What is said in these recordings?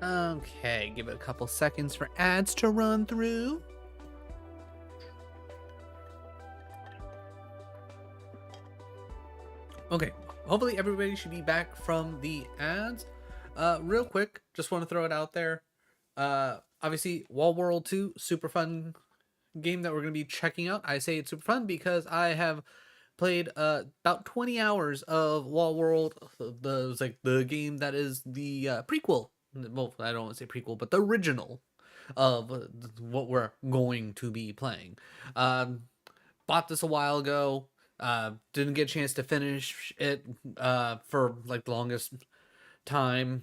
Okay, give it a couple seconds for ads to run through. Okay, hopefully everybody should be back from the ads. Real quick, just want to throw it out there. Obviously, Wall World 2, super fun game that we're going to be checking out. I say it's super fun because I have played about 20 hours of Wall World. The game that is the prequel. Well, I don't want to say prequel, but the original of what we're going to be playing. Bought this a while ago. Didn't get a chance to finish it for like the longest time.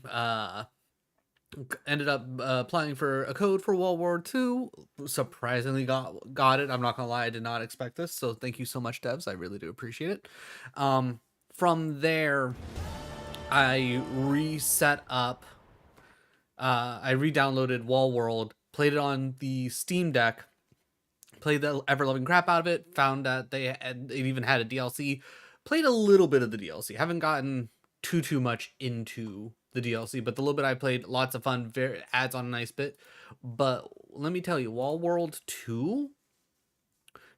Ended up applying for a code for World War II. Surprisingly got it. I'm not gonna lie, I did not expect this. So thank you so much, devs. I really do appreciate it. From there, I reset up. I re-downloaded Wall World, played it on the Steam Deck, played the ever-loving crap out of it, found that it even had a DLC, played a little bit of the DLC. Haven't gotten too much into the DLC, but the little bit I played, lots of fun, adds on a nice bit. But let me tell you, Wall World 2,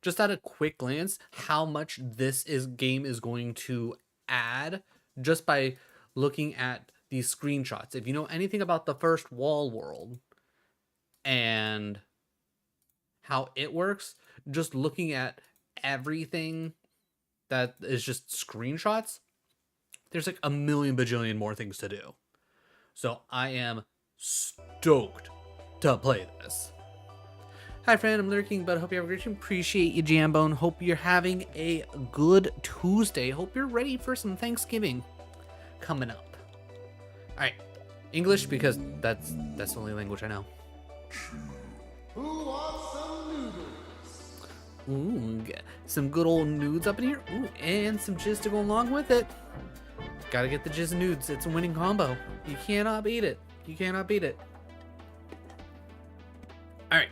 just at a quick glance, how much this game is going to add just by looking at these screenshots. If you know anything about the first Wall World and how it works, just looking at everything that is just screenshots, there's like a million bajillion more things to do. So I am stoked to play this. Hi friend, I'm lurking, but I hope you have a great time. Appreciate you, Jambone. Hope you're having a good Tuesday. Hope you're ready for some Thanksgiving coming up. Alright, English, because that's the only language I know. Who wants some noodles? Ooh, some good old nudes up in here. Ooh, and some jizz to go along with it. Gotta get the jizz and nudes. It's a winning combo. You cannot beat it. You cannot beat it. Alright.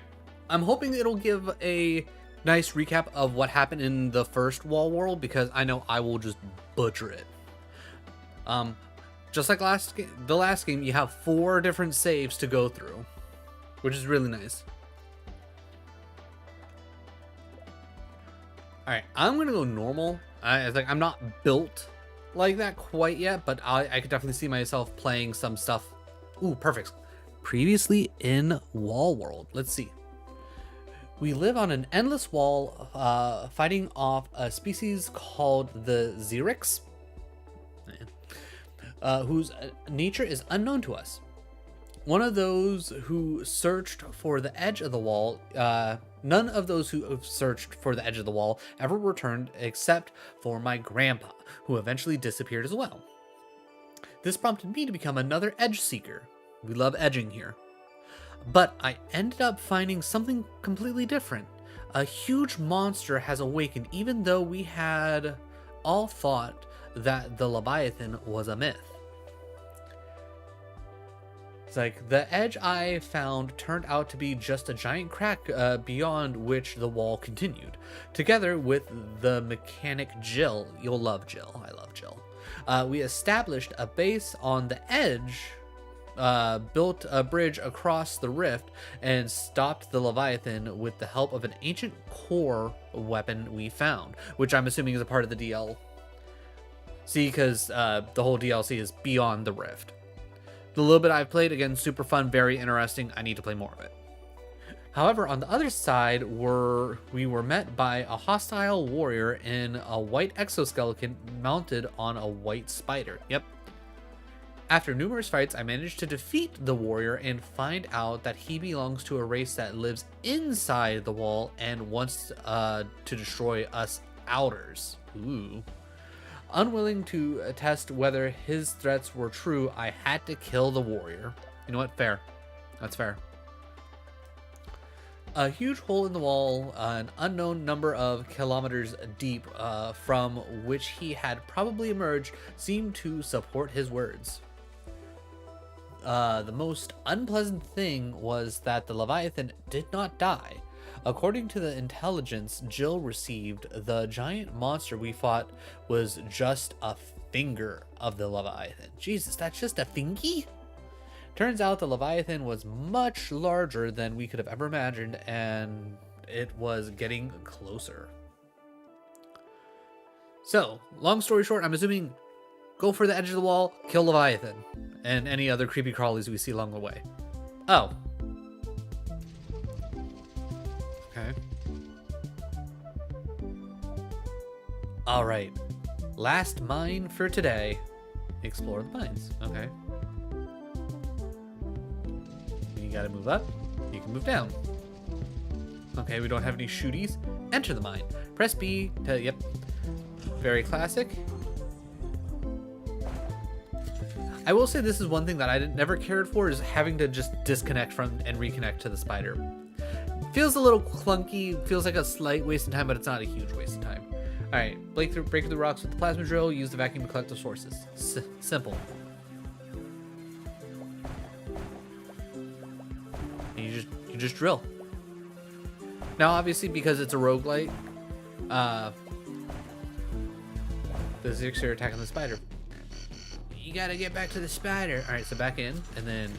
I'm hoping it'll give a nice recap of what happened in the first Wall World, because I know I will just butcher it. Just like the last game, you have 4 different saves to go through, which is really nice. Alright, I'm gonna go normal. I'm not built like that quite yet, but I could definitely see myself playing some stuff. Ooh, perfect. Previously in Wall World. Let's see. We live on an endless wall, fighting off a species called the Xerix, whose nature is unknown to us. One of those who searched for the edge of the wall, none of those who have searched for the edge of the wall ever returned except for my grandpa, who eventually disappeared as well. This prompted me to become another edge seeker. We love edging here. But I ended up finding something completely different. A huge monster has awakened, even though we had all thought that the Leviathan was a myth. It's like the edge I found turned out to be just a giant crack beyond which the wall continued. Together with the mechanic Jill, you'll love Jill, I love Jill, we established a base on the edge, built a bridge across the rift, and stopped the Leviathan with the help of an ancient core weapon we found, which I'm assuming is a part of the DLC, because the whole DLC is beyond the rift. The little bit I've played, again, super fun, very interesting. I need to play more of it. However, on the other side, we were met by a hostile warrior in a white exoskeleton mounted on a white spider. Yep. After numerous fights, I managed to defeat the warrior and find out that he belongs to a race that lives inside the wall and wants to destroy us outers. Ooh. Unwilling to test whether his threats were true, I had to kill the warrior. You know what? Fair. That's fair. A huge hole in the wall, an unknown number of kilometers deep, from which he had probably emerged, seemed to support his words. The most unpleasant thing was that the Leviathan did not die. According to the intelligence Jill received, the giant monster we fought was just a finger of the Leviathan. Jesus, that's just a fingy? Turns out the Leviathan was much larger than we could have ever imagined, and it was getting closer. So, long story short, I'm assuming go for the edge of the wall, kill Leviathan, and any other creepy crawlies we see along the way. Oh. Okay. Alright. Last mine for today. Explore the mines. Okay. You gotta move up. You can move down. Okay, we don't have any shooties. Enter the mine. Press B to, yep. Very classic. I will say this is one thing that I never cared for, is having to just disconnect from and reconnect to the spider. Feels a little clunky, feels like a slight waste of time, but it's not a huge waste of time. Alright, break through the rocks with the plasma drill, use the vacuum to collect the sources. Simple. And you just drill. Now obviously, because it's a roguelite, the Zix are attacking the spider. You gotta get back to the spider. Alright, so back in, and then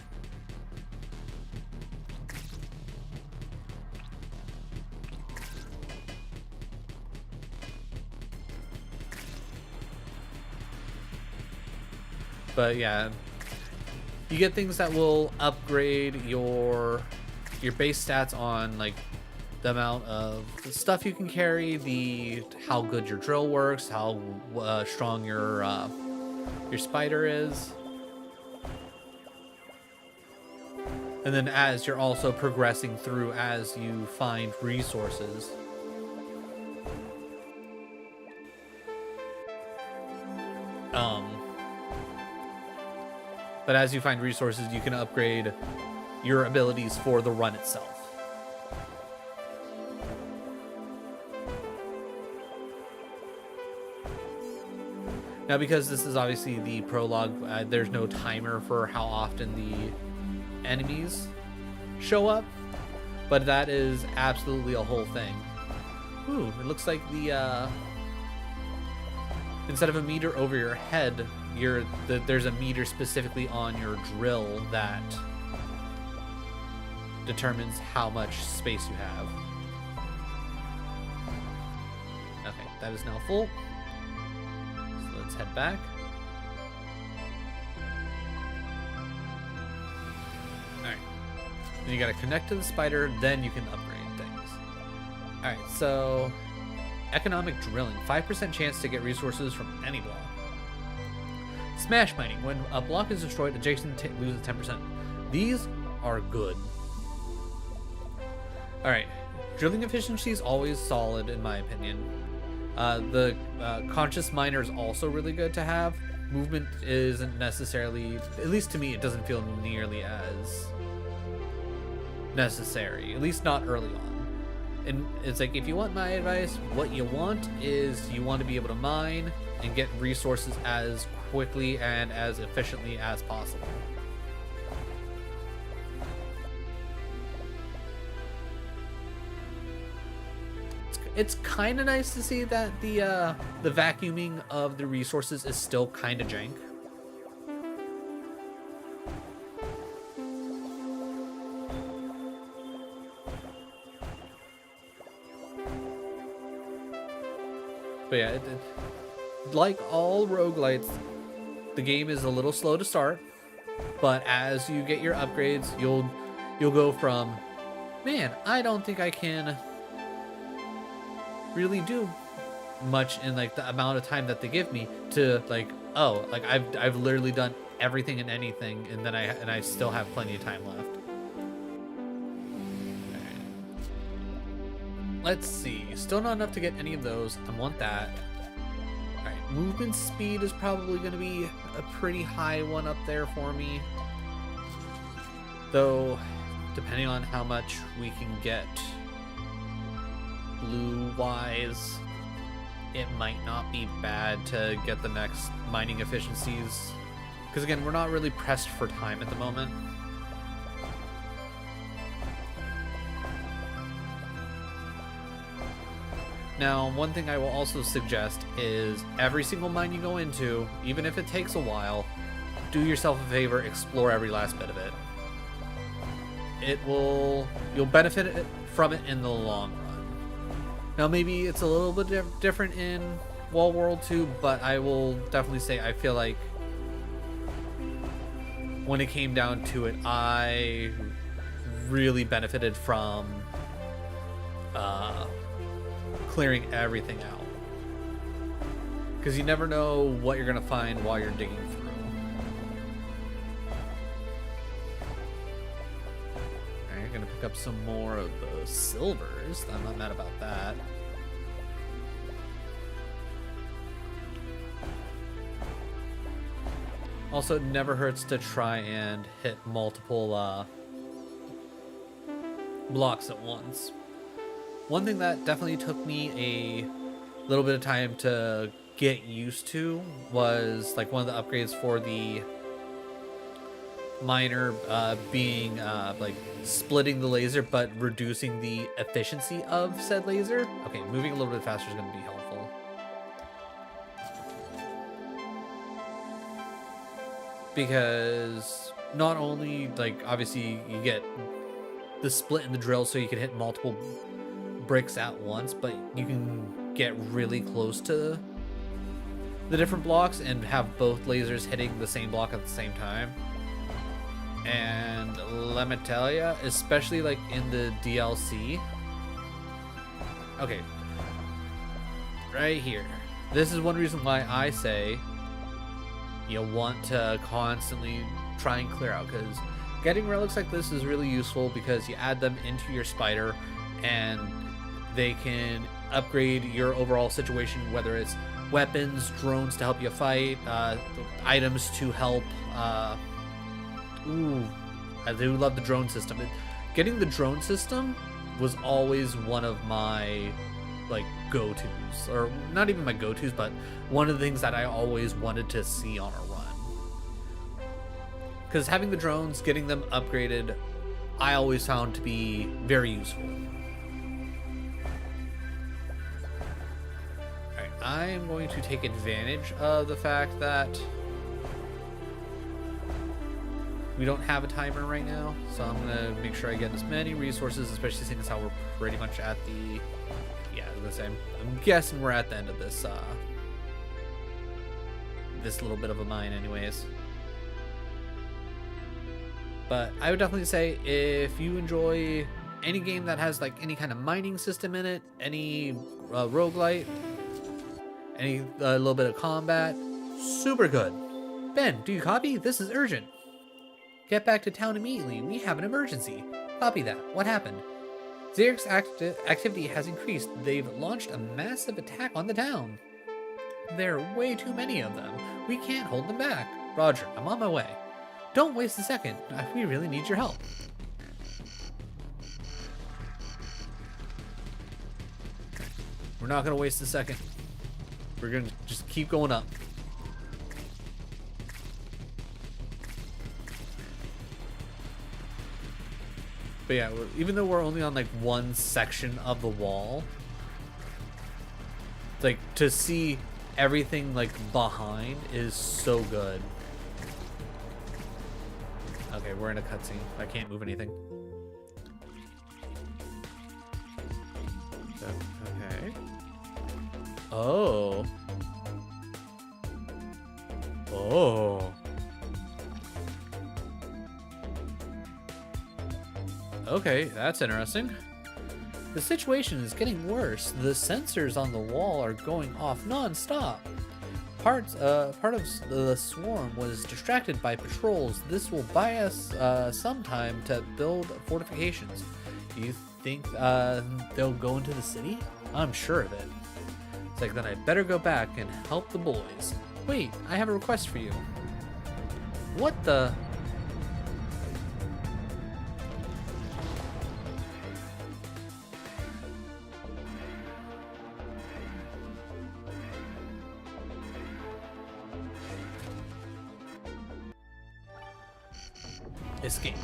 but yeah, you get things that will upgrade your base stats on like the amount of stuff you can carry, how good your drill works, how strong your spider is. And then as you're also progressing through, as you find resources. But as you find resources, you can upgrade your abilities for the run itself. Now, because this is obviously the prologue, there's no timer for how often the enemies show up, but that is absolutely a whole thing. Ooh, it looks like instead of a meter over your head, there's a meter specifically on your drill that determines how much space you have. Okay, that is now full. So let's head back. Alright. Then you gotta connect to the spider, then you can upgrade things. Alright, so economic drilling. 5% chance to get resources from any block. Smash mining. When a block is destroyed, adjacent loses 10%. These are good. Alright. Drilling efficiency is always solid, in my opinion. The conscious miner is also really good to have. Movement isn't necessarily, at least to me, it doesn't feel nearly as necessary. At least not early on. And it's like, if you want my advice, what you want is you want to be able to mine and get resources as quickly and as efficiently as possible. It's kind of nice to see that the vacuuming of the resources is still kind of jank. But yeah, like all roguelites, the game is a little slow to start, but as you get your upgrades, you'll go from, man, I don't think I can really do much in like the amount of time that they give me, to like, oh, like I've literally done everything and anything, and then I still have plenty of time left. Let's see. Still not enough to get any of those. I want that. Alright, movement speed is probably going to be a pretty high one up there for me. Though, depending on how much we can get blue-wise, it might not be bad to get the next mining efficiencies. Because again, we're not really pressed for time at the moment. Now, one thing I will also suggest is every single mine you go into, even if it takes a while, do yourself a favor, explore every last bit of it. You'll benefit from it in the long run. Now, maybe it's a little bit different in Wall World 2, but I will definitely say I feel like when it came down to it, I really benefited from clearing everything out. Because you never know what you're going to find while you're digging through. Alright, you're going to pick up some more of the silvers. I'm not mad about that. Also, it never hurts to try and hit multiple blocks at once. One thing that definitely took me a little bit of time to get used to was like one of the upgrades for the miner being like splitting the laser but reducing the efficiency of said laser. Okay, moving a little bit faster is going to be helpful. Because not only, like, obviously you get the split in the drill so you can hit multiple bricks at once, but you can get really close to the different blocks and have both lasers hitting the same block at the same time. And let me tell ya, especially like in the DLC. Okay, right here. This is one reason why I say you want to constantly try and clear out, because getting relics like this is really useful because you add them into your spider and they can upgrade your overall situation, whether it's weapons, drones to help you fight, items to help. Ooh, I do love the drone system. Getting the drone system was always one of my like go-tos, or not even my go-tos, but one of the things that I always wanted to see on a run. Because having the drones, getting them upgraded, I always found to be very useful. Alright, I am going to take advantage of the fact that we don't have a timer right now, so I'm going to make sure I get as many resources, especially seeing as how we're pretty much at the... Yeah, I was gonna say, I'm guessing we're at the end of this, this little bit of a mine anyways. But I would definitely say if you enjoy any game that has like any kind of mining system in it, any roguelite, any little bit of combat, super good. Ben, do you copy? This is urgent. Get back to town immediately. We have an emergency. Copy that. What happened? Xeric's activity has increased. They've launched a massive attack on the town. There are way too many of them. We can't hold them back. Roger, I'm on my way. Don't waste a second. We really need your help. We're not going to waste a second. We're going to just keep going up. But yeah, even though we're only on like one section of the wall, like to see everything like behind is so good. Okay, we're in a cutscene. I can't move anything. Okay. Oh. Oh. Okay, that's interesting. The situation is getting worse. The sensors on the wall are going off non-stop. Part of the swarm was distracted by patrols. This will buy us some time to build fortifications. Do you think they'll go into the city? I'm sure of it. It's like, then I better go back and help the boys. Wait, I have a request for you. What the... Escape.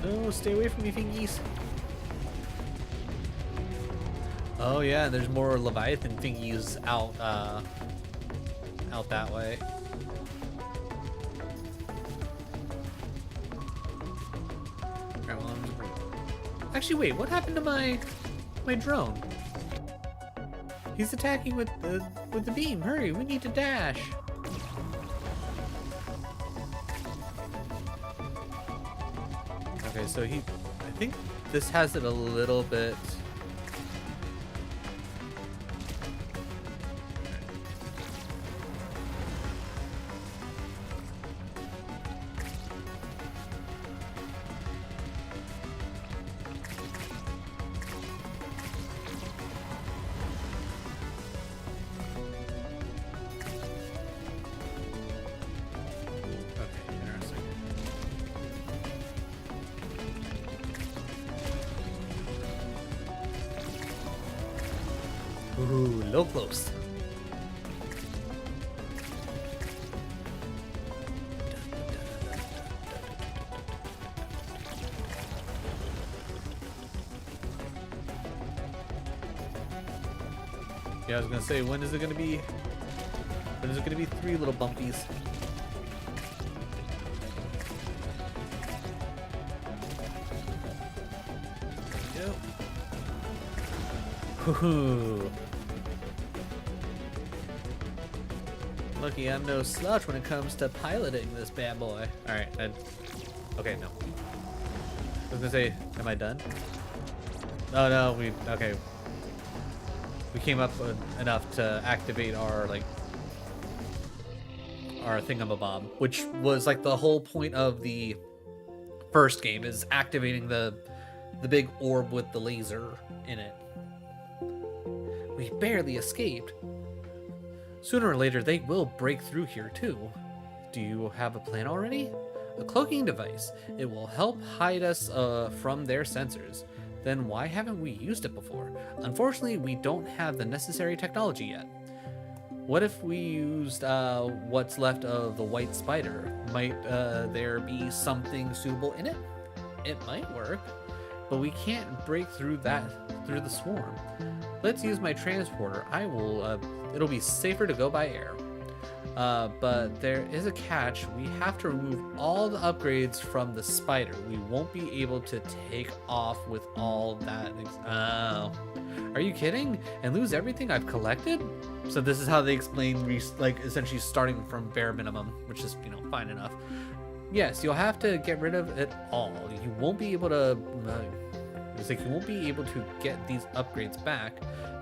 No, stay away from me, fingies. Oh yeah, there's more Leviathan thingies out that way. Alright, well, I'm just actually, wait, what happened to my drone? He's attacking with the beam. Hurry, we need to dash. Okay, so I think this has it a little bit. Ooh, low close. Yeah, I was gonna say, when is it gonna be 3 little bumpies? Yep. Woohoo. Lucky I'm no slouch when it comes to piloting this bad boy. Alright, okay, no. I was gonna say, am I done? Oh no, okay. We came up with enough to activate our thingamabob, which was like the whole point of the first game, is activating the big orb with the laser in it. We barely escaped. Sooner or later, they will break through here too. Do you have a plan already? A cloaking device. It will help hide us from their sensors. Then why haven't we used it before? Unfortunately, we don't have the necessary technology yet. What if we used what's left of the white spider? Might there be something suitable in it? It might work, but we can't break through the swarm. Let's use my transporter. It'll be safer to go by air. But there is a catch. We have to remove all the upgrades from the spider. We won't be able to take off with all that. Oh. Are you kidding? And lose everything I've collected? So this is how they explain, essentially starting from bare minimum, which is, fine enough. Yes, you'll have to get rid of it all. You won't be able to... you won't be able to get these upgrades back.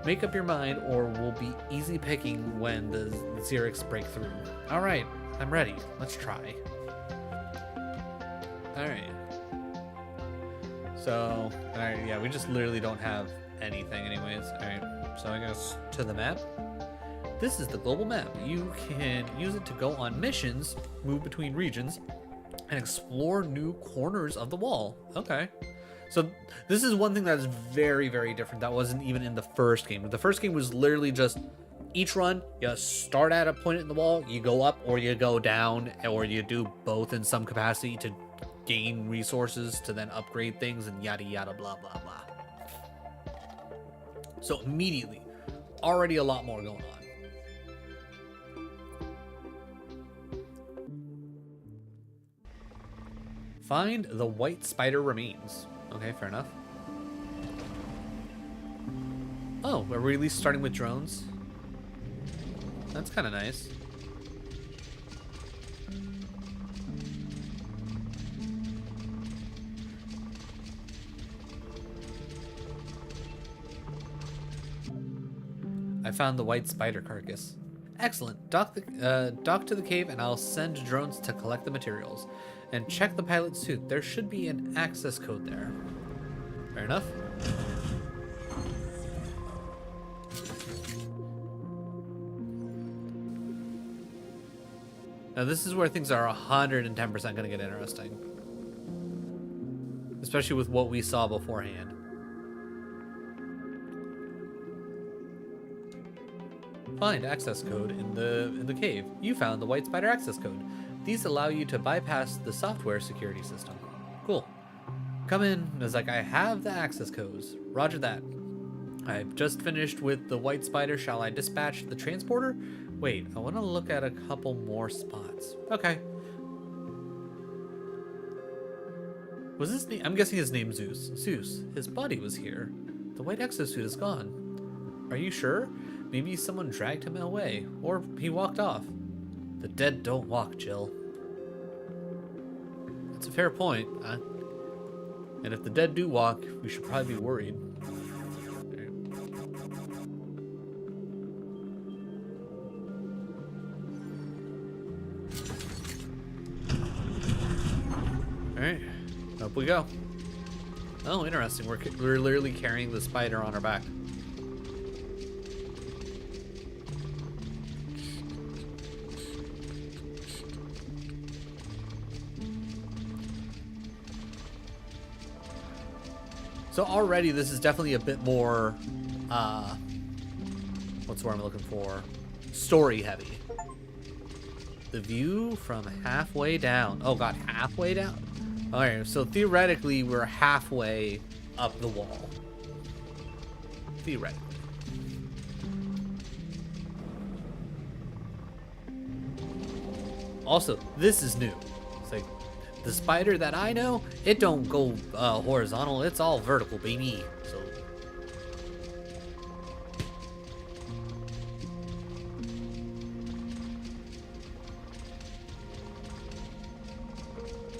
Make up your mind, or we'll be easy picking when the Xerix break through. Alright, I'm ready. Let's try. Alright. So, alright, yeah, we just literally don't have anything anyways. Alright, so I guess to the map. This is the global map. You can use it to go on missions, move between regions, and explore new corners of the wall. Okay. So this is one thing that is very, very different. That wasn't even in the first game. The first game was literally just each run, you start at a point in the wall, you go up or you go down, or you do both in some capacity to gain resources to then upgrade things and yada yada blah blah blah. So immediately, already a lot more going on. Find the white spider remains. Okay, fair enough. Oh, we're really starting with drones? That's kind of nice. I found the white spider carcass. Excellent. Dock to the cave and I'll send drones to collect the materials. And check the pilot suit. There should be an access code there. Fair enough. Now this is where things are 110% going to get interesting. Especially with what we saw beforehand. Find access code in the cave. You found the white spider access code. These allow you to bypass the software security system. Cool. Come in. It's like, I have the access codes. Roger that. I've just finished with the white spider. Shall I dispatch the transporter? Wait, I want to look at a couple more spots. Okay. Was his name? I'm guessing his name's Zeus. Zeus. His body was here. The white exosuit is gone. Are you sure? Maybe someone dragged him away, or he walked off. The dead don't walk, Jill. That's a fair point. And if the dead do walk, we should probably be worried. Alright, up we go. Oh, interesting. We're literally carrying the spider on our back. So already this is definitely a bit more, what's the word I'm looking for? Story heavy. The view from halfway down. Oh god, halfway down? Alright, so theoretically we're halfway up the wall. Theoretically. Also, this is new. It's like, the spider that I know, it don't go horizontal, it's all vertical, baby. So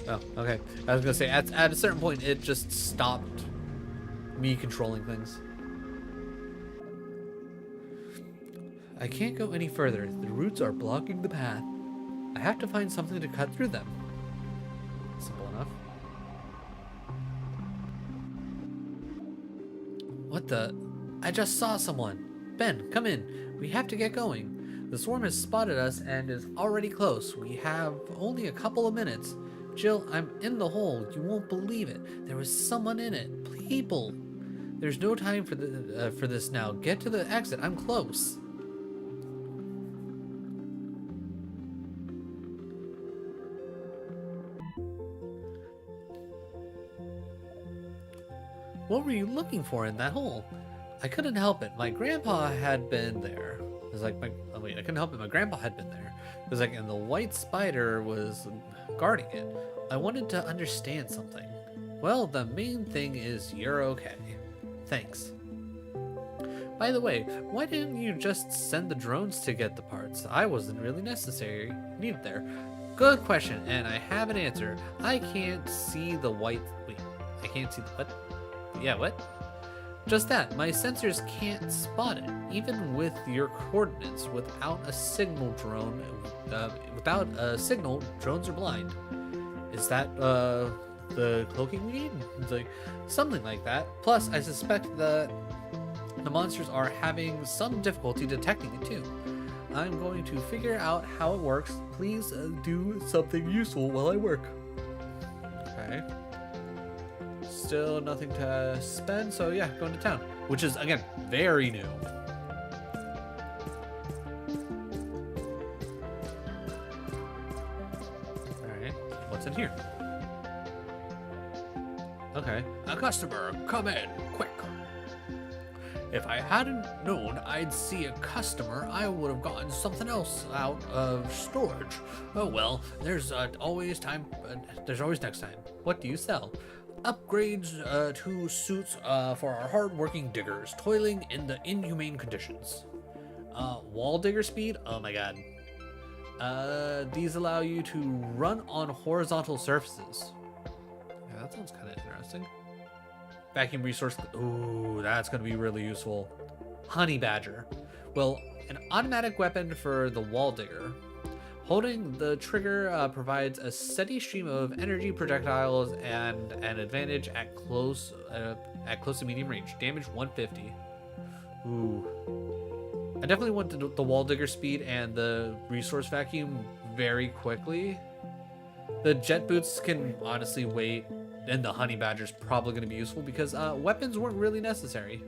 oh, okay. I was gonna say at a certain point it just stopped me controlling things. I can't go any further. The roots are blocking the path. I have to find something to cut through them. Simple enough. What the? I just saw someone. Ben, come in. We have to get going. The swarm has spotted us and is already close. We have only a couple of minutes. Jill, I'm in the hole. You won't believe it. There was someone in it. People. There's no time for this now. Get to the exit. I'm close. What were you looking for in that hole? I couldn't help it. My grandpa had been there. It was like oh wait, I couldn't help it. My grandpa had been there. It was like, and the white spider was guarding it. I wanted to understand something. Well, the main thing is you're okay. Thanks. By the way, why didn't you just send the drones to get the parts? I wasn't really needed there. Good question, and I have an answer. I can't see the white. Wait, I can't see the what? Yeah, what? Just that, my sensors can't spot it, even with your coordinates. Without a signal, drones are blind. Is that the cloaking we need? It's like something like that. Plus, I suspect that the monsters are having some difficulty detecting it too. I'm going to figure out how it works. Please do something useful while I work. Okay. Still nothing to spend, so yeah, going to town, which is again very new. Alright, what's in here? Okay, a customer, come in, quick. If I hadn't known I'd see a customer, I would have gotten something else out of storage. Oh well, there's always time. There's always next time. What do you sell? Upgrades to suits for our hard-working diggers, toiling in the inhumane conditions. Wall digger speed? Oh my god. These allow you to run on horizontal surfaces. Yeah, that sounds kind of interesting. Vacuum resource. Ooh, that's going to be really useful. Honey badger. Well, an automatic weapon for the wall digger. Holding the trigger provides a steady stream of energy projectiles and an advantage at close to medium range. Damage 150. Ooh. I definitely want the wall digger speed and the resource vacuum very quickly. The jet boots can honestly wait, and the honey badger is probably going to be useful because weapons weren't really necessary.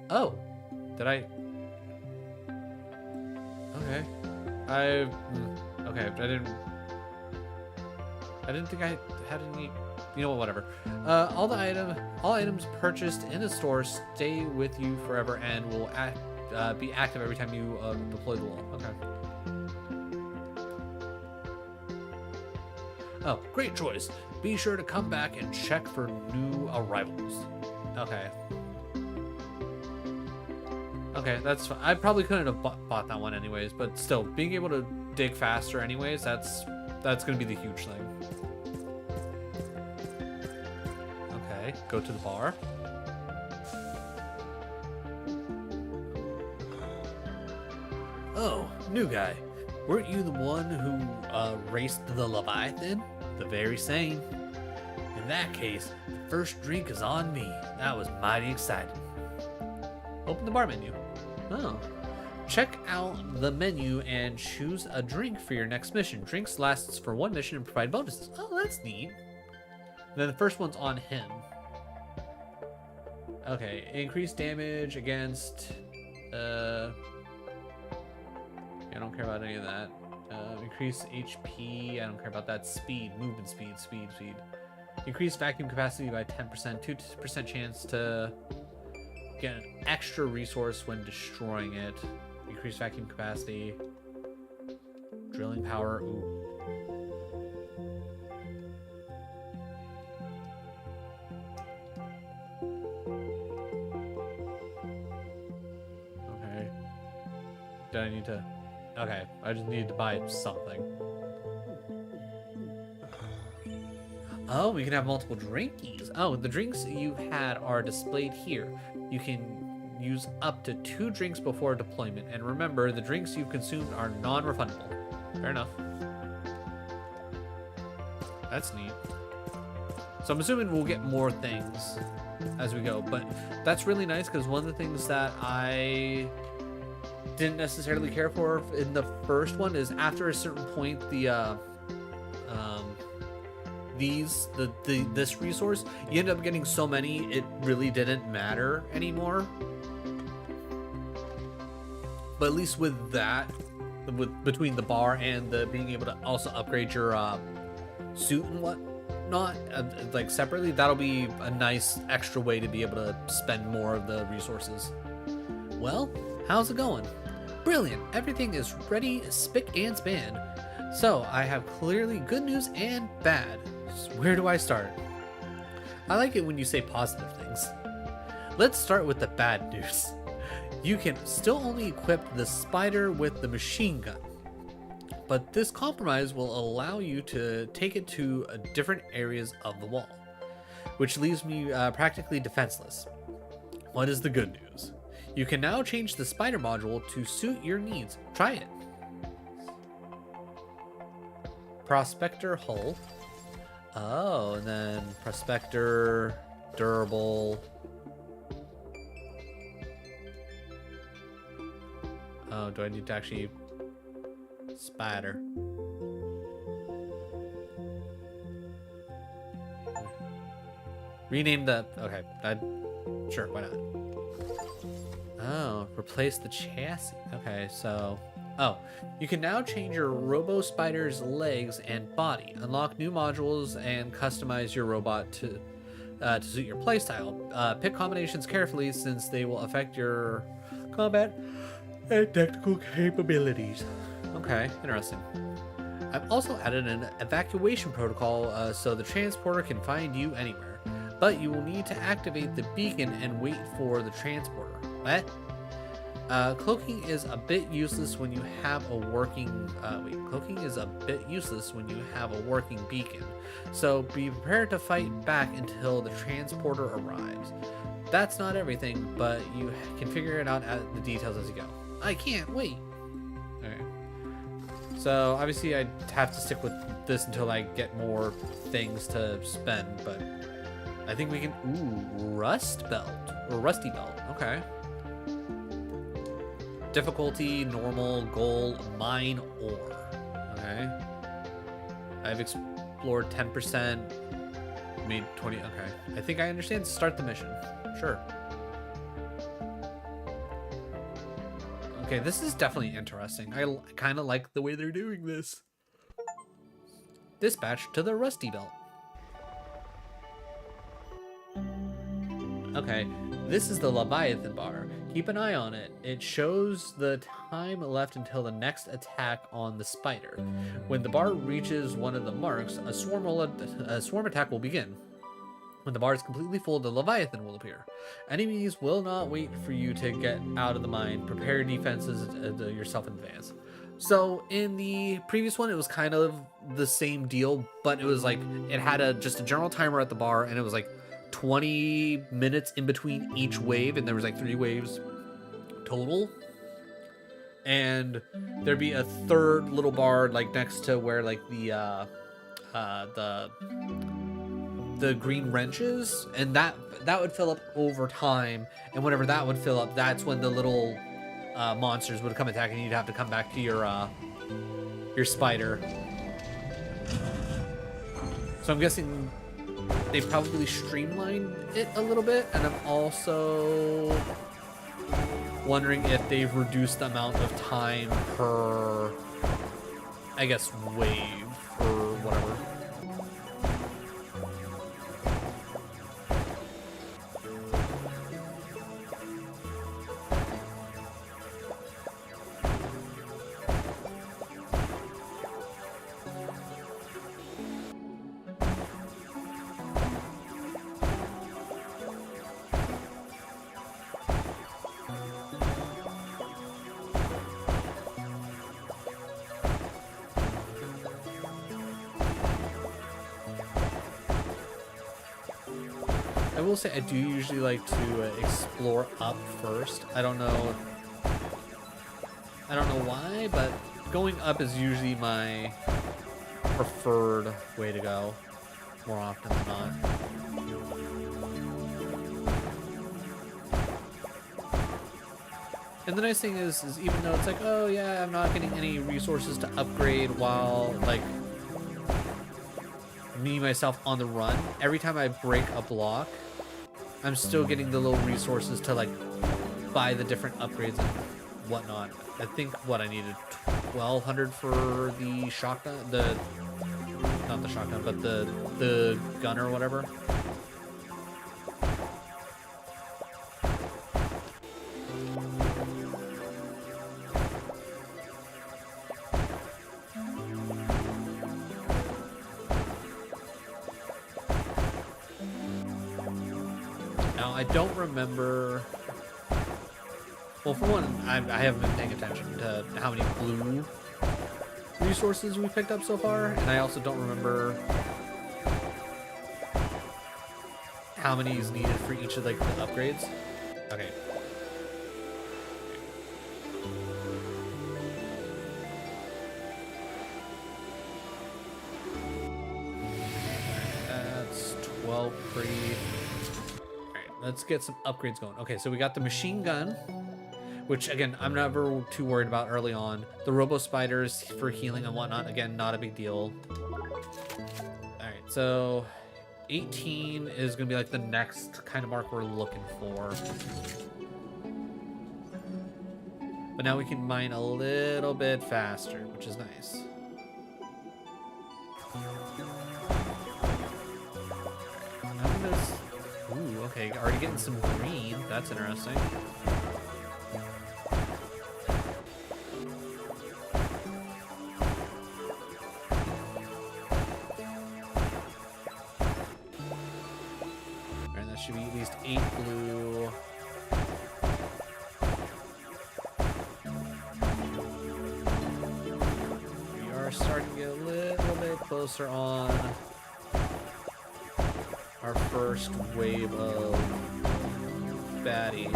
Oh, did I? Okay, I I didn't think I had any. You know what? Whatever. All items purchased in the store stay with you forever and will be active every time you deploy the wall. Okay. Oh, great choice. Be sure to come back and check for new arrivals. Okay. Okay, that's fine. I probably couldn't have bought that one anyways, but still, being able to dig faster anyways, that's gonna be the huge thing. Okay, go to the bar. Oh, new guy. Weren't you the one who raced the Leviathan? The very same. In that case, the first drink is on me. That was mighty exciting. Open the bar menu. Oh. Check out the menu and choose a drink for your next mission. Drinks lasts for one mission and provide bonuses. Oh, that's neat. And then the first one's on him. Okay, increase damage against I don't care about any of that. Increase HP. I don't care about that. Speed, movement speed. Increase vacuum capacity by 10%. 2% chance to get an extra resource when destroying it. Increase vacuum capacity. Drilling power. Ooh. Okay. Do I need to... Okay, I just need to buy something. Oh, we can have multiple drinkies. Oh, the drinks you had are displayed here. You can use up to 2 drinks before deployment. And remember, the drinks you've consumed are non-refundable. Fair enough. That's neat. So I'm assuming we'll get more things as we go. But that's really nice because one of the things that I didn't necessarily care for in the first one is after a certain point this resource, you end up getting so many it really didn't matter anymore. But at least with that, between the bar and the being able to also upgrade your suit and whatnot, like separately, that'll be a nice extra way to be able to spend more of the resources. Well, how's it going? Brilliant. Everything is ready, spick and span. So I have clearly good news and bad. So where do I start? I like it when you say positive things. Let's start with the bad news. You can still only equip the spider with the machine gun, but this compromise will allow you to take it to different areas of the wall, which leaves me practically defenseless. What is the good news? You can now change the spider module to suit your needs. Try it. Prospector hull. Oh, and then prospector, durable. Oh, do I need to actually... Spider. Rename the... Okay, sure, why not? Oh, replace the chassis. Okay, so... Oh, you can now change your robospider's legs and body, unlock new modules, and customize your robot to suit your playstyle. Pick combinations carefully since they will affect your combat and technical capabilities. Okay, interesting. I've also added an evacuation protocol so the transporter can find you anywhere, but you will need to activate the beacon and wait for the transporter. What? Cloaking is a bit useless when you have a working beacon, so be prepared to fight back until the transporter arrives. That's not everything, but you can figure it out at the details as you go. I can't wait. Okay. So obviously I'd have to stick with this until I get more things to spend, but I think we can. Ooh, rust belt or rusty belt. Okay. Difficulty, normal, goal, mine, ore. Okay. I've explored 10%, made 20. Okay. I think I understand. Start the mission. Sure. Okay, this is definitely interesting. I kind of like the way they're doing this. Dispatch to the Rusty Belt. Okay, this is the Leviathan bar. Keep an eye on it. It shows the time left until the next attack on the spider. When the bar reaches one of the marks, a swarm attack will begin. When the bar is completely full, the Leviathan will appear. Enemies will not wait for you to get out of the mine. Prepare defenses yourself in advance. So in the previous one, it was kind of the same deal, but it was like it had just a general timer at the bar, and it was like 20 minutes in between each wave, and there was like 3 waves total. And there'd be a third little bar like next to where like the green wrenches, and that would fill up over time. And whenever that would fill up, that's when the little monsters would come attack, and you'd have to come back to your spider. So I'm guessing they probably streamlined it a little bit, and I'm also wondering if they've reduced the amount of time per, I guess, wave or whatever. I will say I do usually like to explore up first. I don't know why, but going up is usually my preferred way to go more often than not. And the nice thing is even though it's like, oh yeah, I'm not getting any resources to upgrade while like me myself on the run, every time I break a block, I'm still getting the little resources to like buy the different upgrades and whatnot. I think what I needed 1,200 for the shotgun, not the shotgun, but the gun or whatever. Now, I don't remember... Well, for one, I haven't been paying attention to how many blue resources we picked up so far, and I also don't remember how many is needed for each of like the upgrades. Okay. That's 12 pretty. Let's get some upgrades going. Okay, so we got the machine gun, which again, I'm never too worried about early on. The robospiders for healing and whatnot, again, not a big deal. Alright, so 18 is gonna be like the next kind of mark we're looking for. But now we can mine a little bit faster, which is nice. Ooh, okay, already getting some green. That's interesting. Alright, that should be at least 8 blue. We are starting to get a little bit closer on our first wave of baddies.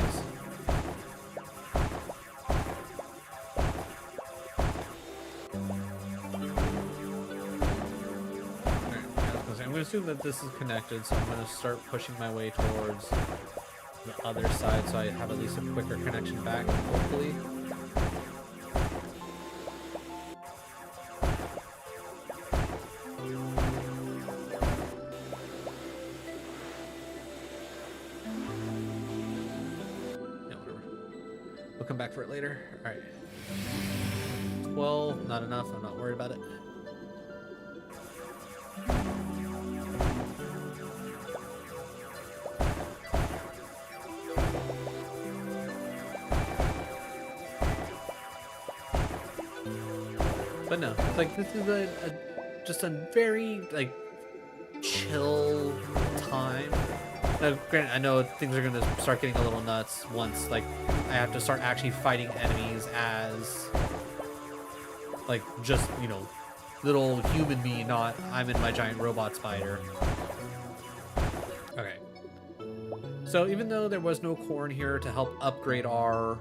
I'm going to assume that this is connected, so I'm going to start pushing my way towards the other side so I have at least a quicker connection back, hopefully. We'll come back for it later. Alright. 12, not enough. I'm not worried about it. But no, it's like this is just a very like chill time. Now, granted, I know things are gonna start getting a little nuts once like I have to start actually fighting enemies as like just little human me, not I'm in my giant robot spider. Okay. So even though there was no corn here to help upgrade our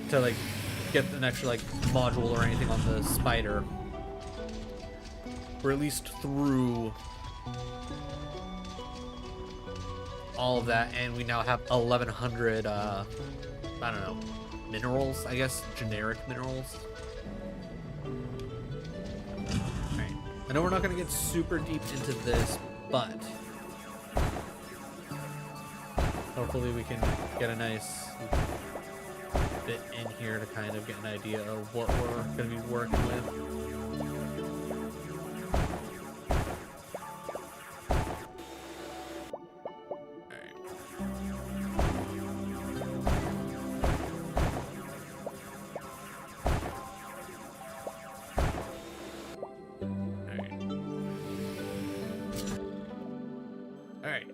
to like get an extra like module or anything on the spider, we're at least through all of that, and we now have 1100 I don't know, minerals, I guess, generic minerals. Alright, I know we're not going to get super deep into this, but hopefully we can get a nice bit in here to kind of get an idea of what we're going to be working with.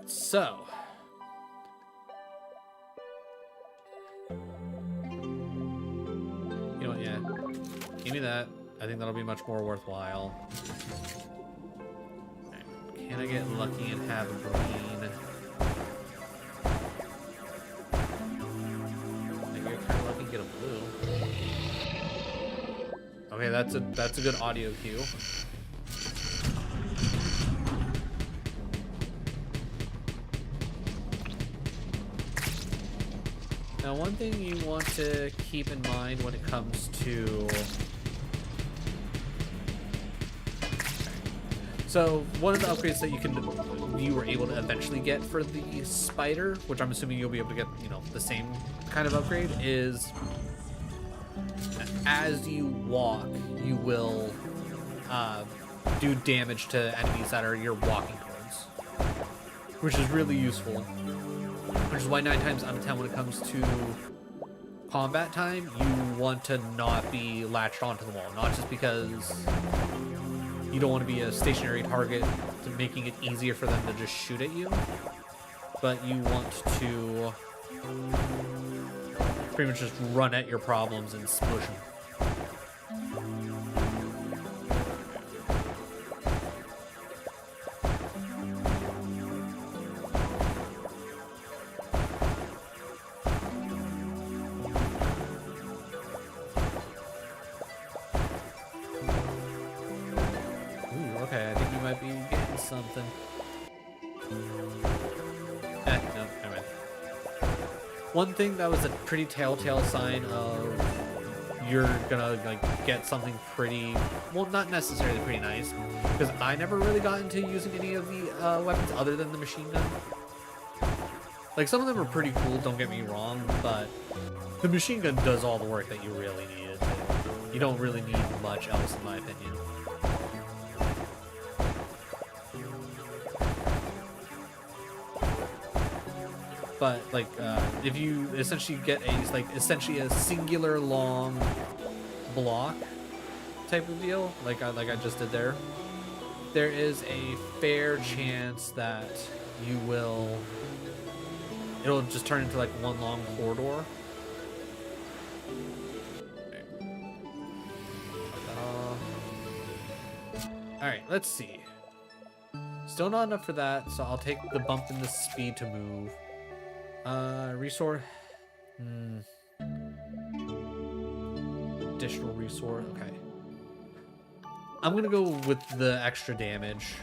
So, you know what, yeah, give me that. I think that'll be much more worthwhile. Right. Can I get lucky and have a green? I get kind of lucky and get a blue. Okay, that's a good audio cue. Now, one thing you want to keep in mind when it comes to... So, one of the upgrades that you were able to eventually get for the spider, which I'm assuming you'll be able to get, the same kind of upgrade, is as you walk, you will do damage to enemies that you're walking towards, which is really useful. Which is why 9 times out of 10 when it comes to combat time, you want to not be latched onto the wall. Not just because you don't want to be a stationary target to making it easier for them to just shoot at you, but you want to pretty much just run at your problems and smush them. Something. No, never mind. One thing that was a pretty telltale sign of you're gonna like get something pretty, well, not necessarily pretty nice, because I never really got into using any of the weapons other than the machine gun. Like, some of them are pretty cool, don't get me wrong, but the machine gun does all the work that you really need. You don't really need much else, in my opinion. But like, if you essentially get essentially a singular long block type of deal, like I just did there, there is a fair chance that it'll just turn into like one long corridor. All right, let's see. Still not enough for that, so I'll take the bump in the speed to move. Resource. Additional resource. Okay. I'm gonna go with the extra damage.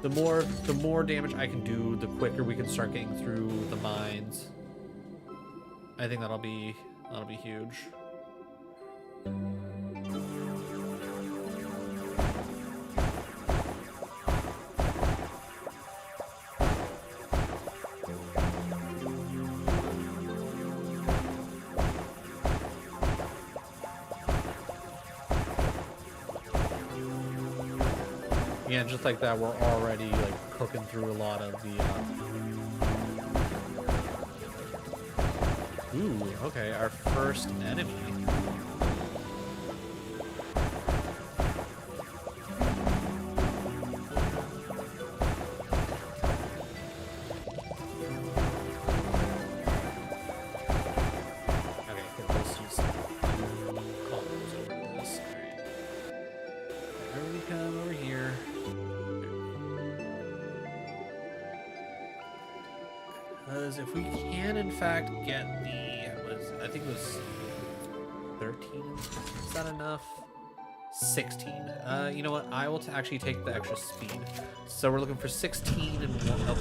The more damage I can do, the quicker we can start getting through the mines. I think that'll be huge. Yeah, just like that, we're already like cooking through a lot of the Ooh, okay, our first enemy. Okay, cool. Let's use combos over this. Alright. Everybody come over here. Because if we can, in fact, get I think it was 13. Is that enough? 16. You know what? I will actually take the extra speed. So we're looking for 16 and 1. Oh.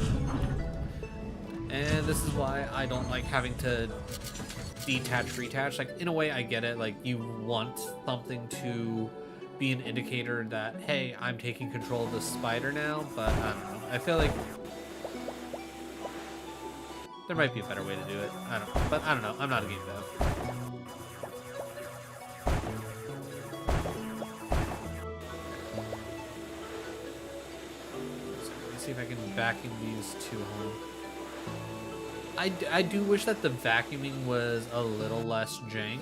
And this is why I don't like having to detach, retach. Like, in a way, I get it. Like, you want something to be an indicator that, hey, I'm taking control of the spider now. But I don't know. I feel like there might be a better way to do it. I don't know. But I don't know. I'm not a game dev. See if I can vacuum these two home. I do wish that the vacuuming was a little less jank.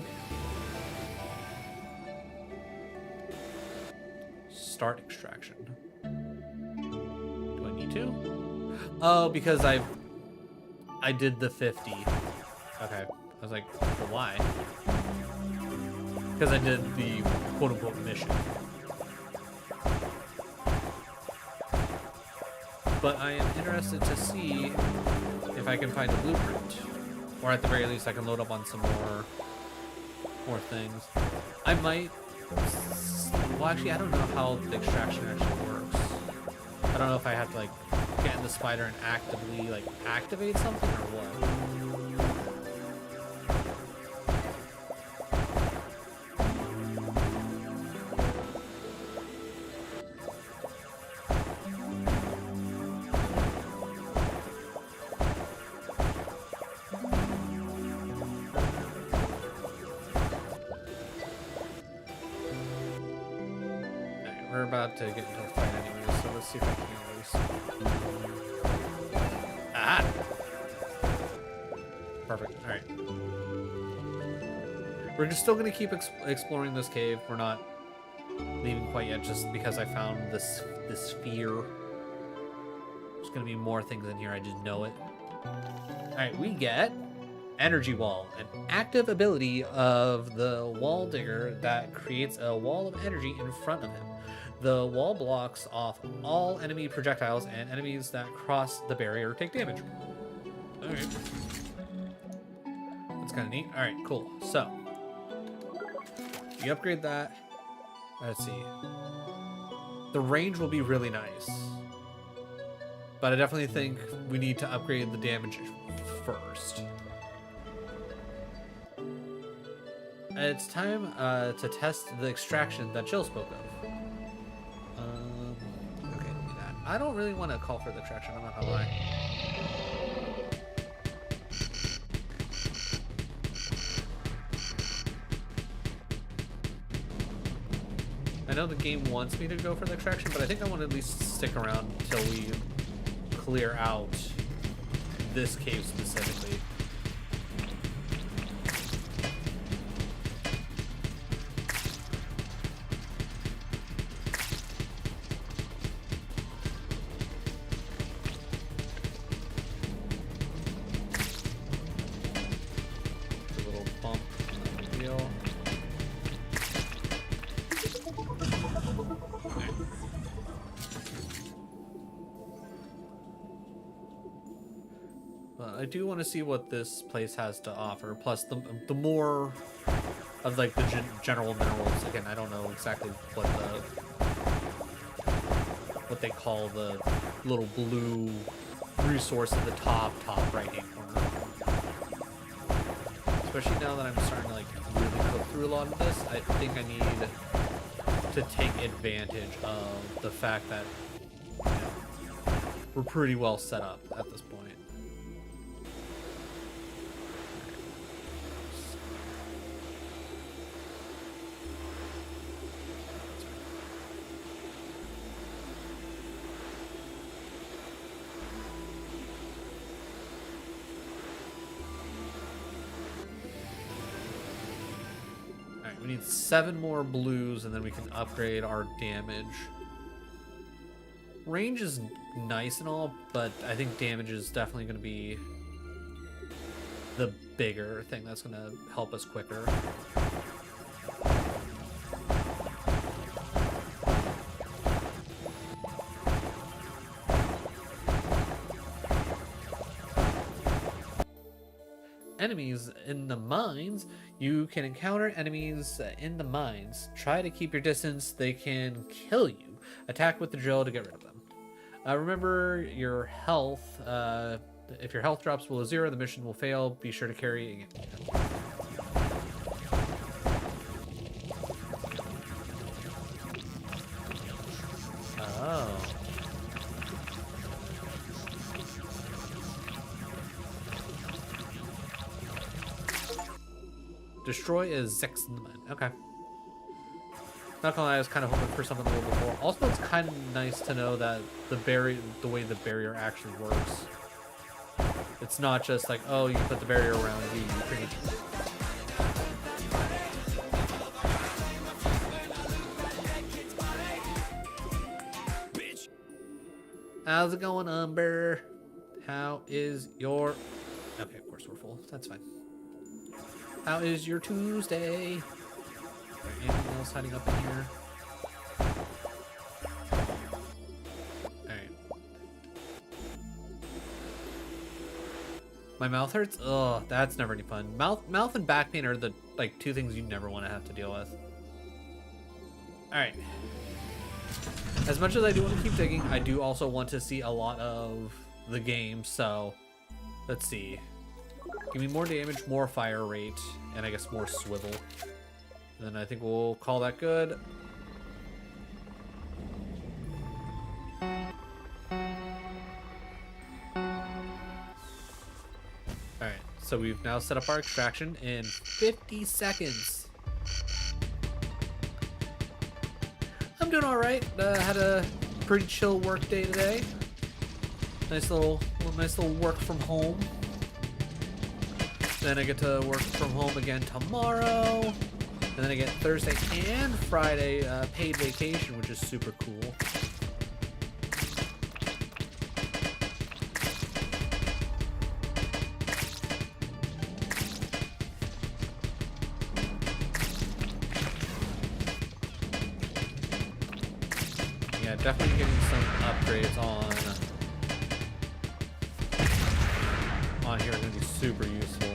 Start extraction. Do I need to? Oh, because I did the 50. Okay. I was like, well, why? Because I did the quote-unquote mission. But I am interested to see if I can find a blueprint, or at the very least I can load up on some more things. I might. Well, actually, I don't know how the extraction actually works. I don't know if I have to like get in the spider and actively like activate something or what. We're about to get into a fight anyway, so let's see if I can at least. Ah! Perfect. Alright. We're just still going to keep exploring this cave. We're not leaving quite yet just because I found this sphere. There's going to be more things in here. I just know it. Alright, we get Energy Wall, an active ability of the wall digger that creates a wall of energy in front of him. The wall blocks off all enemy projectiles, and enemies that cross the barrier take damage. Okay. That's kind of neat. Alright, cool. So, you upgrade that. Let's see. The range will be really nice. But I definitely think we need to upgrade the damage first. It's time to test the extraction that Jill spoke of. Okay, give me that. I don't really want to call for the extraction, I'm not gonna lie. I know the game wants me to go for the extraction, but I think I want to at least stick around until we clear out this cave specifically. I do want to see what this place has to offer. Plus, the more of like the general minerals. Again, I don't know exactly what they call the little blue resource at the top right hand corner. Especially now that I'm starting to like really cook through a lot of this, I think I need to take advantage of the fact that we're pretty well set up at this point. we need 7 more blues, and then we can upgrade our damage. Range is nice and all, but I think damage is definitely going to be the bigger thing that's going to help us quicker. Enemies in the mines. You can encounter enemies in the mines. Try to keep your distance. They can kill you. Attack with the drill to get rid of them. Remember your health. If your health drops below 0, the mission will fail. Be sure to carry it. Oh. Destroy a Zex in the mine. Okay. Not gonna lie, I was kind of hoping for something a little bit more. Also, it's kind of nice to know that the way the barrier actually works. It's not just like, oh, you put the barrier around you, you pretty. How's it going, Umber? How is your... Okay, of course we're full. That's fine. How is your Tuesday? Is there anything else hiding up in here? Alright. My mouth hurts? Ugh, that's never any fun. Mouth and back pain are the, like, 2 things you never want to have to deal with. Alright. As much as I do want to keep digging, I do also want to see a lot of the game, so let's see. Give me more damage, more fire rate, and I guess more swivel. And then I think we'll call that good. Alright, so we've now set up our extraction in 50 seconds. I'm doing alright. Had a pretty chill work day today. Nice little work from home. Then I get to work from home again tomorrow. And then I get Thursday and Friday paid vacation, which is super cool. Yeah, definitely getting some upgrades on here are going to be super useful.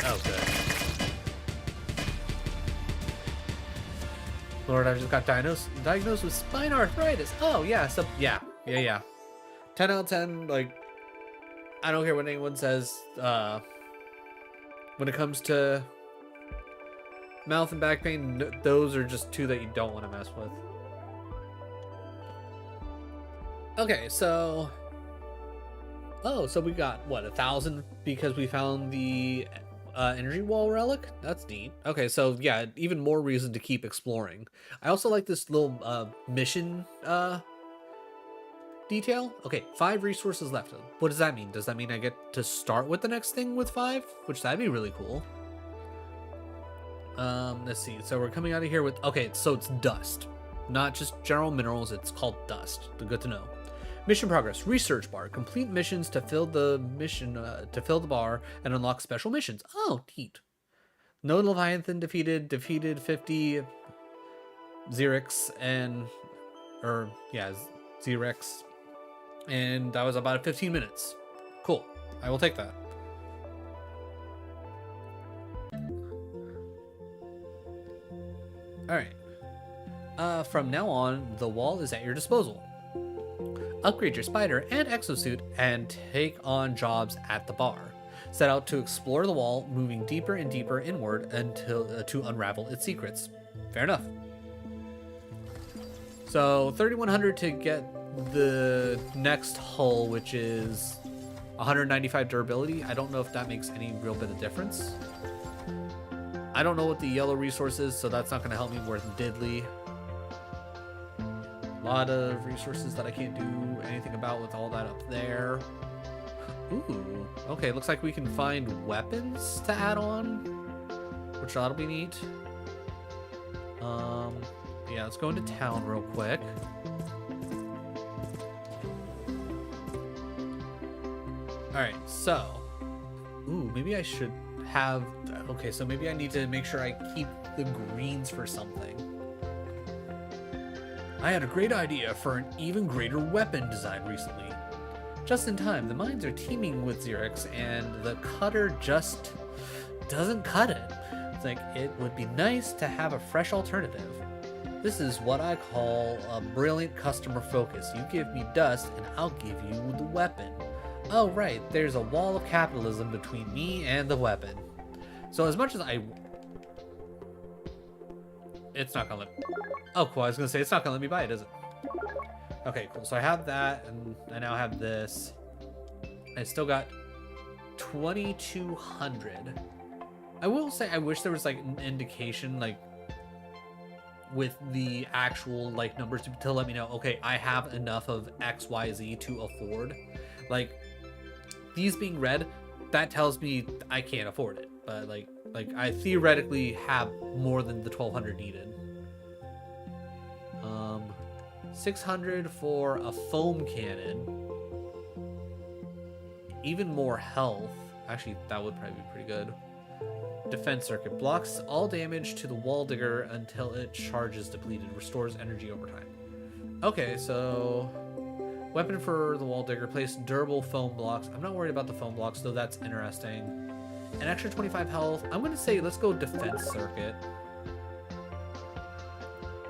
Oh, good. Lord, I just got diagnosed with spine arthritis. Oh, yeah. So, yeah. 10 out of 10, like, I don't care what anyone says. When it comes to mouth and back pain, those are just 2 that you don't want to mess with. Okay, so... Oh, so we got, what, 1,000 because we found the energy wall relic? That's neat. Okay, so yeah, even more reason to keep exploring. I also like this little mission detail. Okay, 5 resources left. What does that mean? Does that mean I get to start with the next thing with 5? Which that'd be really cool. Let's see. So we're coming out of here with... Okay, so it's dust. Not just general minerals, it's called dust. Good to know. Mission progress. Research bar. Complete missions to fill the bar and unlock special missions. Oh, neat. No Leviathan defeated 50 Xerix and... Xerix. And that was about 15 minutes. Cool. I will take that. Alright. From now on, the wall is at your disposal. Upgrade your spider and exosuit and take on jobs at the bar. Set out to explore the wall, moving deeper and deeper inward until to unravel its secrets. Fair enough. So 3,100 to get the next hull, which is 195 durability. I don't know if that makes any real bit of difference. I don't know what the yellow resource is, so that's not going to help me worth diddly. lot of resources that I can't do anything about with all that up there. Ooh, okay, looks like we can find weapons to add on, which that'll be neat. Yeah, let's go into town real quick. Alright, so... Ooh, maybe I should have... Okay, so maybe I need to make sure I keep the greens for something. I had a great idea for an even greater weapon design recently. Just in time, the mines are teeming with Xerix, and the cutter just doesn't cut it. It's like, it would be nice to have a fresh alternative. This is what I call a brilliant customer focus. You give me dust, and I'll give you the weapon. Oh, right, there's a wall of capitalism between me and the weapon. So as much as I... It's not gonna let... Oh, cool, I was gonna say, it's not gonna let me buy it, is it? Okay, cool, so I have that, and I now have this. I still got 2,200. I will say, I wish there was, like, an indication, like, with the actual, like, numbers to let me know, okay, I have enough of X, Y, Z to afford. Like, these being red, that tells me I can't afford it. But, like I theoretically have more than the 1,200 needed. 600 for a foam cannon. Even more health. Actually, that would probably be pretty good. Defense circuit. Blocks all damage to the wall digger until it charges depleted. Restores energy over time. Okay, so... Weapon for the wall digger. Place durable foam blocks. I'm not worried about the foam blocks, though that's interesting. An extra 25 health. I'm going to say let's go defense circuit.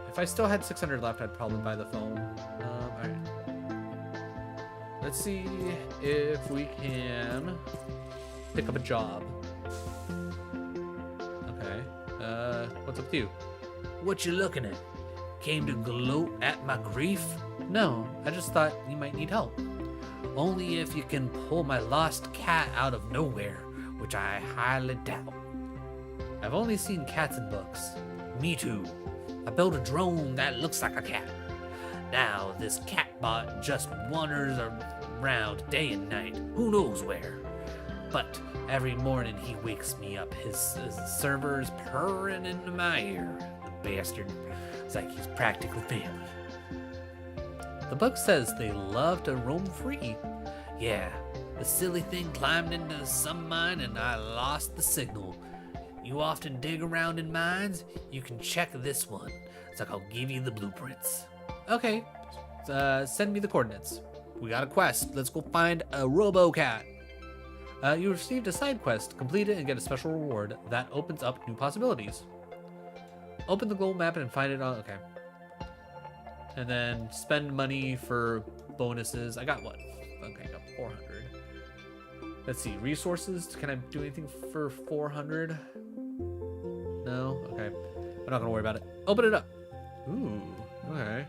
If I still had 600 left, I'd probably buy the foam. Alright. Let's see if we can pick up a job. Okay. What's up with you? What you looking at? Came to gloat at my grief? No, I just thought you might need help. Only if you can pull my lost cat out of nowhere, which I highly doubt. I've only seen cats in books. Me too. I built a drone that looks like a cat. Now this catbot just wanders around day and night, who knows where. But every morning he wakes me up, his servers purring into my ear. The bastard. It's like he's practically family. The book says they love to roam free. Yeah, the silly thing climbed into some mine and I lost the signal. You often dig around in mines? You can check this one. It's like I'll give you the blueprints. Okay, send me the coordinates. We got a quest. Let's go find a RoboCat. You received a side quest. Complete it and get a special reward that opens up new possibilities. Open the gold map and find it on... Okay. And then spend money for bonuses. I got what? Okay, I got 400. Let's see. Resources. Can I do anything for 400? No? Okay. I'm not going to worry about it. Open it up. Ooh. Okay.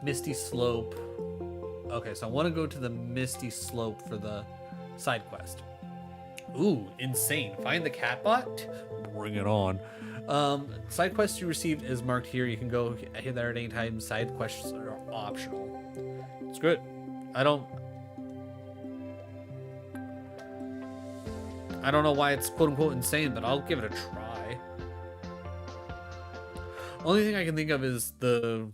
Misty Slope. Okay, so I want to go to the Misty Slope for the side quest. Ooh, insane. Find the catbot? Bring it on. Side quests you received is marked here. You can go hit there at any time. Side quests are optional. It's good. I don't know why it's quote unquote insane, but I'll give it a try. Only thing I can think of is the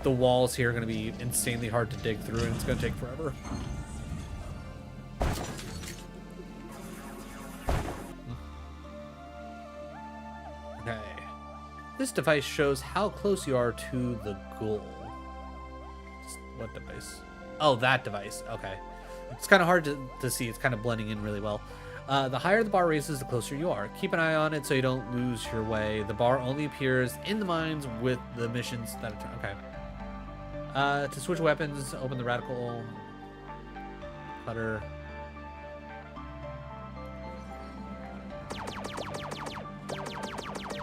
walls here are going to be insanely hard to dig through, and it's going to take forever. Okay. This device shows how close you are to the goal. What device? Oh, that device. Okay. It's kind of hard to see. It's kind of blending in really well. The higher the bar raises, the closer you are. Keep an eye on it so you don't lose your way. The bar only appears in the mines with the missions that are... Okay. To switch weapons, open the radical cutter.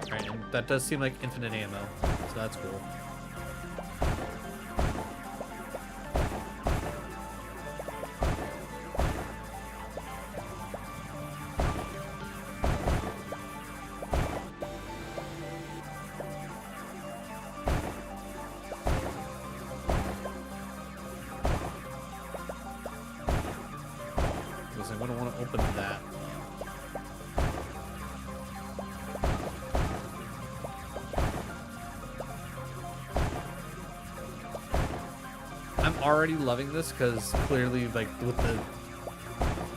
Alright, and that does seem like infinite ammo, so that's cool. wouldn't want to open that. I'm already loving this because clearly, like, with the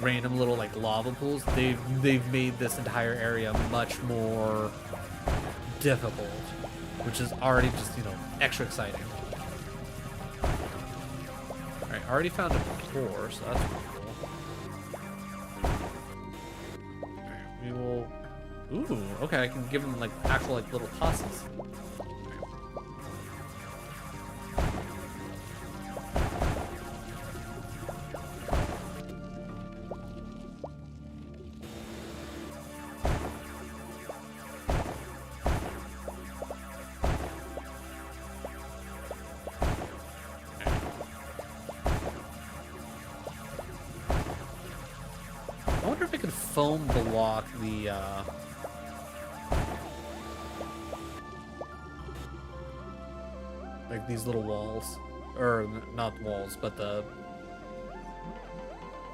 random little like lava pools, they've made this entire area much more difficult, which is already just, you know, extra exciting. All right, already found a core, so that's cool. All right, we will. Ooh, okay, I can give them like actual like little tosses. I wonder if I could foam block the like these little walls, or not walls, but the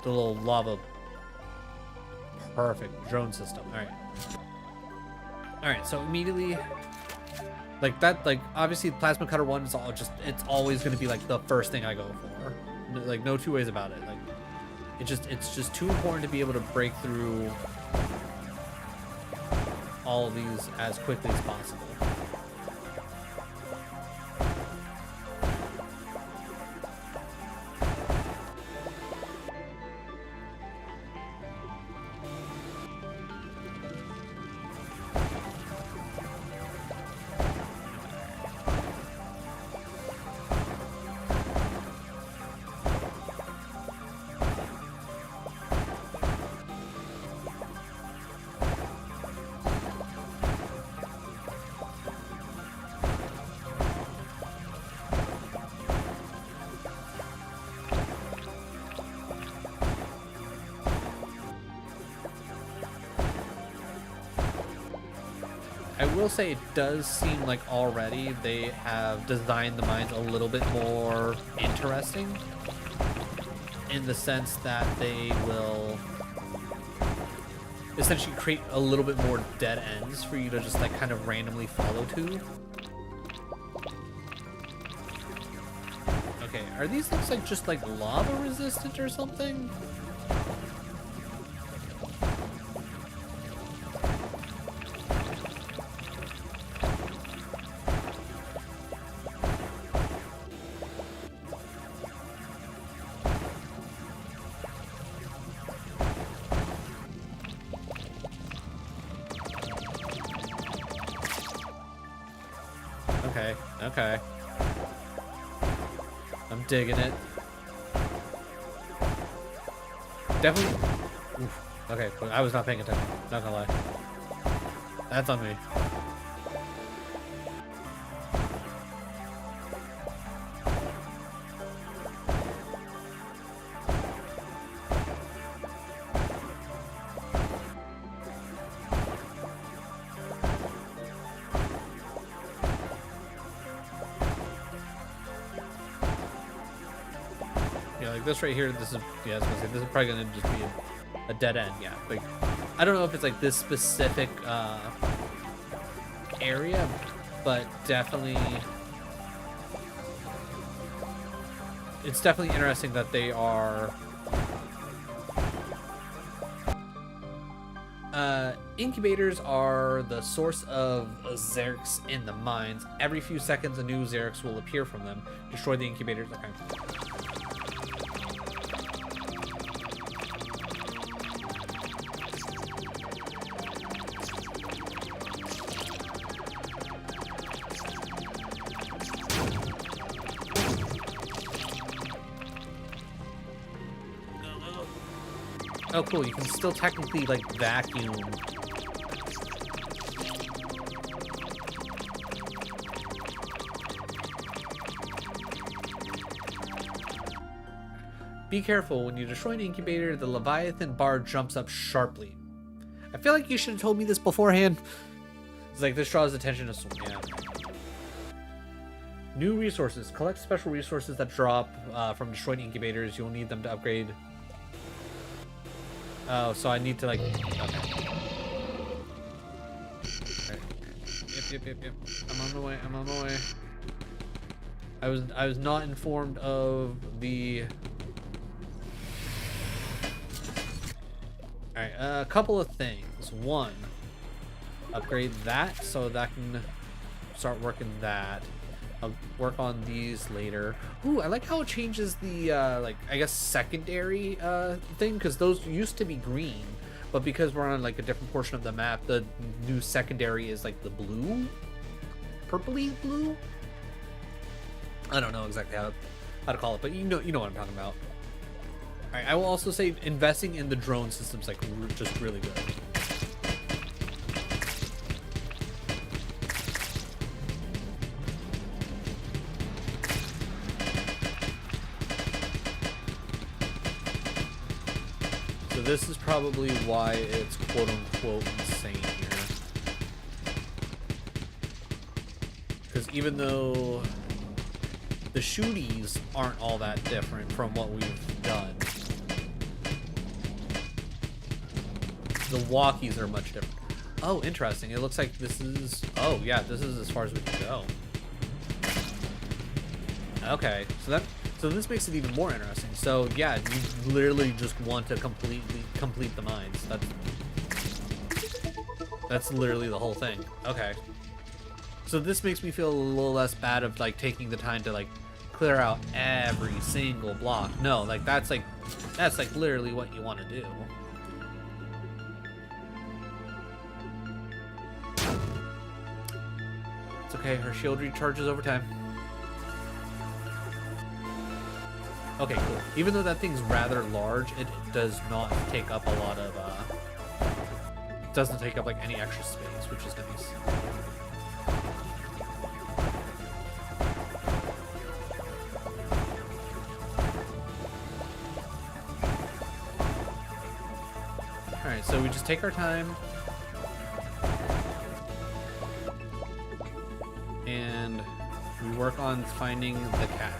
little lava. Perfect drone system. All right. So immediately, like that, like obviously plasma cutter 1 is all just, it's always going to be like the first thing I go for. Like no two ways about it. Like it's just too important to be able to break through all of these as quickly as possible. I will say it does seem like already they have designed the mines a little bit more interesting, in the sense that they will essentially create a little bit more dead ends for you to just like kind of randomly follow to. Okay, are these things like just like lava resistant or something? Okay. I'm digging it. Definitely. Oof. Okay, I was not paying attention. Not gonna lie. That's on me. Like this right here, this is, yeah, I was gonna say, this is probably gonna just be a dead end. Yeah, like I don't know if it's like this specific area, but definitely it's definitely interesting that they are incubators are the source of Xerx in the mines. Every few seconds a new Xerx will appear from them. Destroy the incubators. Okay. Oh, cool. You can still technically, like, vacuum. Be careful. When you destroy an incubator, the Leviathan bar jumps up sharply. I feel like you should have told me this beforehand. It's like, this draws attention to... Yeah. New resources. Collect special resources that drop from destroyed incubators. You'll need them to upgrade... Oh, so I need to like. Okay. Alright. Yep. I'm on the way. I'm on the way. I was not informed of the. All right, a couple of things. One, upgrade that so that I can start working that. I'll work on these later. Ooh, I like how it changes the like I guess secondary thing, because those used to be green, but because we're on like a different portion of the map, the new secondary is like the blue, purpley blue. I don't know exactly how to call it, but you know what I'm talking about. All right, I will also say investing in the drone system's like just really good. So this is probably why it's quote unquote insane here. Because even though the shooties aren't all that different from what we've done, the walkies are much different. Oh, interesting. It looks like this is... Oh, yeah, this is as far as we can go. Okay, so this makes it even more interesting. So, yeah, you literally just want to complete the mines. That's literally the whole thing. Okay. So this makes me feel a little less bad of, like, taking the time to, like, clear out every single block. No, like, that's literally what you want to do. It's okay, her shield recharges over time. Okay, cool. Even though that thing's rather large, it does not take up a lot of, it doesn't take up, like, any extra space, which is nice. Alright, so we just take our time. And we work on finding the cat.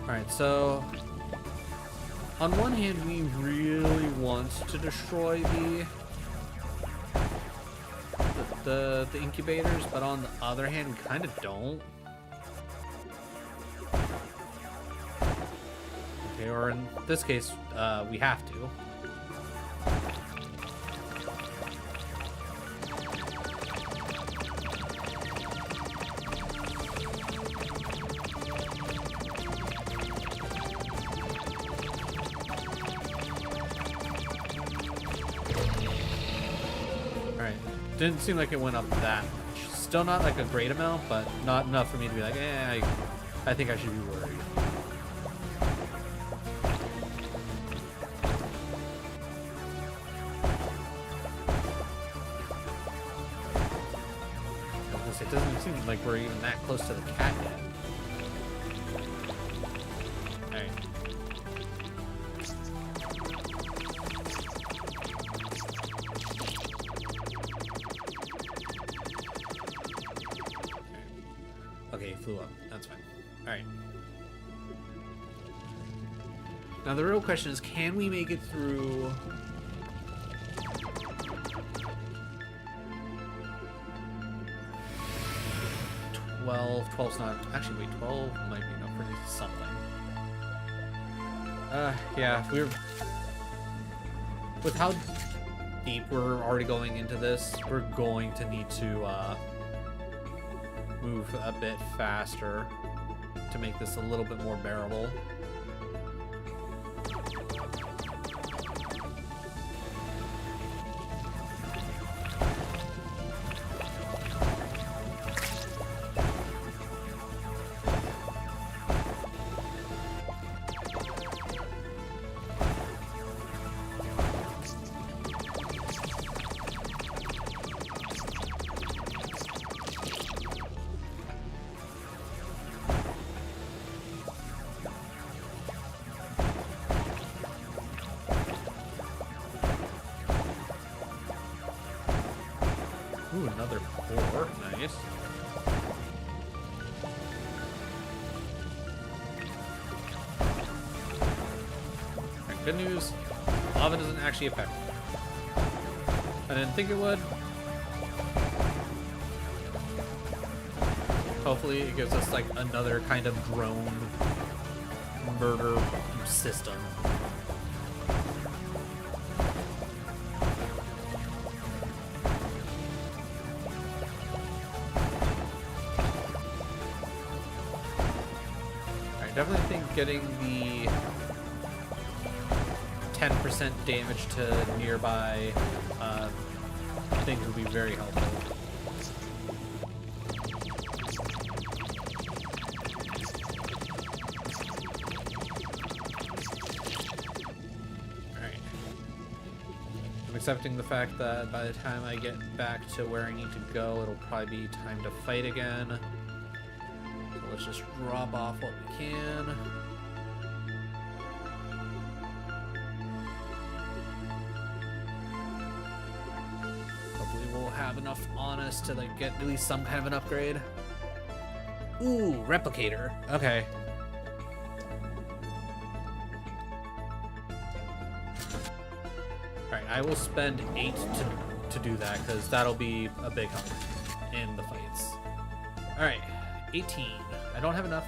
Alright, so on one hand we really want to destroy the incubators, but on the other hand we kind of don't. Okay, or in this case, we have to. Didn't seem like it went up that much. Still not like a great amount, but not enough for me to be like, I think I should be worried. It doesn't seem like we're even that close to the cat yet. Alright. Okay, flew up. That's fine. Alright. Now the real question is, can we make it through... Twelve's not... Actually, wait, 12 might be enough for something. Yeah, we're... With how deep we're already going into this, we're going to need to, move a bit faster to make this a little bit more bearable. Ooh, another 4. Nice. Good news, lava doesn't actually affect me. I didn't think it would. Hopefully it gives us like another kind of drone murder system. I definitely think getting the 10% damage to nearby things would be very helpful. Alright. I'm accepting the fact that by the time I get back to where I need to go, it'll probably be time to fight again. So let's just drop off what we can. Have enough on us to like get at least some kind of an upgrade. Ooh, replicator. Okay. All right, I will spend 8 to do that because that'll be a big help in the fights. All right, 18. I don't have enough,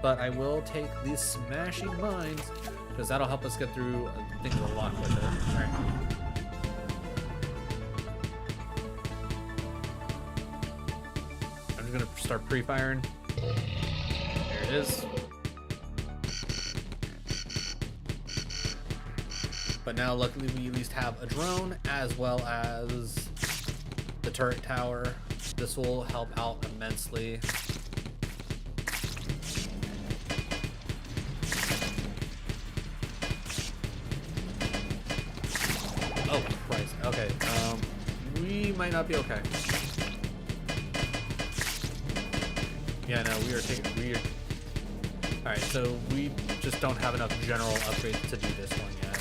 but I will take these smashing mines because that'll help us get through things a lot quicker. All right. Gonna start pre-firing. There it is. But now luckily we at least have a drone as well as the turret tower. This will help out immensely. Oh Christ. Okay. We might not be okay. Yeah, no, Alright, so we just don't have enough general upgrades to do this one yet.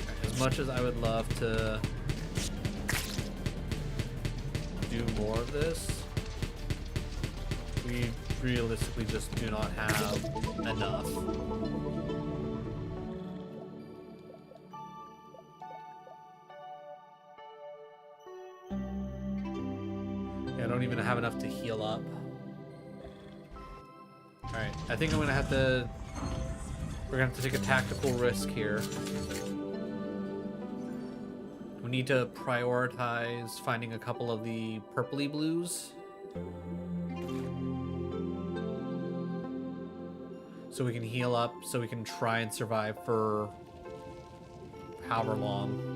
Right, as much as I would love to do more of this, we realistically just do not have enough. I don't even have enough to heal up. Alright, I think we're gonna have to take a tactical risk here. We need to prioritize finding a couple of the purpley blues. So we can heal up, so we can try and survive for however long.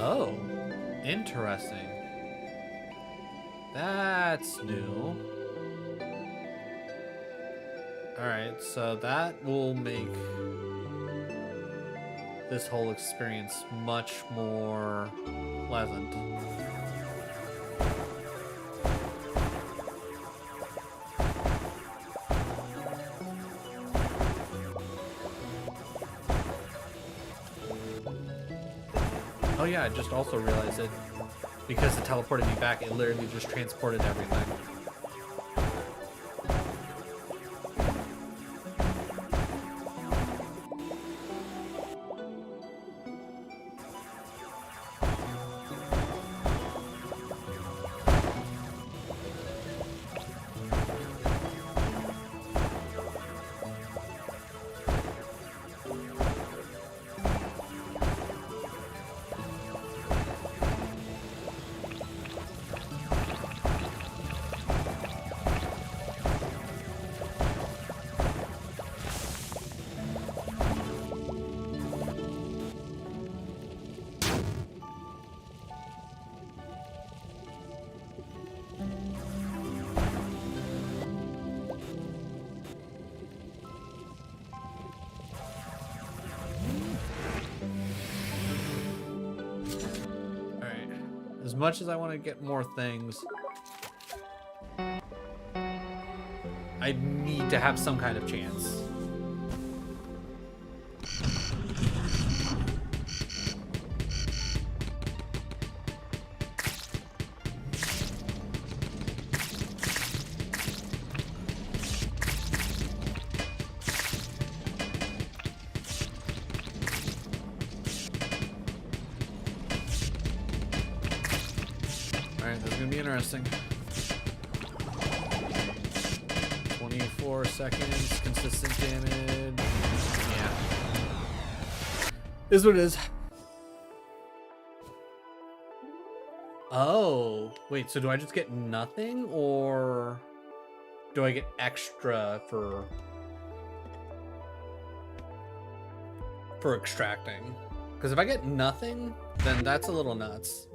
Oh, interesting. That's new. Alright, so that will make this whole experience much more pleasant. Oh yeah, I just also realized it. Because it teleported me back, it literally just transported everything. As much as I want to get more things, I need to have some kind of chance. Alright, this is gonna be interesting. 24 seconds, consistent damage. Yeah. Is what it is. Oh, wait, so do I just get nothing, or do I get extra for extracting? Because if I get nothing, then that's a little nuts.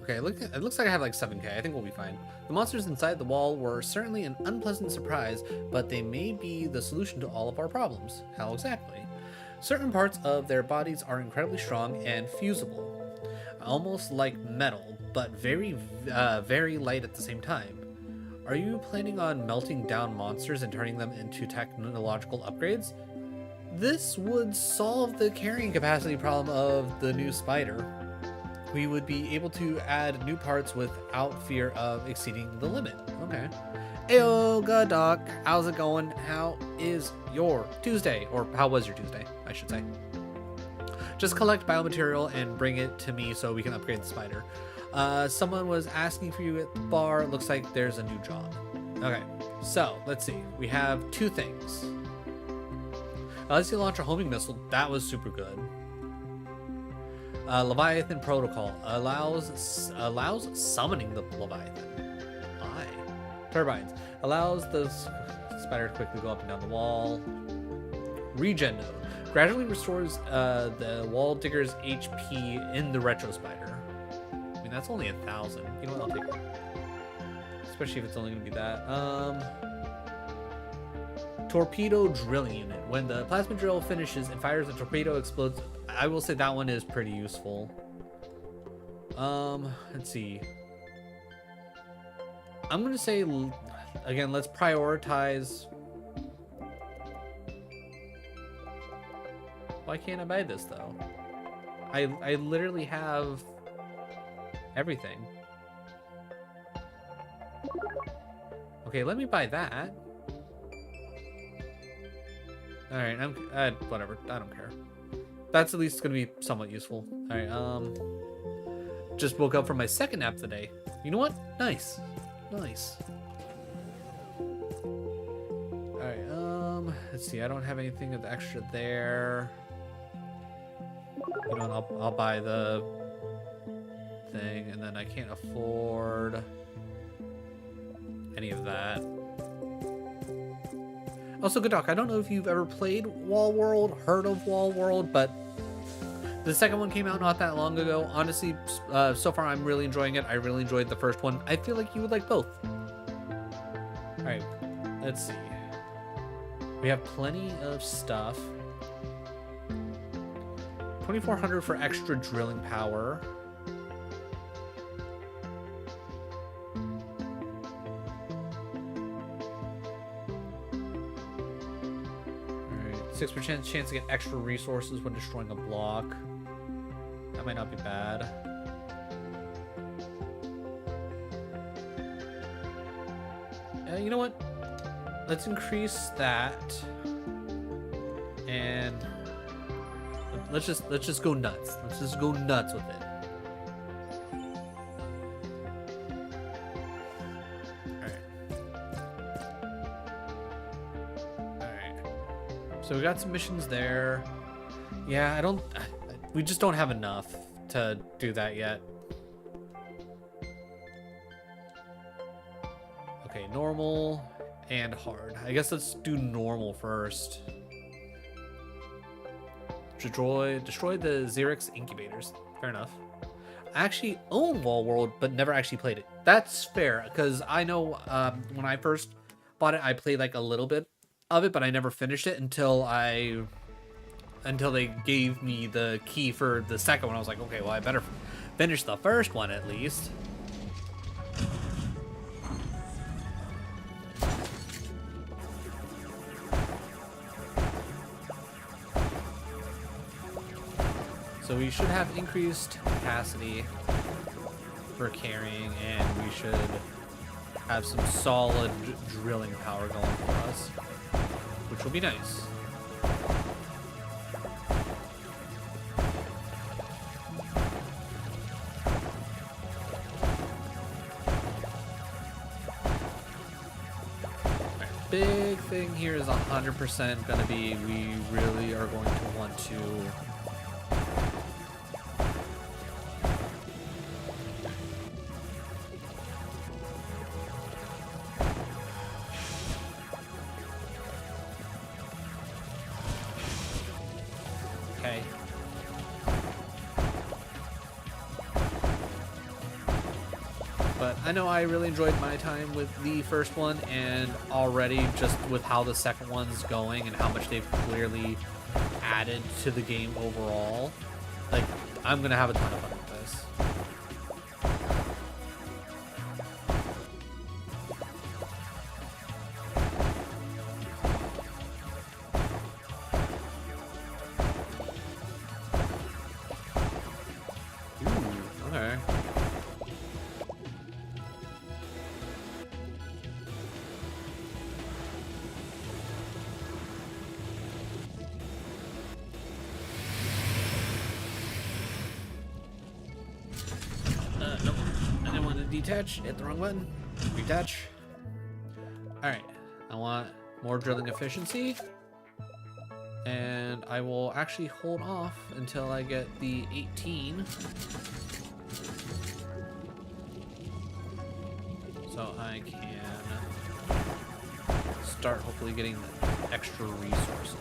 Okay, look, it looks like I have like 7k. I think we'll be fine. The monsters inside the wall were certainly an unpleasant surprise, but they may be the solution to all of our problems. How exactly? Certain parts of their bodies are incredibly strong and fusible, almost like metal, but very light at the same time. Are you planning on melting down monsters and turning them into technological upgrades? This would solve the carrying capacity problem of the new spider. We would be able to add new parts without fear of exceeding the limit. Okay. Ayo, good doc. How's it going? How is your Tuesday? Or how was your Tuesday, I should say. Just collect biomaterial and bring it to me so we can upgrade the spider. Someone was asking for you at the bar. Looks like there's a new job. Okay, so let's see. We have two things. Let's see, launch a homing missile. That was super good. Leviathan protocol allows summoning the Leviathan. Aye. Turbines allows the spider to quickly go up and down the wall. Regen node gradually restores the wall digger's HP in the retro spider. I mean, that's only 1,000. You know what? I'll take it. Especially if it's only gonna be that. Torpedo drilling unit. When the plasma drill finishes and fires, the torpedo explodes. I will say that one is pretty useful. Let's see. I'm gonna say, again, let's prioritize. Why can't I buy this though? I literally have everything. Okay, let me buy that. All right, whatever. I don't care. That's at least gonna be somewhat useful. All right. Just woke up from my second nap today. You know what? Nice. Nice. All right. Let's see. I don't have anything of extra there. You know what? I'll buy the thing, and then I can't afford any of that. Also, good doc, I don't know if you've ever played Wall World, heard of Wall World, but the second one came out not that long ago. Honestly, so far I'm really enjoying it. I really enjoyed the first one. I feel like you would like both. All right, let's see. We have plenty of stuff. 2,400 for extra drilling power. Alright, 6% chance to get extra resources when destroying a block. That might not be bad. You know what? Let's increase that. And let's just go nuts. Let's just go nuts with it. Alright. So we got some missions there. Yeah, we just don't have enough to do that yet. Okay, normal and hard. I guess let's do normal first. Destroy the Xerix incubators. Fair enough. I actually own Wall World, but never actually played it. That's fair, because I know when I first bought it, I played like a little bit of it, but I never finished it until they gave me the key for the second one. I was like, okay, well, I better finish the first one at least. So we should have increased capacity for carrying, and we should have some solid drilling power going for us, which will be nice. Big thing here is 100% going to be, we really are going to want to okay. But I know I really enjoyed my time with the first one, and already just with how the second one's going and how much they've clearly added to the game overall, like, I'm going to have a ton of fun with this. Ooh, okay. Nope. I didn't want to detach. Hit the wrong button. Detach. Alright. I want more drilling efficiency. And I will actually hold off until I get the 18. So I can start hopefully getting extra resources.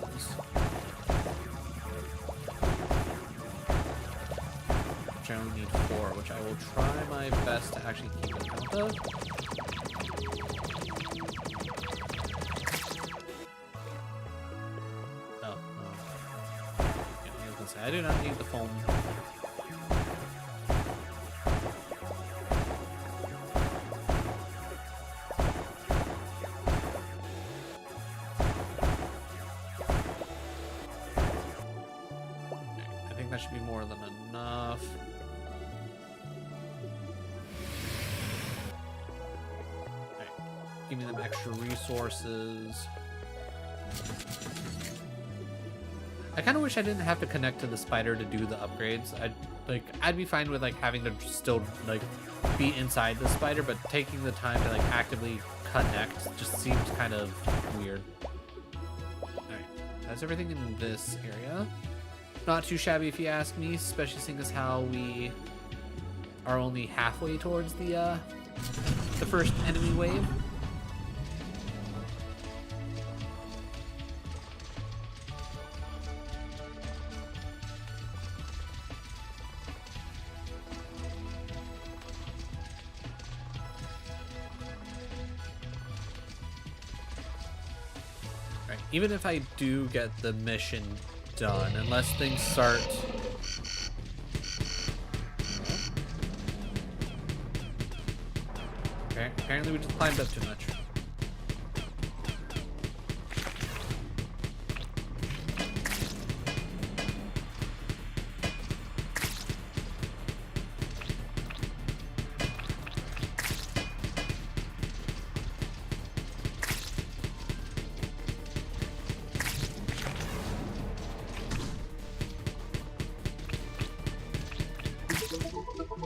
I only need 4, which I will try my best to actually keep account of. Oh, yeah, I was gonna say, I do not need the foam. I think that should be more than enough. Give me them extra resources. I kind of wish I didn't have to connect to the spider to do the upgrades. I'd be fine with like having to still like be inside the spider, but taking the time to like actively connect just seems kind of weird. Alright, that's everything in this area. Not too shabby if you ask me, especially seeing as how we are only halfway towards the first enemy wave. Even if I do get the mission done, unless things start... Okay, apparently we just climbed up too much.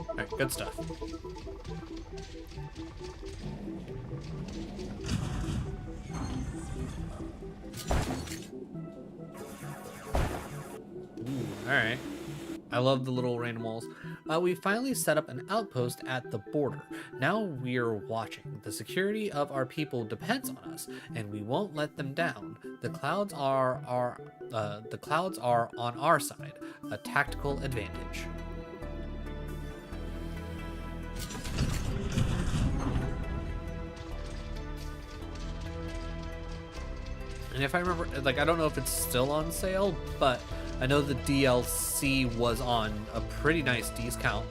Alright, good stuff. Alright. I love the little random walls. We finally set up an outpost at the border. Now we're watching. The security of our people depends on us, and we won't let them down. The clouds are on our side. A tactical advantage. And if I remember, like, I don't know if it's still on sale, but I know the DLC was on a pretty nice discount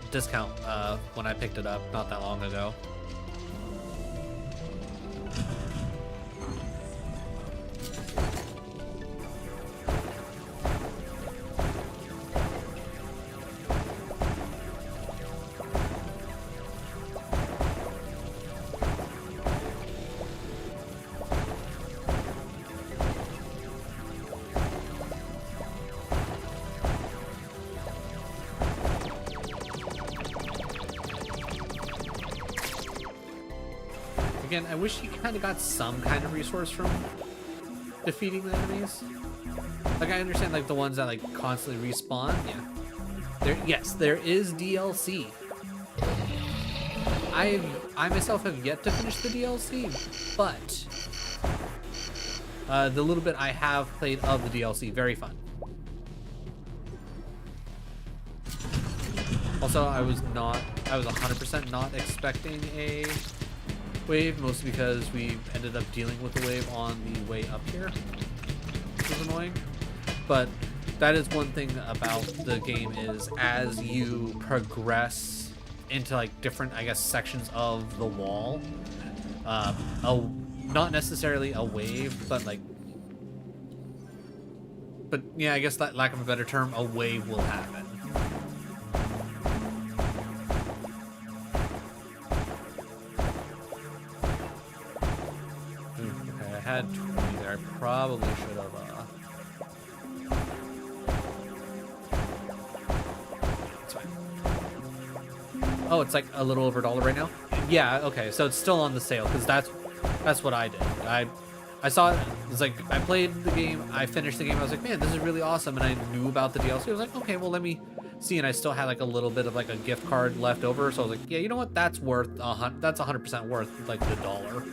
when I picked it up not that long ago. again, I wish you kind of got some kind of resource from defeating the enemies. Like, I understand, like, the ones that, like, constantly respawn. Yeah. Yes, there is DLC. I myself have yet to finish the DLC, but the little bit I have played of the DLC, very fun. Also, I was 100% not expecting a wave, mostly because we ended up dealing with the wave on the way up here, which was annoying. But that is one thing about the game, is as you progress into like different, I guess, sections of the wall, not necessarily a wave, but yeah, I guess that, lack of a better term, a wave will happen. Okay, I had 20 there. I probably should have. It's fine. Oh, it's like a little over $1 right now. Yeah. Okay, so it's still on the sale, because that's what I did. I saw it. It's like, I played the game, I finished the game, I was like, man, this is really awesome, and I knew about the DLC. I was like, okay, well, let me see. And I still had like a little bit of like a gift card left over, so I was like, yeah, you know what, that's worth that's 100% worth like the $1.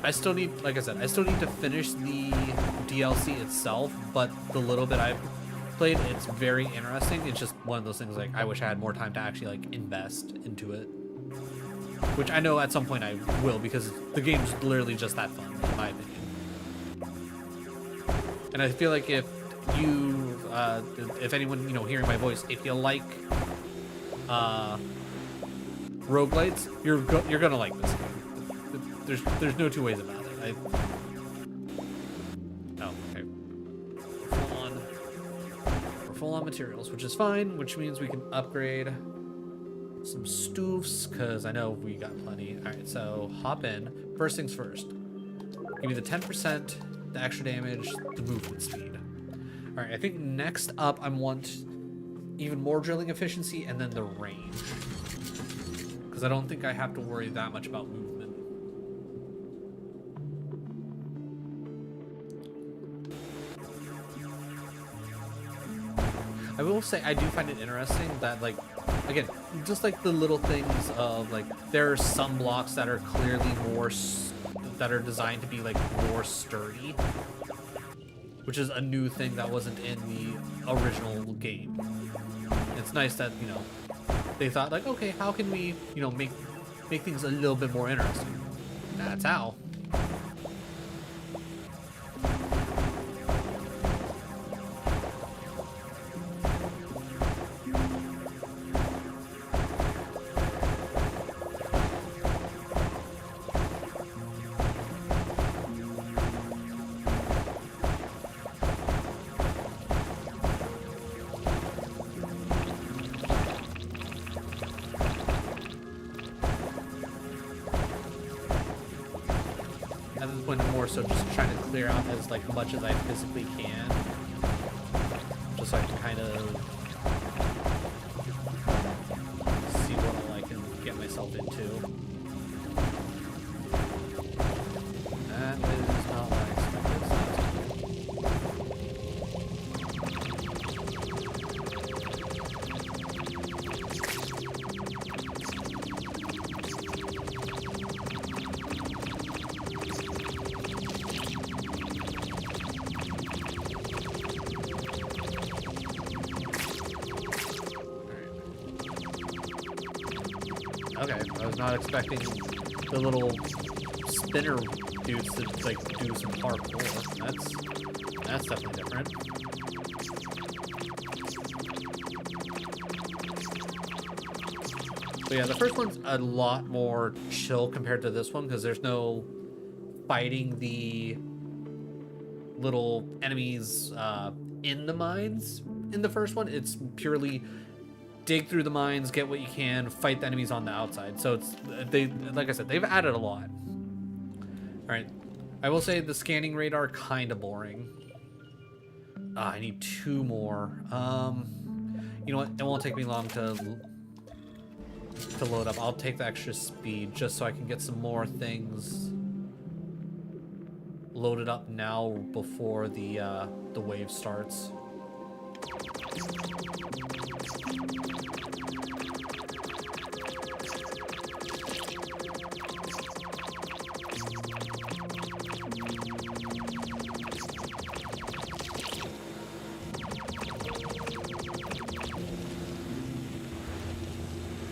I still need, like I said, I still need to finish the DLC itself, but the little bit I've played, it's very interesting. It's just one of those things, like, I wish I had more time to actually like invest into it. Which I know at some point I will, because the game's literally just that fun, in my opinion. And I feel like if you, if anyone, you know, hearing my voice, if you like roguelites, you're gonna like this game. There's no two ways about it. Oh, okay. We're full on materials, which is fine, which means we can upgrade some stoofs, because I know we got plenty. All right, so hop in. First things first. Give me the 10%, the extra damage, the movement speed. All right, I think next up I want even more drilling efficiency, and then the range, because I don't think I have to worry that much about movement. I will say I do find it interesting that, like, again, just like the little things of, like, there are some blocks that are clearly more that are designed to be like more sturdy, which is a new thing that wasn't in the original game. It's nice that, you know, they thought, like, okay, how can we, you know, make things a little bit more interesting? That's how. At this point, I'm more so just trying to clear out as like much as I physically can, just so I can kind of see what all I can get myself into. That is not what I expected. Okay, I was not expecting the little spinner dudes to like do some parkour. That's definitely different. But yeah, the first one's a lot more chill compared to this one, because there's no fighting the little enemies in the mines. In the first one, it's purely dig through the mines, get what you can, fight the enemies on the outside. So it's, like I said, they've added a lot. All right, I will say the scanning radar kind of boring. I need 2 more. You know what? It won't take me long to to load up. I'll take the extra speed just so I can get some more things loaded up now before the wave starts.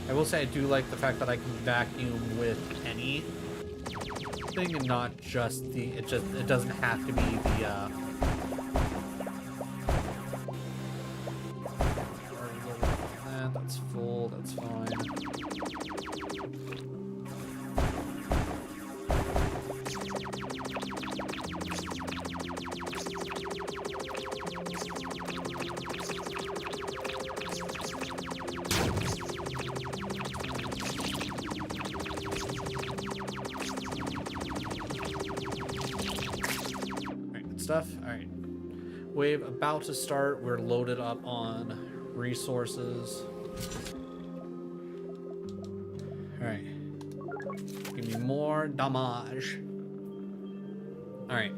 I will say I do like the fact that I can vacuum with any thing and not just the it doesn't have to be the that's full, that's fine. Stuff. All right, wave about to start. We're loaded up on resources. All right, give me more damage. All right,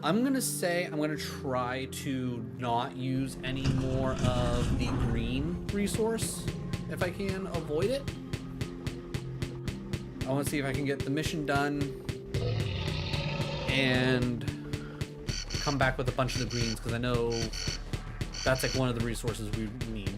I'm gonna say I'm gonna try to not use any more of the green resource if I can avoid it. I want to see if I can get the mission done and come back with a bunch of the greens, because I know that's like one of the resources we need.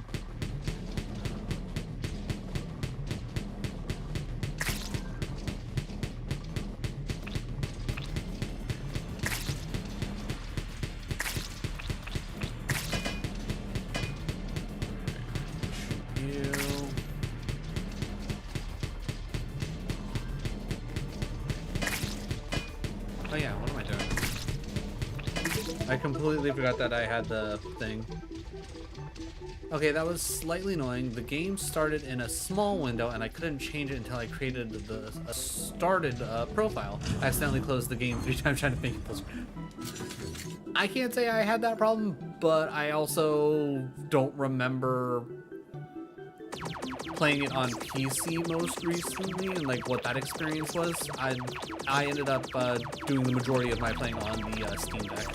Oh yeah, what am I doing? I completely forgot that I had the thing. Okay, that was slightly annoying. The game started in a small window and I couldn't change it until I created a started profile. I accidentally closed the game 3 times trying to make it full screen. I can't say I had that problem, but I also don't remember playing it on PC most recently and like what that experience was. I ended up doing the majority of my playing on the Steam Deck.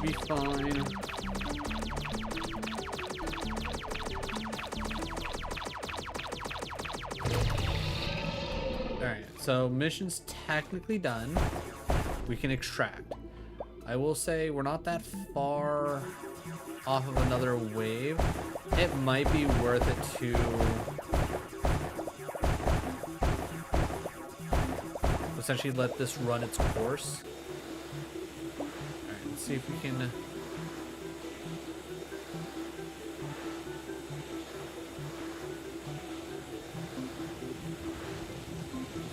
Be fine. Alright, so mission's technically done. We can extract. I will say we're not that far off of another wave. It might be worth it to essentially let this run its course. See if we can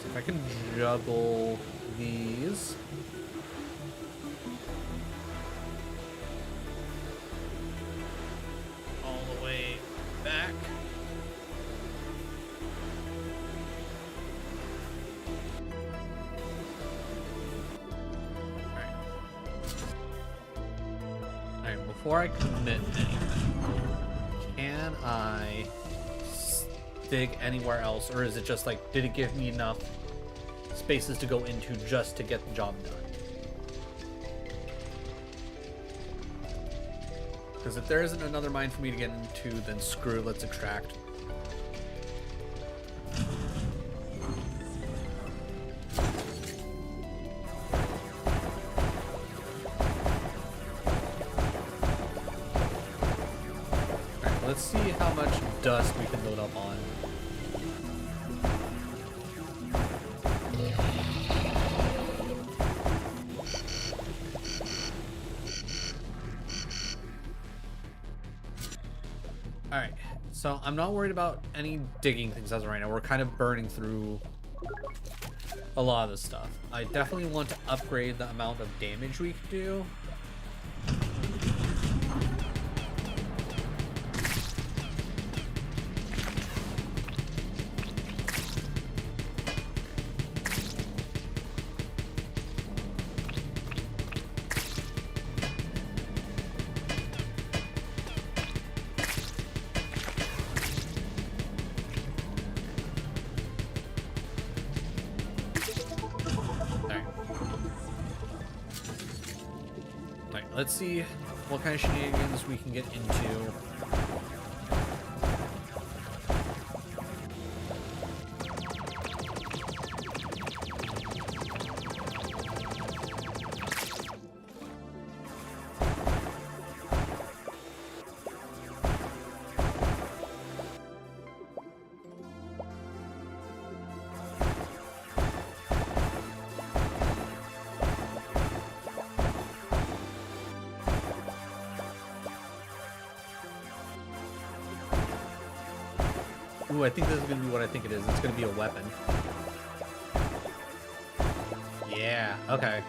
see if I can juggle these. All the way back. Before I commit anything, can I dig anywhere else, or is it just like, did it give me enough spaces to go into just to get the job done? Because if there isn't another mine for me to get into, then screw it, let's extract. Alright, let's see how much dust we can load up on. Alright, so I'm not worried about any digging things as of right now. We're kind of burning through a lot of this stuff. I definitely want to upgrade the amount of damage we can do. Let's see what kind of shenanigans we can get into. Ooh, I think this is going to be what I think it is. It's going to be a weapon. Yeah, okay.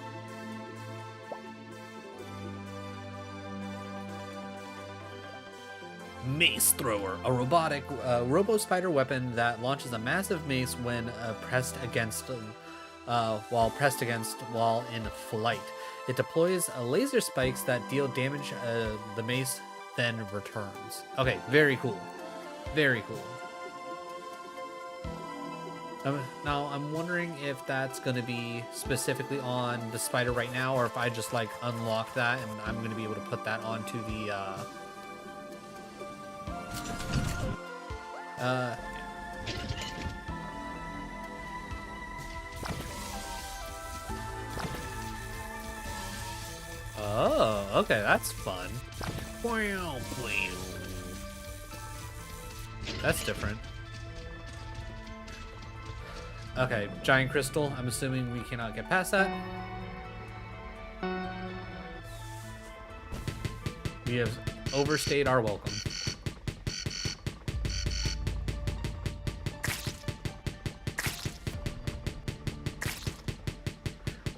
Mace Thrower, a robotic robospider weapon that launches a massive mace when pressed against while in flight. It deploys laser spikes that deal damage. The mace then returns. Okay, very cool. Very cool. Now, I'm wondering if that's going to be specifically on the spider right now, or if I just, like, unlock that and I'm going to be able to put that onto the, yeah. Oh, okay, that's fun. That's different. Okay, giant crystal. I'm assuming we cannot get past that. We have overstayed our welcome.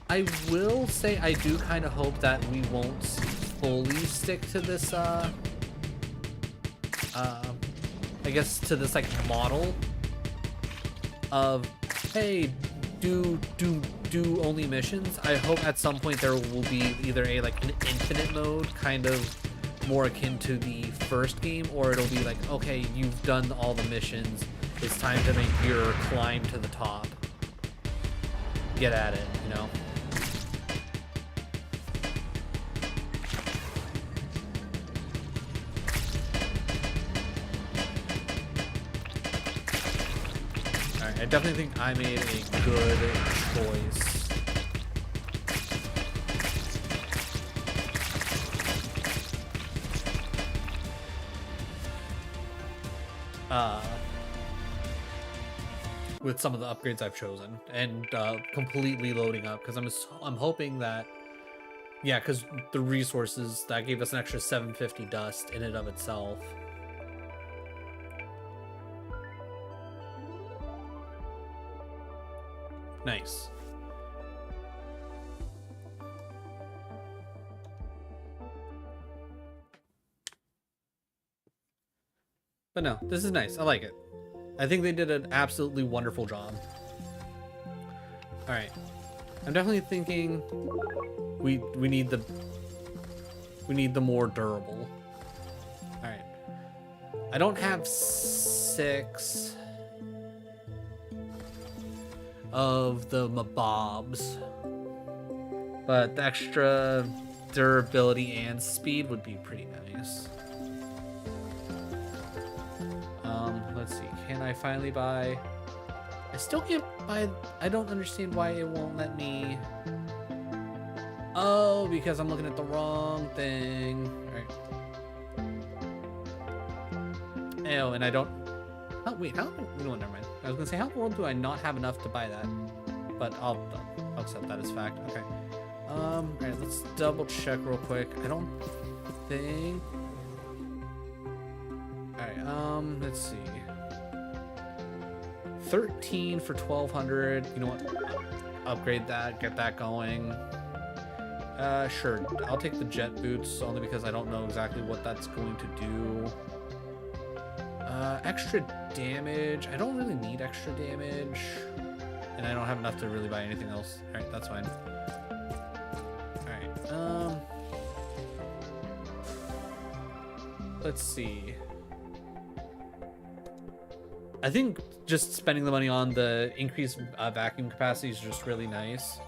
I will say I do kind of hope that we won't fully stick to this, I guess to this, like, model of, hey, do only missions. I hope at some point there will be either a, like, an infinite mode, kind of more akin to the first game, or it'll be like, okay, you've done all the missions, it's time to make your climb to the top. Get at it, you know? I definitely think I made a good choice. With some of the upgrades I've chosen, and completely loading up, because I'm hoping that, yeah, because the resources that gave us an extra 750 dust in and of itself. Nice. But no, this is nice. I like it. I think they did an absolutely wonderful job. All right, I'm definitely thinking we need the more durable. All right, I don't have 6. of the mobobs. But the extra durability and speed would be pretty nice. Let's see. Can I finally buy... I still can't buy... I don't understand why it won't let me... Oh, because I'm looking at the wrong thing. Alright. Ew, and I don't... Oh, wait, how... No, never mind. I was gonna say, how in the world do I not have enough to buy that? But I'll accept that as fact. Okay. Alright, let's double check real quick. I don't think... Alright, let's see. 13 for 1,200. You know what? Upgrade that, get that going. Sure. I'll take the jet boots only because I don't know exactly what that's going to do. Extra damage. I don't really need extra damage. And I don't have enough to really buy anything else. Alright, that's fine. Alright, let's see. I think just spending the money on the increased vacuum capacity is just really nice.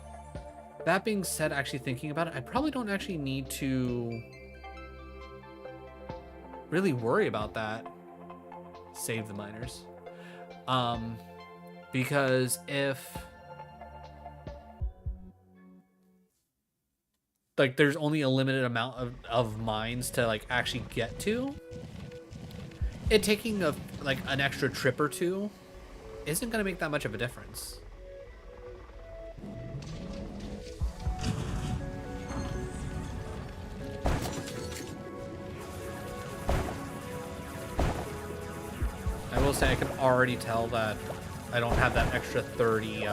That being said, actually thinking about it, I probably don't actually need to really worry about that. Save the miners. Because if... like, there's only a limited amount of mines to, like, actually get to, it taking like an extra trip or two isn't going to make that much of a difference. I will say I can already tell that I don't have that extra 30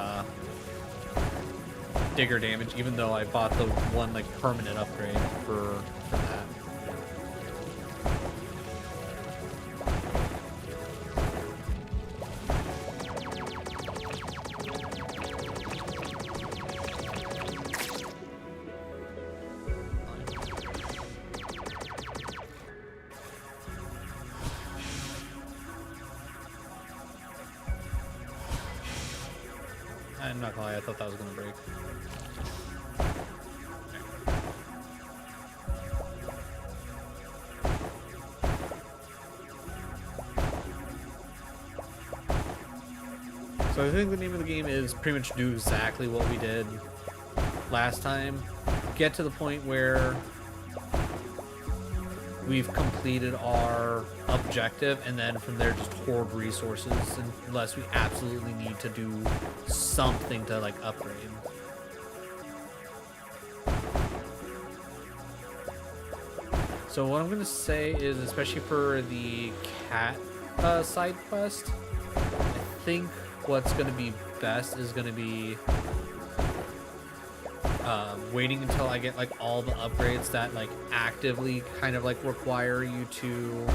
digger damage, even though I bought the one like permanent upgrade for that. I'm not gonna lie, I thought that was gonna break. So I think the name of the game is pretty much do exactly what we did last time. Get to the point where we've completed our objective, and then from there just hoard resources unless we absolutely need to do something to like upgrade. So what I'm gonna say is, especially for the cat side quest, I think what's gonna be best is gonna be waiting until I get like all the upgrades that like actively kind of like require you to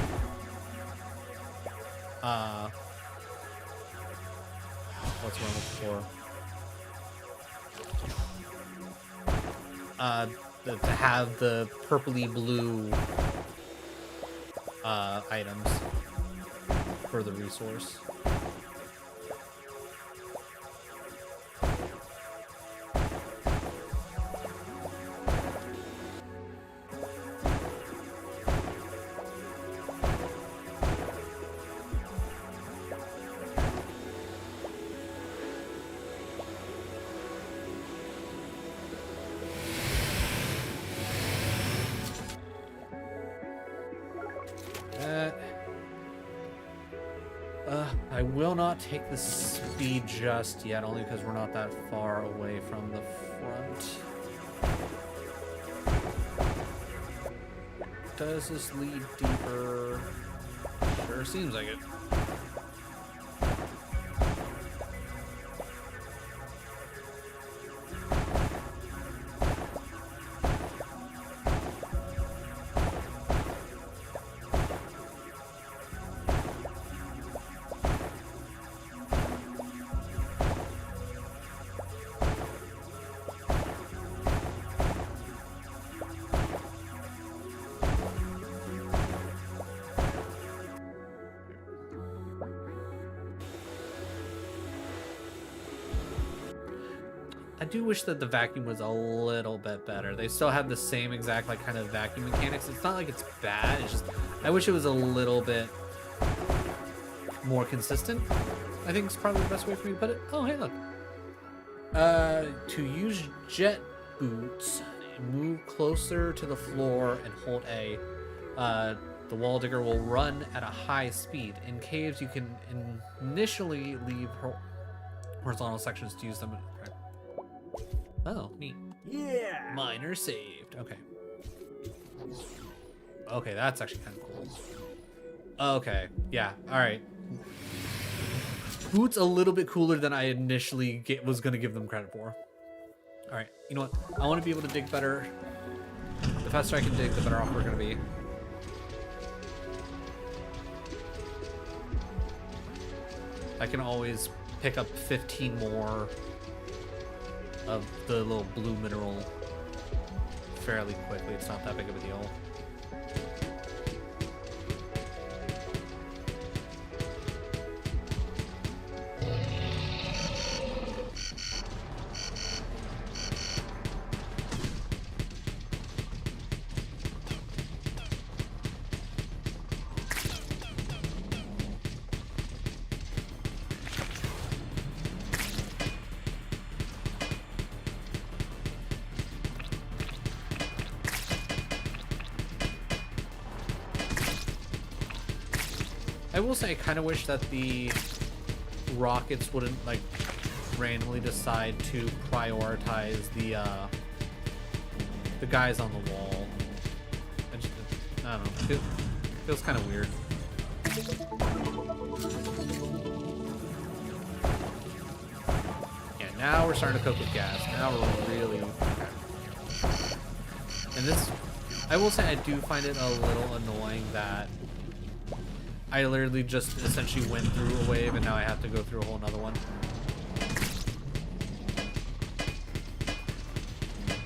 what's one before to have the purpley blue items for the resource. I will not take the speed just yet, only because we're not that far away from the front. Does this lead deeper? Sure seems like it. I do wish that the vacuum was a little bit better. They still have the same exact like kind of vacuum mechanics. It's not like it's bad. It's just I wish it was a little bit more consistent. I think it's probably the best way for me to put it. Oh, hey, look. To use jet boots, move closer to the floor and hold A. The wall digger will run at a high speed. In caves, you can initially leave horizontal sections to use them. Oh, neat. Yeah. Miner saved. Okay. Okay, that's actually kind of cool. Okay, yeah, all right. Boots a little bit cooler than I initially was gonna give them credit for. All right, you know what? I want to be able to dig better. The faster I can dig, the better off we're gonna be. I can always pick up 15 more of the little blue mineral fairly quickly. It's not that big of a deal. I will say I kind of wish that the rockets wouldn't like randomly decide to prioritize the guys on the wall. I don't know. Feels kind of weird. Yeah, now we're starting to cook with gas. Now we're really... And this... I will say I do find it a little annoying that I literally just essentially went through a wave and now I have to go through a whole nother one.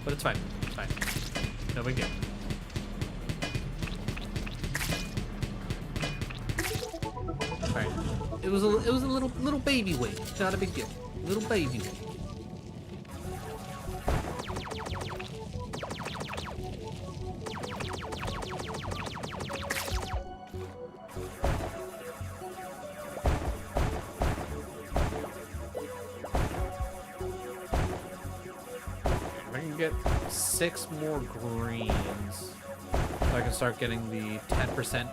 But it's fine. It's fine. No big deal. Alright. It was a little baby wave. Not a big deal. Little baby wave. Get 6 more greens so I can start getting the 10%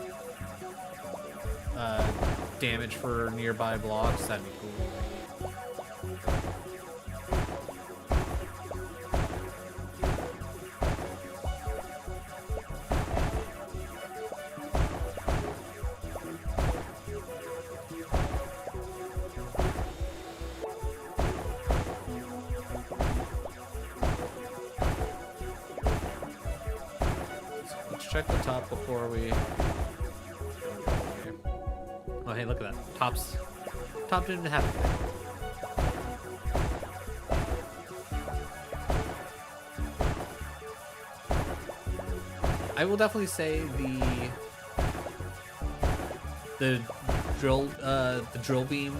damage for nearby blocks. That'd be cool. Check the top before we... Okay. Oh, hey, look at that. Top didn't have it. I will definitely say the drill beam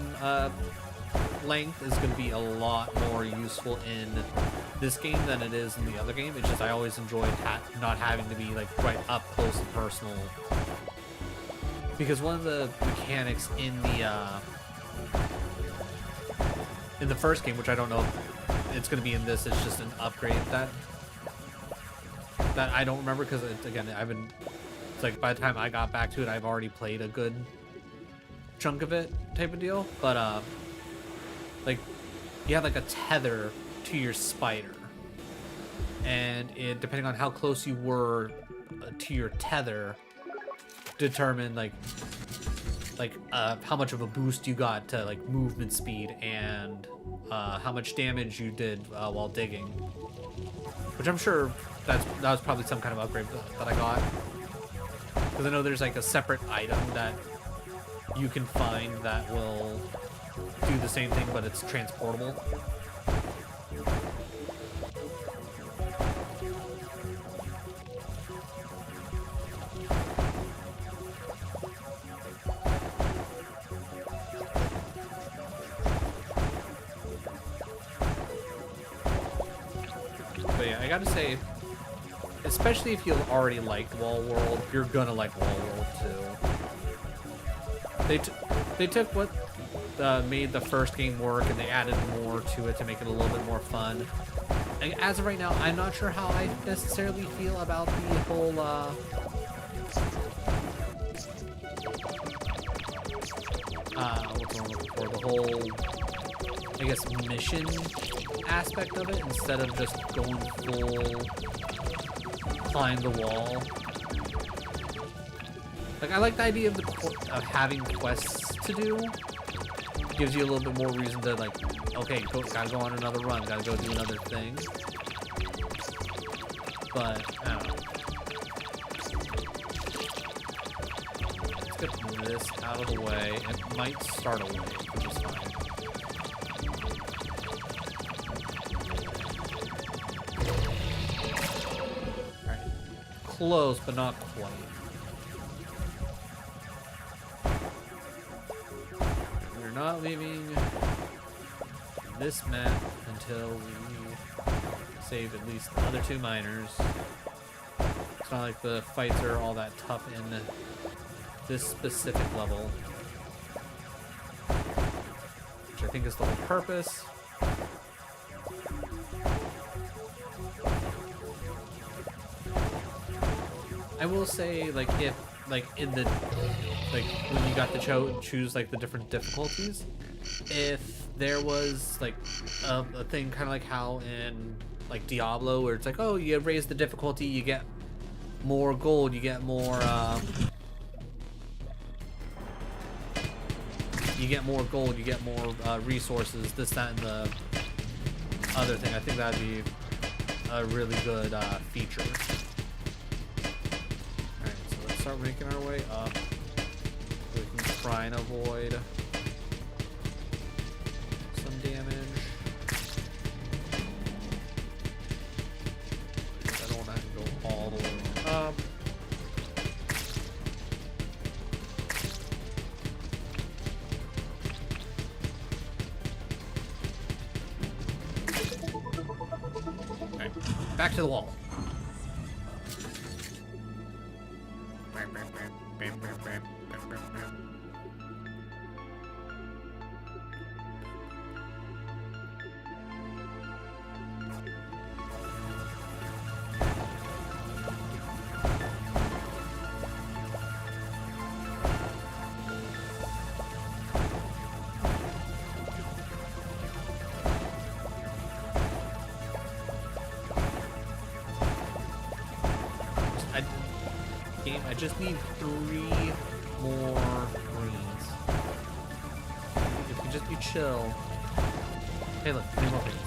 length is going to be a lot more useful in this game than it is in the other game. It's just I always enjoyed not having to be like right up close and personal, because one of the mechanics in the first game, which I don't know if it's going to be in this, it's just an upgrade that I don't remember, because again it's like by the time I got back to it I've already played a good chunk of it type of deal. But like you have like a tether to your spider, and it, depending on how close you were to your tether, determined like how much of a boost you got to like movement speed and how much damage you did while digging, which I'm sure that was probably some kind of upgrade that I got, because I know there's like a separate item that you can find that will do the same thing, but it's transportable. I gotta say, especially if you already liked Wall World, you're gonna like Wall World too. They took what made the first game work and they added more to it to make it a little bit more fun. And as of right now, I'm not sure how I necessarily feel about the whole what's the word I'm looking for? The whole, I guess, mission aspect of it, instead of just going full climb the wall. Like, I like the idea of of having quests to do. Gives you a little bit more reason to, like, okay, gotta go on another run, gotta go do another thing. But I don't know. Let's get this out of the way. It might start a wave, which is fine. Alright. Close, but not quite. We're not leaving this map until we save at least the other two miners. It's not like the fights are all that tough in this specific level, which I think is the whole purpose. I will say, like, if, like, in the, like, when you got to choose, like, the different difficulties, if there was, like, a thing kind of like how in, like, Diablo, where it's like, oh, you raise the difficulty, you get more gold, you get more, gold, you get more resources, this, that, and the other thing. I think that'd be a really good feature. Alright, so let's start making our way up. We can try and avoid some damage. I don't want to go all the way up. Back to the wall. I just need 3 more greens. If you just be chill. Hey, look, 3 more greens.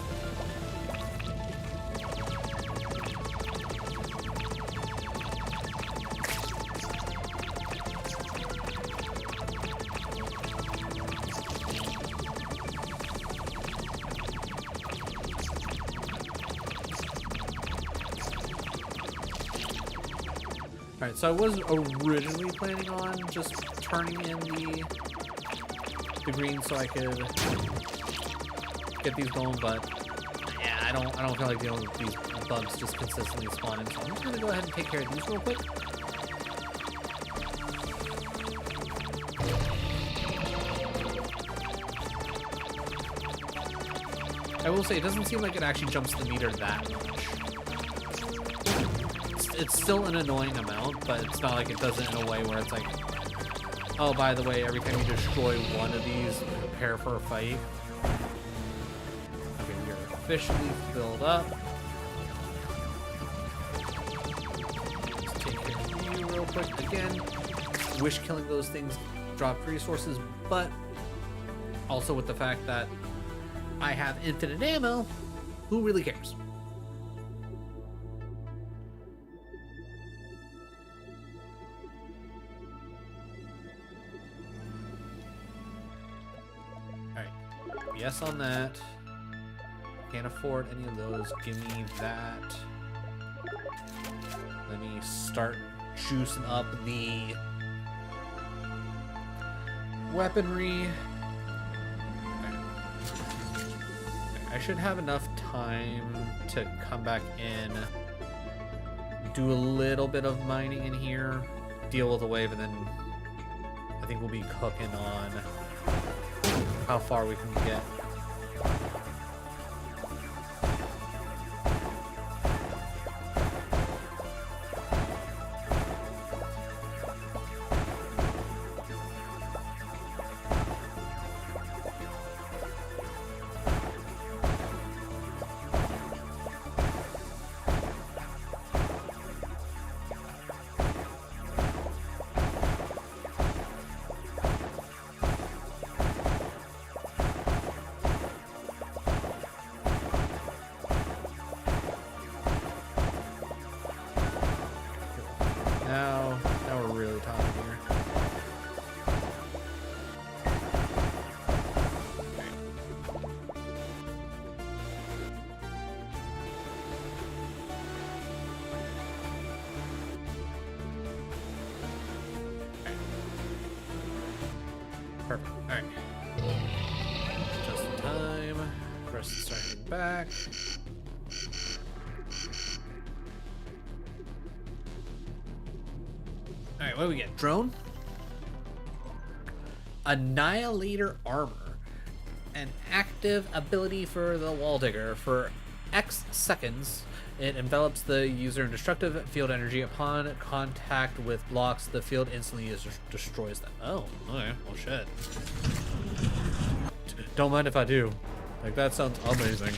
Alright, so I was originally planning on just turning in the green so I could get these going, but yeah, I don't feel like dealing with these bugs just consistently spawning, so I'm just gonna go ahead and take care of these real quick. I will say, it doesn't seem like it actually jumps the meter that much. It's still an annoying amount, but it's not like it does it in a way where it's like, oh, by the way, every time you destroy one of these, prepare for a fight. Okay, we are officially filled up. Let's take care of you real quick. Again, wish killing those things dropped resources, but also with the fact that I have infinite ammo, who really cares? Yes on that. Can't afford any of those. Give me that. Let me start juicing up the weaponry. I should have enough time to come back in, do a little bit of mining in here, deal with the wave, and then I think we'll be cooking on how far we can get. Now we're really talking here. Perfect. All right. Just in time. Rest is starting back. All right, what do we get? Drone? Annihilator armor. An active ability for the wall digger. For X seconds, it envelops the user in destructive field energy. Upon contact with blocks, the field instantly destroys them. Oh, okay. Well, shit. Don't mind if I do. Like, that sounds amazing.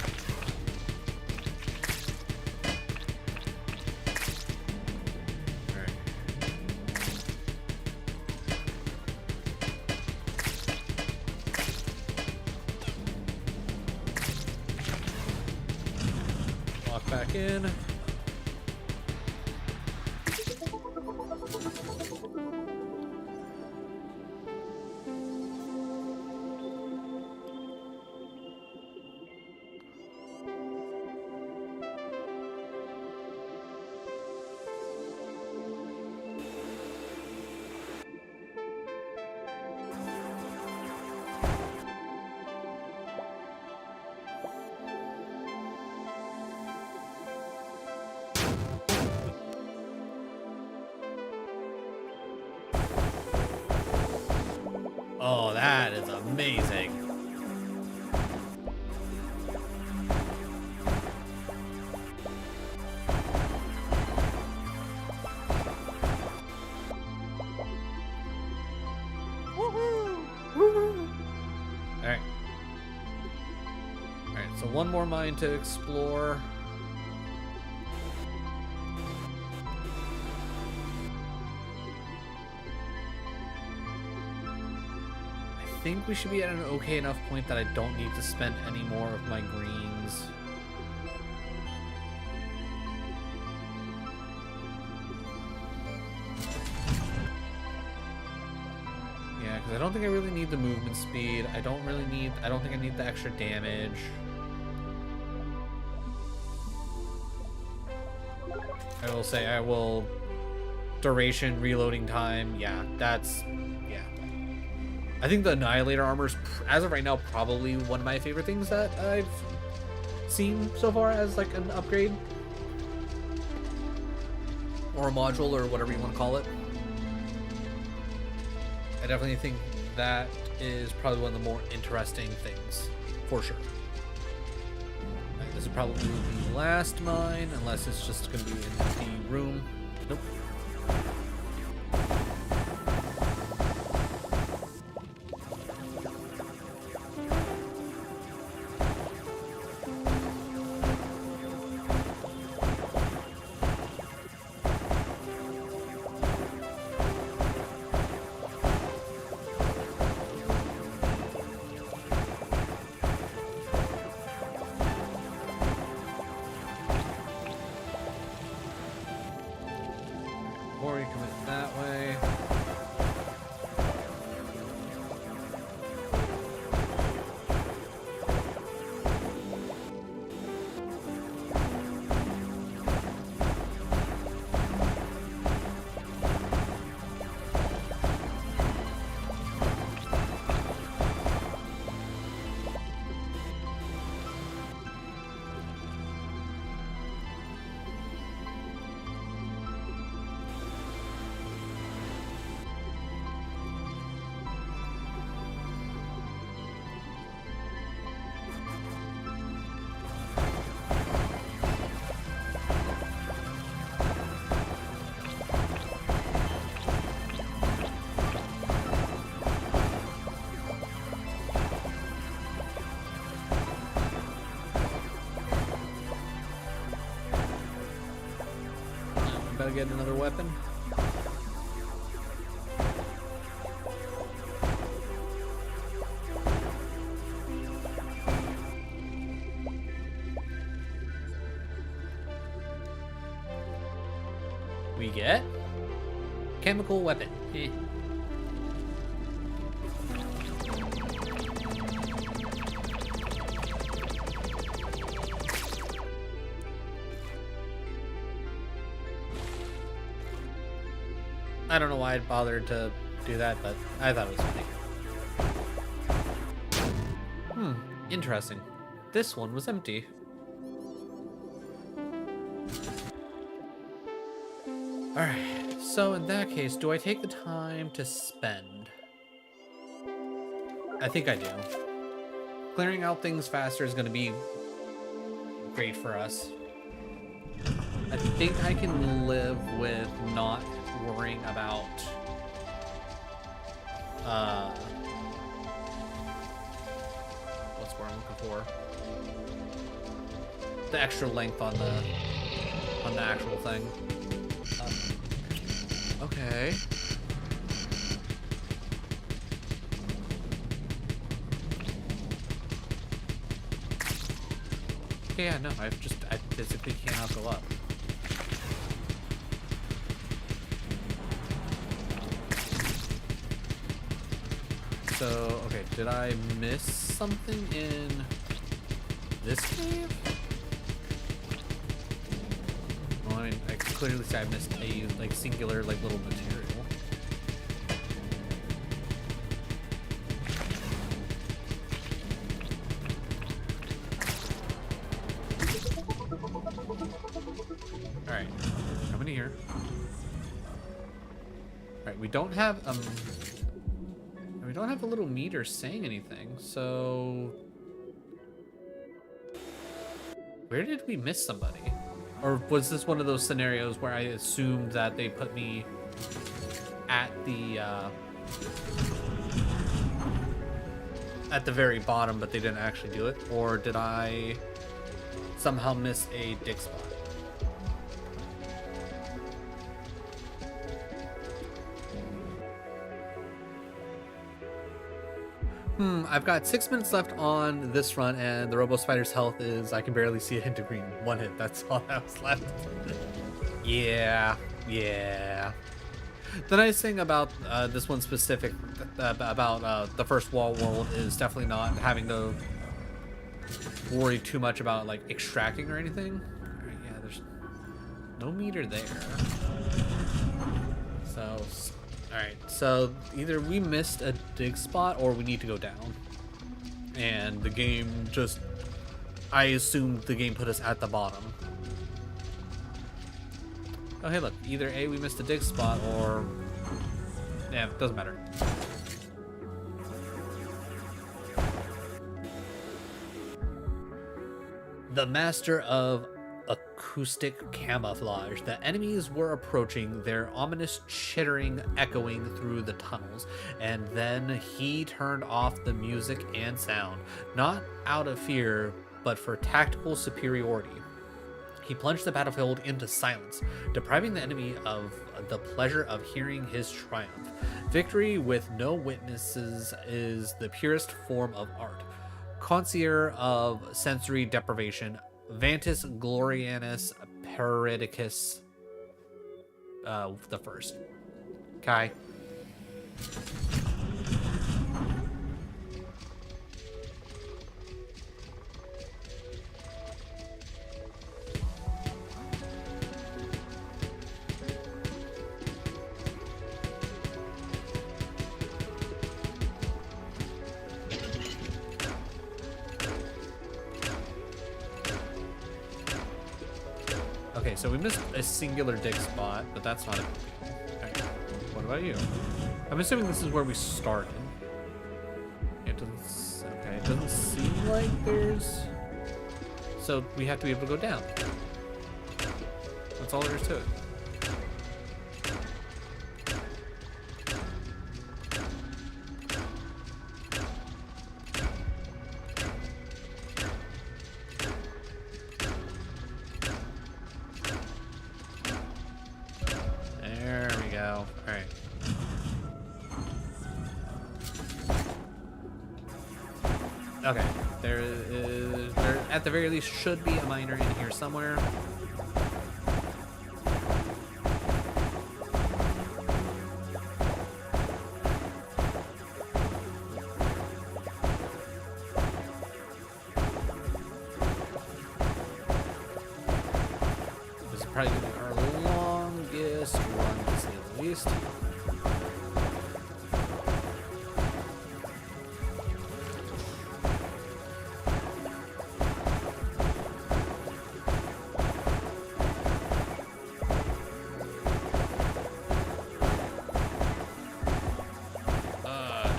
Back in. Oh, that is amazing. Woohoo! Woohoo! Alright. Alright, so one more mine to explore. I think we should be at an okay enough point that I don't need to spend any more of my greens. Yeah, because I don't think I really need the movement speed. I don't think I need the extra damage. I will say duration, reloading time, yeah, that's... I think the Annihilator armor is, as of right now, probably one of my favorite things that I've seen so far as like an upgrade. Or a module, or whatever you want to call it. I definitely think that is probably one of the more interesting things, for sure. Right, this is probably the last mine, unless it's just going to be in the room. Nope. gotta get another weapon. We get chemical weapon. Eh. I don't know why I bothered to do that, but I thought it was funny. Interesting. This one was empty. Alright, so in that case, do I take the time to spend? I think I do. Clearing out things faster is going to be great for us. I think I can live with not worrying about what's what I'm looking for. The extra length on the actual thing. Okay. Yeah, no, I physically cannot go up. So, okay, did I miss something in this cave? Well, I mean, I can clearly say I missed a, like, singular, like, little material. Alright, coming here. Alright, we don't have, we don't have a little meter saying anything, so... Where did we miss somebody? Or was this one of those scenarios where I assumed that they put me at the very bottom, but they didn't actually do it? Or did I somehow miss a dig spot? I've got 6 minutes left on this run, and the robospider's health is, I can barely see it into green. 1 hit, that's all that was left. Yeah. The nice thing about this one specific, about the first wall world, is definitely not having to worry too much about, like, extracting or anything. Alright, yeah, there's no meter there. So... Alright, so either we missed a dig spot or we need to go down. And the game just... I assumed the game put us at the bottom. Oh, hey, look. Either A, we missed a dig spot, or... Yeah, it doesn't matter. The Master of Acoustic Camouflage. The enemies were approaching, their ominous chittering echoing through the tunnels, and then he turned off the music and sound, not out of fear, but for tactical superiority. He plunged the battlefield into silence, depriving the enemy of the pleasure of hearing his triumph. Victory with no witnesses is the purest form of art. Connoisseur of sensory deprivation, Vantis Glorianus Paradicus the first. Kai. Okay, so we missed a singular dig spot, but that's not a big deal. Okay. What about you? I'm assuming this is where we started. It doesn't... Okay, it doesn't seem like there's... So we have to be able to go down. That's all there is to it. Okay, there at the very least should be a miner in here somewhere. This is probably gonna be our longest run, to say the least.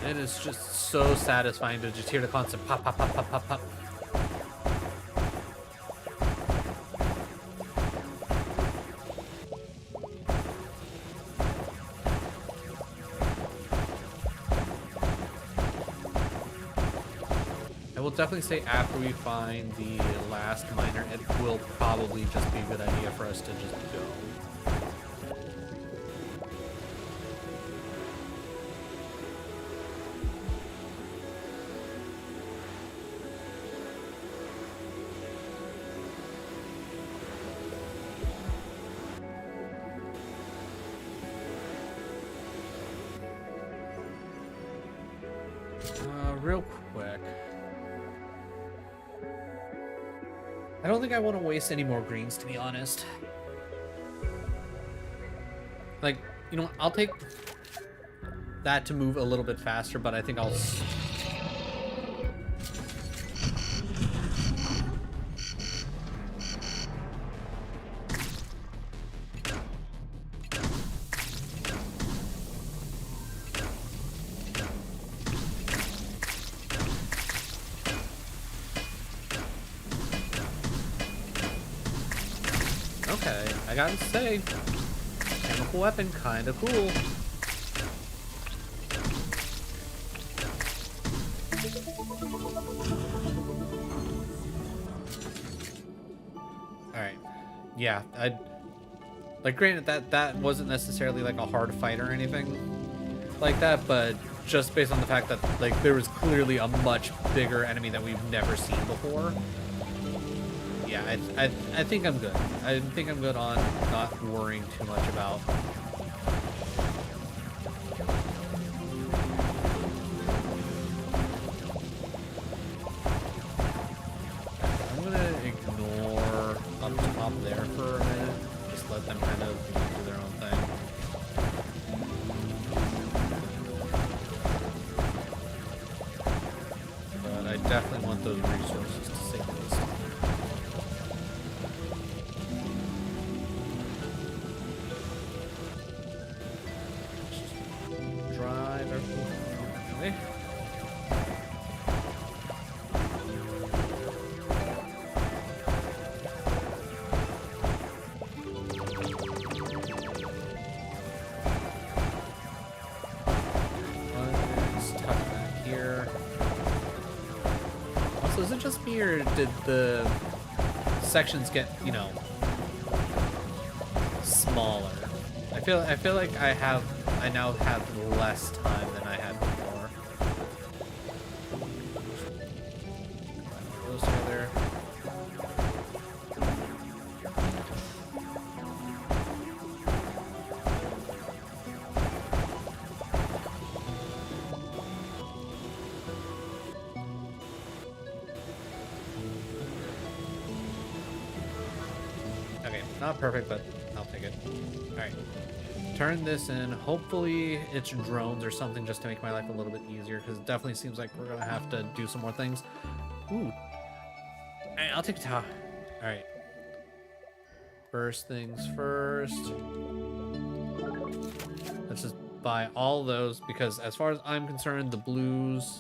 It is just so satisfying to just hear the constant pop, pop, pop, pop, pop, pop. I will definitely say after we find the last miner, it will probably just be a good idea for us to just go. Real quick. I don't think I want to waste any more greens, to be honest. Like, you know, I'll take that to move a little bit faster, but I think I'll... Okay, I gotta say, chemical weapon, kinda cool. Alright, yeah, like, granted, that wasn't necessarily, like, a hard fight or anything like that, but just based on the fact that, like, there was clearly a much bigger enemy that we've never seen before. Yeah, I think I'm good. I think I'm good on not worrying too much about... I'm gonna ignore up top there for a minute. Just let them kind of do their own thing. But I definitely want those resources to say the least. Drive everything away. Stuck back here. Also, is it just me, or did the sections get, you know, smaller? I feel like I now have less time than I had before. Those together. Okay, not perfect, but I'll take it. Alright. Turn this in. Hopefully it's drones or something just to make my life a little bit easier, because it definitely seems like we're gonna have to do some more things. Ooh. Alright, I'll take a tower. Alright. First things first. Let's just buy all those, because as far as I'm concerned, the blues...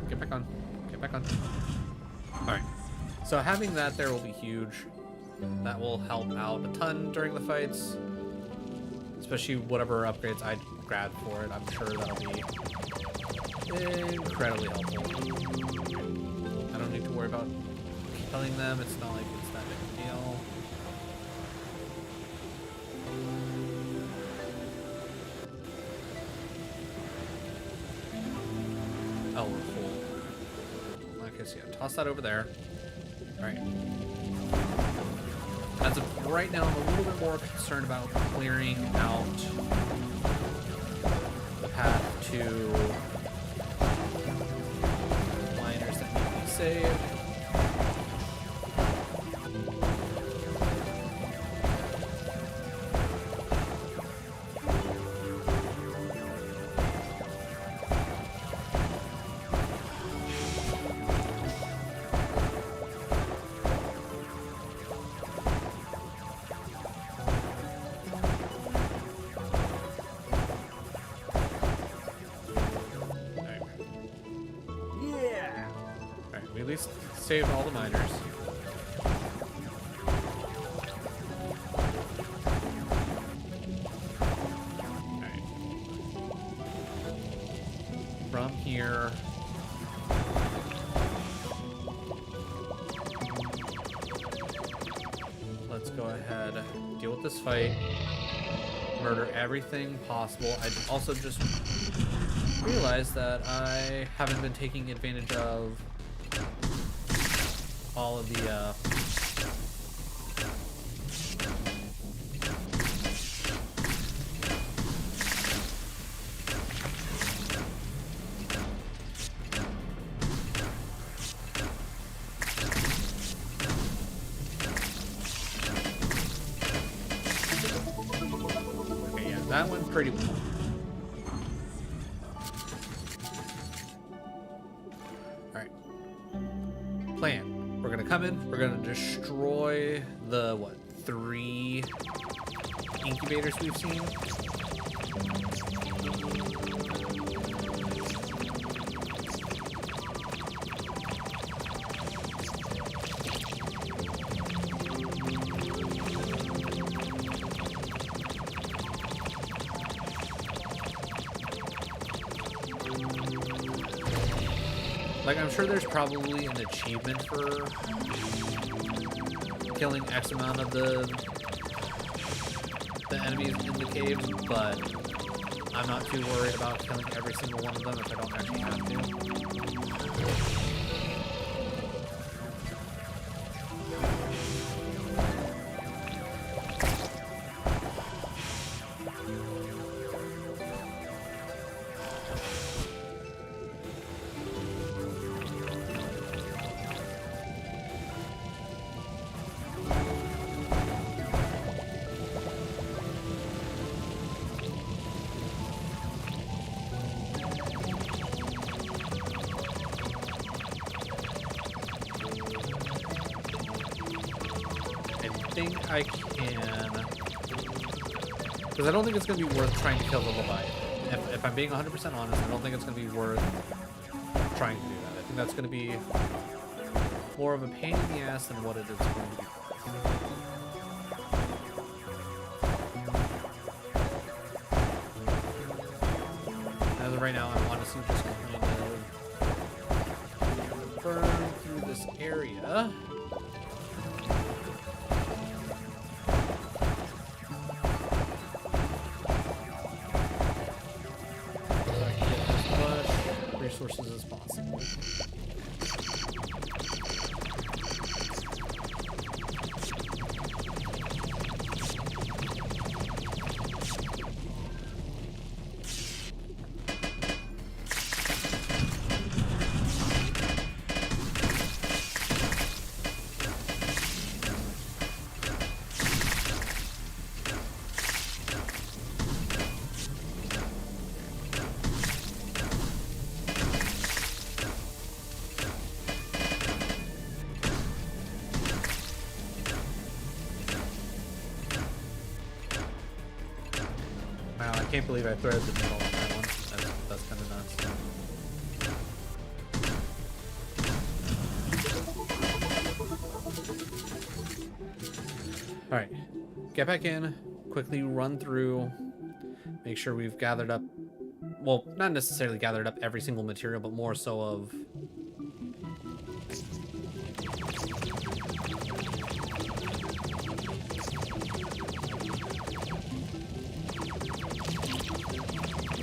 Get back on. Get back on. Alright. So having that there will be huge. That will help out a ton during the fights. Especially whatever upgrades I grabbed for it. I'm sure that'll be incredibly helpful. I don't need to worry about killing them. It's not like it's that big a deal. Oh, we're full. Okay, so yeah, toss that over there. All right. As of right now, I'm a little bit more concerned about clearing out the path to miners that need to be saved. We at least saved all the miners. Alright. From here. Let's go ahead, deal with this fight. Murder everything possible. I also just realized that I haven't been taking advantage of all of the okay, yeah, that went pretty well. Alright. Plan. We're gonna come in, we're gonna destroy the, what, 3 incubators we've seen? Like, I'm sure there's probably an achievement for killing X amount of the enemies in the caves, but I'm not too worried about killing every single one of them if I don't actually have to. I think I can, because I don't think it's going to be worth trying to kill the Leviathan. If I'm being 100% honest, I don't think it's going to be worth trying to do that. I think that's going to be more of a pain in the ass than what it is going to be. As of right now, I honestly just kind of burn through this area. Resources as possible. Wow, I can't believe I threaded the middle on that one. That's kind of nuts. Alright, get back in, quickly run through, make sure we've gathered up, well, not necessarily gathered up every single material, but more so of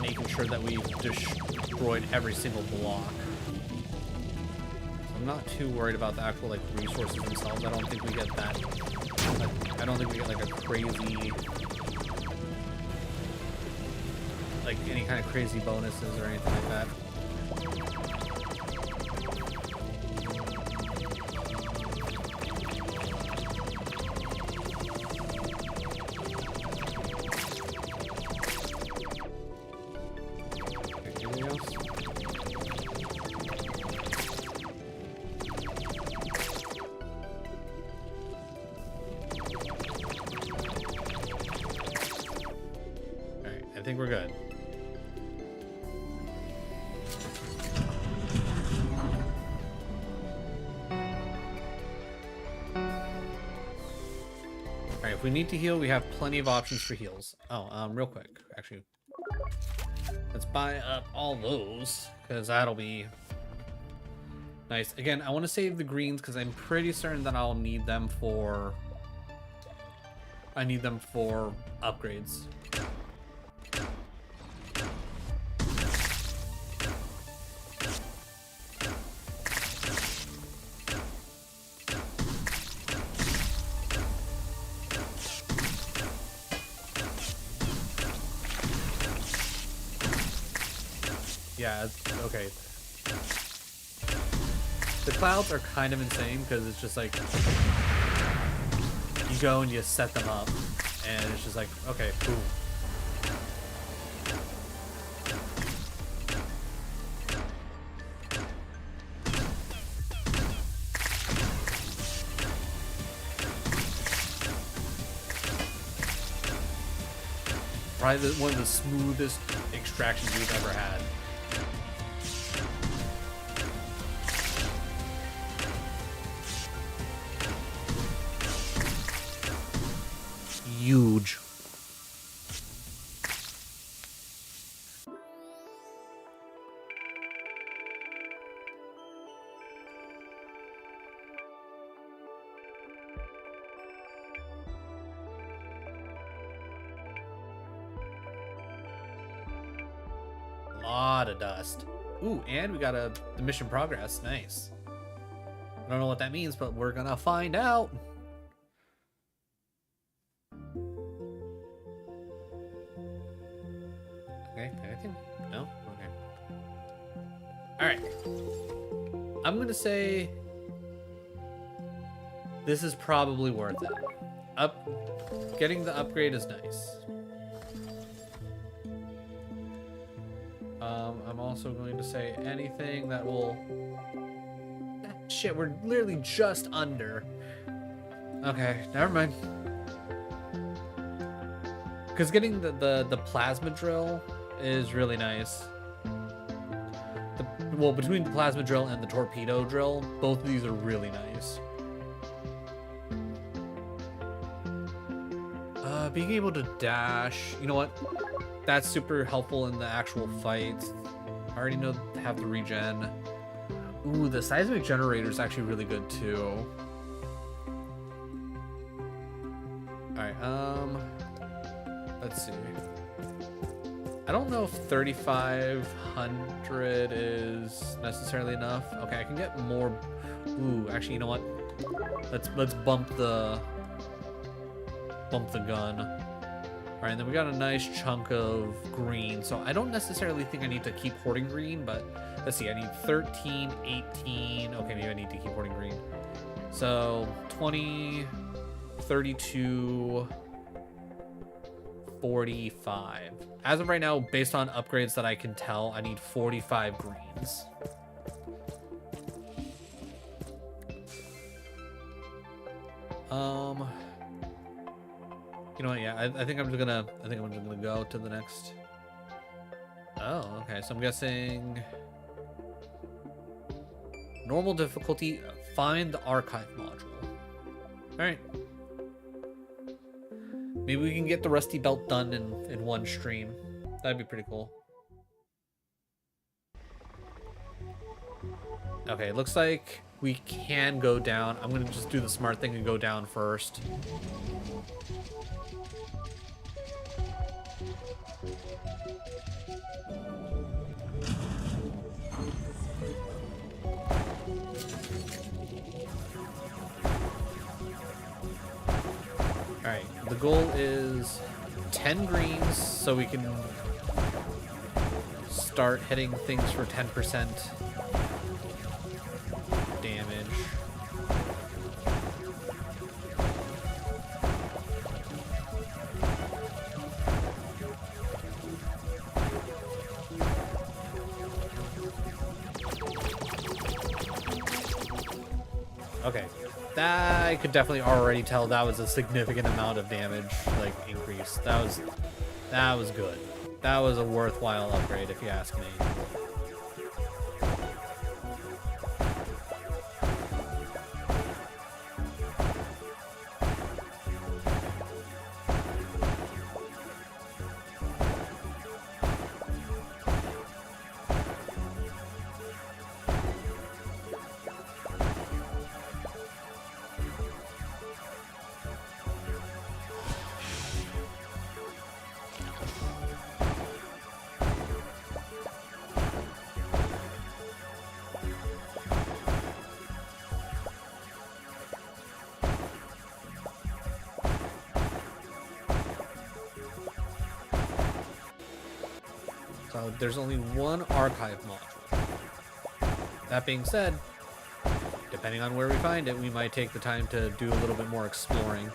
making sure that we've destroyed every single block. So I'm not too worried about the actual like resources themselves. I don't think we get that. Like, I don't think we get like a crazy, like any kind of crazy bonuses or anything like that. I think we're good. Alright, if we need to heal, we have plenty of options for heals. Oh, real quick, actually. Let's buy up all those, because that'll be nice. Again, I want to save the greens, because I'm pretty certain that I'll need them for... I need them for upgrades. Yeah, okay. The clouds are kind of insane because it's just like you go and you set them up and it's just like, okay, boom. Probably one of the smoothest extractions we've ever had. Huge. Lot of dust. Ooh, and we got the mission progress. Nice. I don't know what that means, but we're gonna find out. Okay, anything? No? Okay. Alright. I'm gonna say this is probably worth it. Getting the upgrade is nice. I'm also going to say anything that will... Shit, we're literally just under. Okay, never mind. Because getting the plasma drill is really nice. Well, between the plasma drill and the torpedo drill, both of these are really nice. Being able to dash, you know what? That's super helpful in the actual fights. I already know to have the regen. Ooh, the seismic generator is actually really good too. Alright, let's see. I don't know if 3,500 is necessarily enough. Okay, I can get more. Ooh, actually, you know what? Let's bump the gun. All right, and then we got a nice chunk of green. So I don't necessarily think I need to keep hoarding green, but let's see. I need 13, 18. Okay, maybe I need to keep hoarding green. So 20, 32, 45. As of right now, based on upgrades that I can tell, I need 45 greens. You know what? Yeah, I think I'm just gonna go to the next. Oh, okay. So I'm guessing normal difficulty. Find the archive module. All right. Maybe we can get the rusty belt done in one stream. That'd be pretty cool. Okay, looks like we can go down. I'm gonna just do the smart thing and go down first. Alright, the goal is 10 greens so we can start hitting things for 10% damage. Okay, that I could definitely already tell that was a significant amount of damage, like, increase. That was good. That was a worthwhile upgrade, if you ask me. So there's only one archive module. That being said, depending on where we find it, we might take the time to do a little bit more exploring.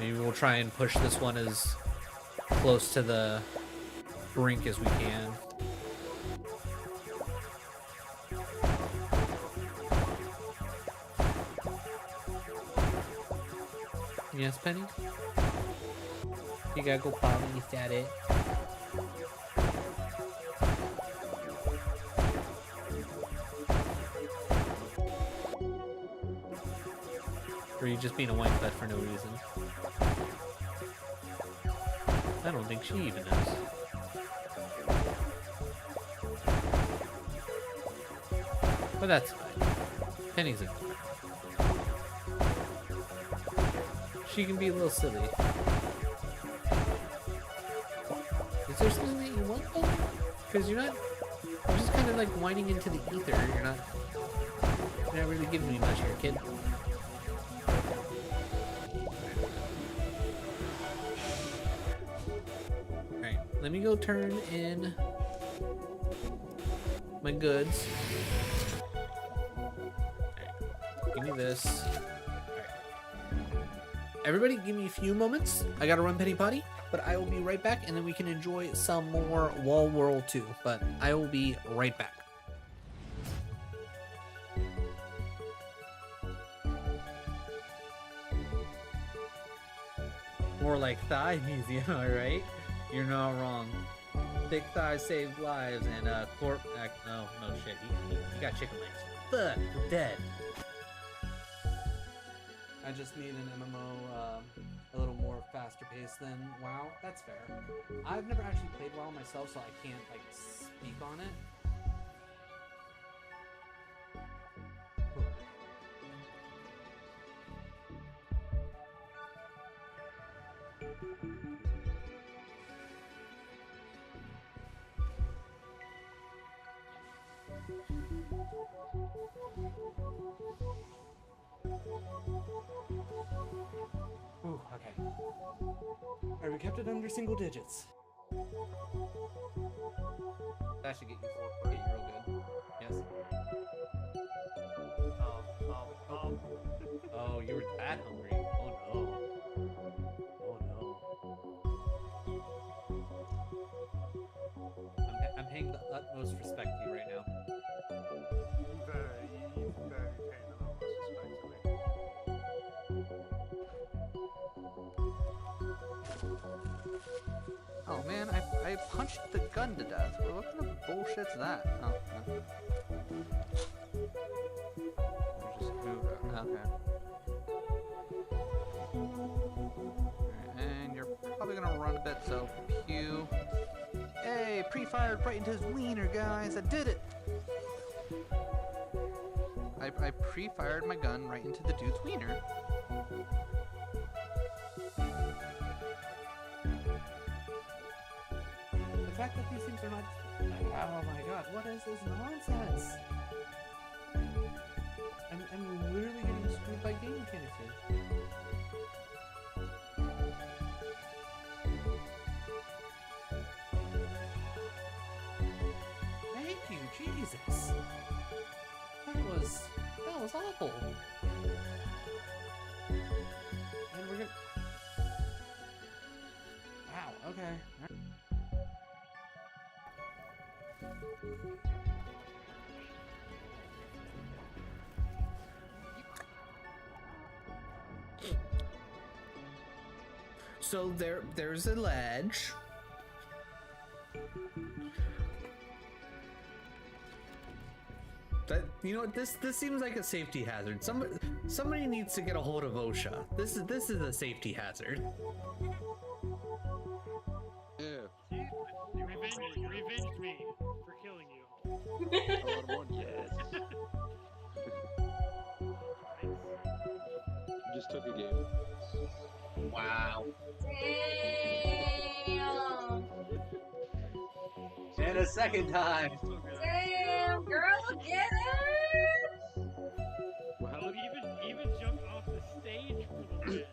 Maybe we'll try and push this one as close to the brink as we can. Yes, Penny? You gotta go potty, is that it? Or are you just being a white butt for no reason? I don't think she even knows. But that's fine. Penny's a... She can be a little silly. Is there something that you want, Penny? Because you're just kind of like whining into the ether. You're not really giving me much here, kid. Alright, let me go turn in my goods. Alright, give me this. Alright. Everybody, give me a few moments. I gotta run Penny Potty. But I will be right back, and then we can enjoy some more Wall World 2. But I will be right back. More like thigh museum, alright? You're not wrong. Thick thighs saved lives, and no shit. He got chicken legs. Fuck, we're dead. I just need an MMO a little more faster paced than WoW. That's fair. I've never actually played WoW myself, so I can't like speak on it. Ooh, okay. Alright, we kept it under single digits. That should get you real good. Yes. Oh, you were that hungry. Oh no. Oh no. I'm paying the utmost respect to you right now. You better pay the utmost respect to me. Oh man, I punched the gun to death. What kind of bullshit's that? Oh, no. Just move it. Okay. Alright, and you're probably gonna run a bit, so pew. Hey, pre-fired right into his wiener, guys. I did it! I pre-fired my gun right into the dude's wiener. The fact that these things are not... Oh my god, what is this nonsense? I'm literally getting screwed by game mechanics here. Thank you, Jesus. That was awful. And we're gonna. Wow. Okay. So there's a ledge. That, you know what, this seems like a safety hazard. Somebody needs to get a hold of OSHA. This is a safety hazard. Yeah. You revenged me for killing you. I want one. Yes. Just took a game. Wow. Damn. And a second time. Damn, girl, get it. Well, how Oh, even jumped off the stage for the win.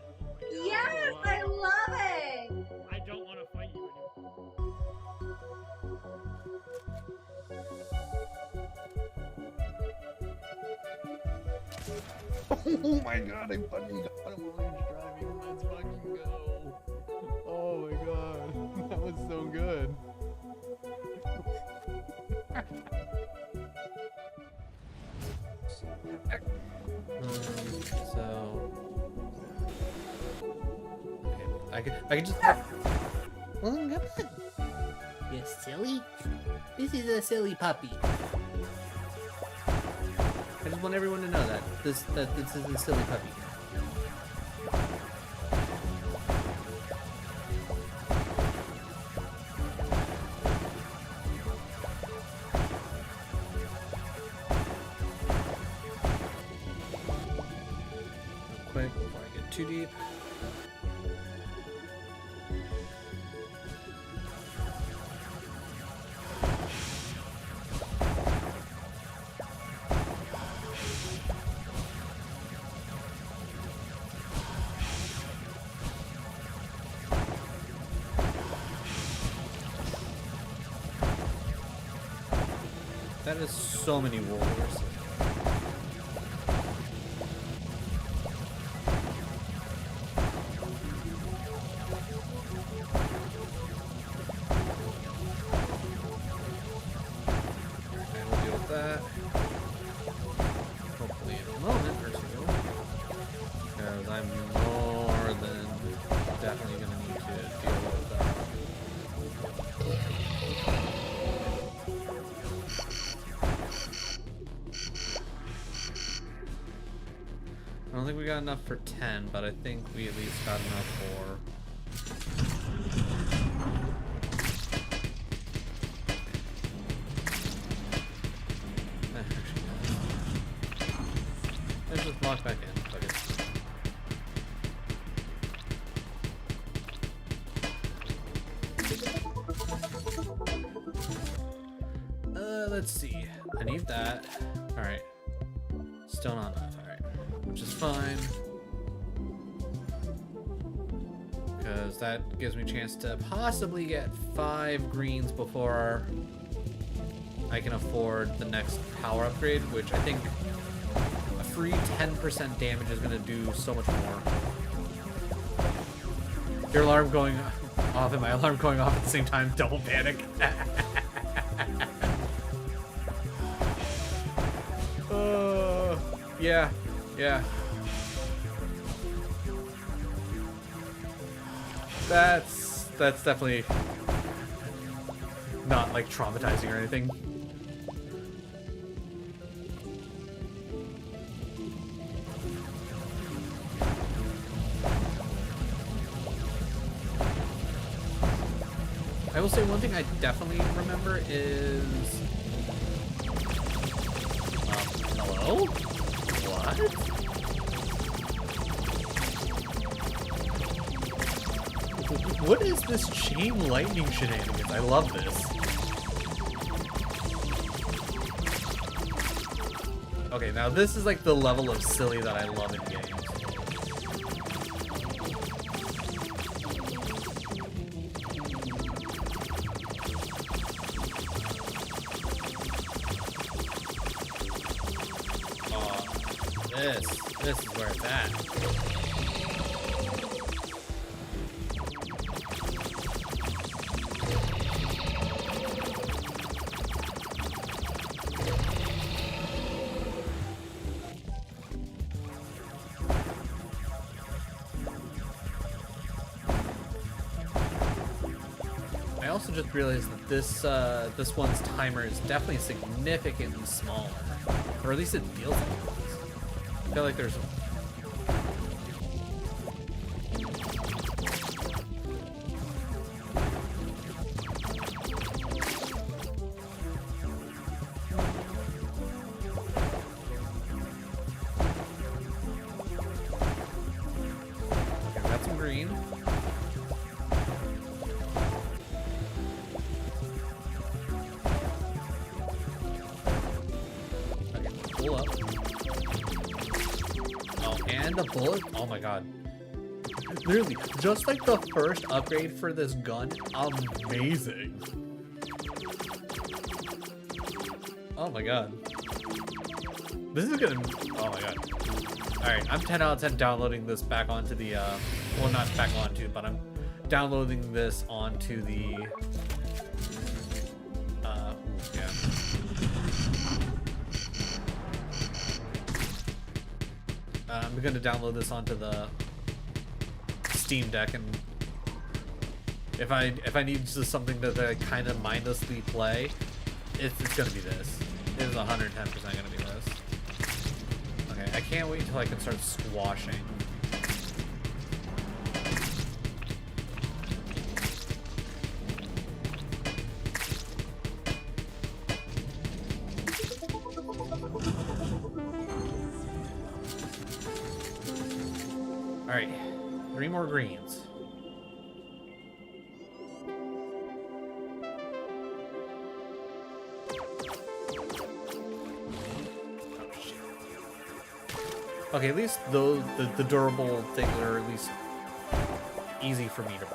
Yes, I love it. I don't want to fight you anymore. Oh my god, I fucking got him orange driving. Let's fucking go. Oh my god. That was so good. So okay, I can just. Oh, come on. You silly. This is a silly puppy. I just want everyone to know that this is a silly puppy. Real quick before I get too deep. That is so many warriors. Okay, we'll deal with that. Hopefully in a moment or two. Because I'm more than definitely going to need to deal with that. I don't think we got enough for 10, but I think we at least got enough for... Actually, no. Let's just walk back in. Fuck it. Let's see. I need that. Alright. Still not enough. Alright. Which is fine. Because that gives me a chance to possibly get 5 greens before I can afford the next power upgrade, which I think a free 10% damage is going to do so much more. Your alarm going off and my alarm going off at the same time. Don't panic. Yeah, yeah. That's definitely not like traumatizing or anything. I will say one thing I definitely remember is hello? What? What is this chain lightning shenanigans? I love this. Okay, now this is like the level of silly that I love in games. This is where it's at. I also just realized that this one's timer is definitely significantly smaller, or at least it feels like it is. I feel like there's. Okay, we got some green. Okay, pull up. Oh, and a bullet. Oh my god. Literally, just like the first upgrade for this gun, amazing. Oh my god. This is gonna. Oh my god. Alright, I'm 10 out of 10 downloading this back onto the. Well, not back onto, but I'm downloading this onto the. Yeah. I'm gonna download this onto the Steam Deck, and if I need just something that I kind of mindlessly play, it's gonna be this. It is 110% gonna be this. Okay, I can't wait until I can start squashing. All right, 3 more greens. Okay, at least those the durable things are at least easy for me to break.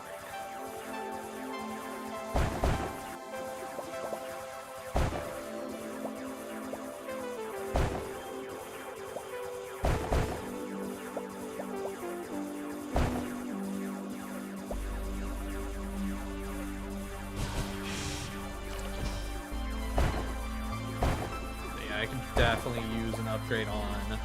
Yeah, I can definitely use an upgrade on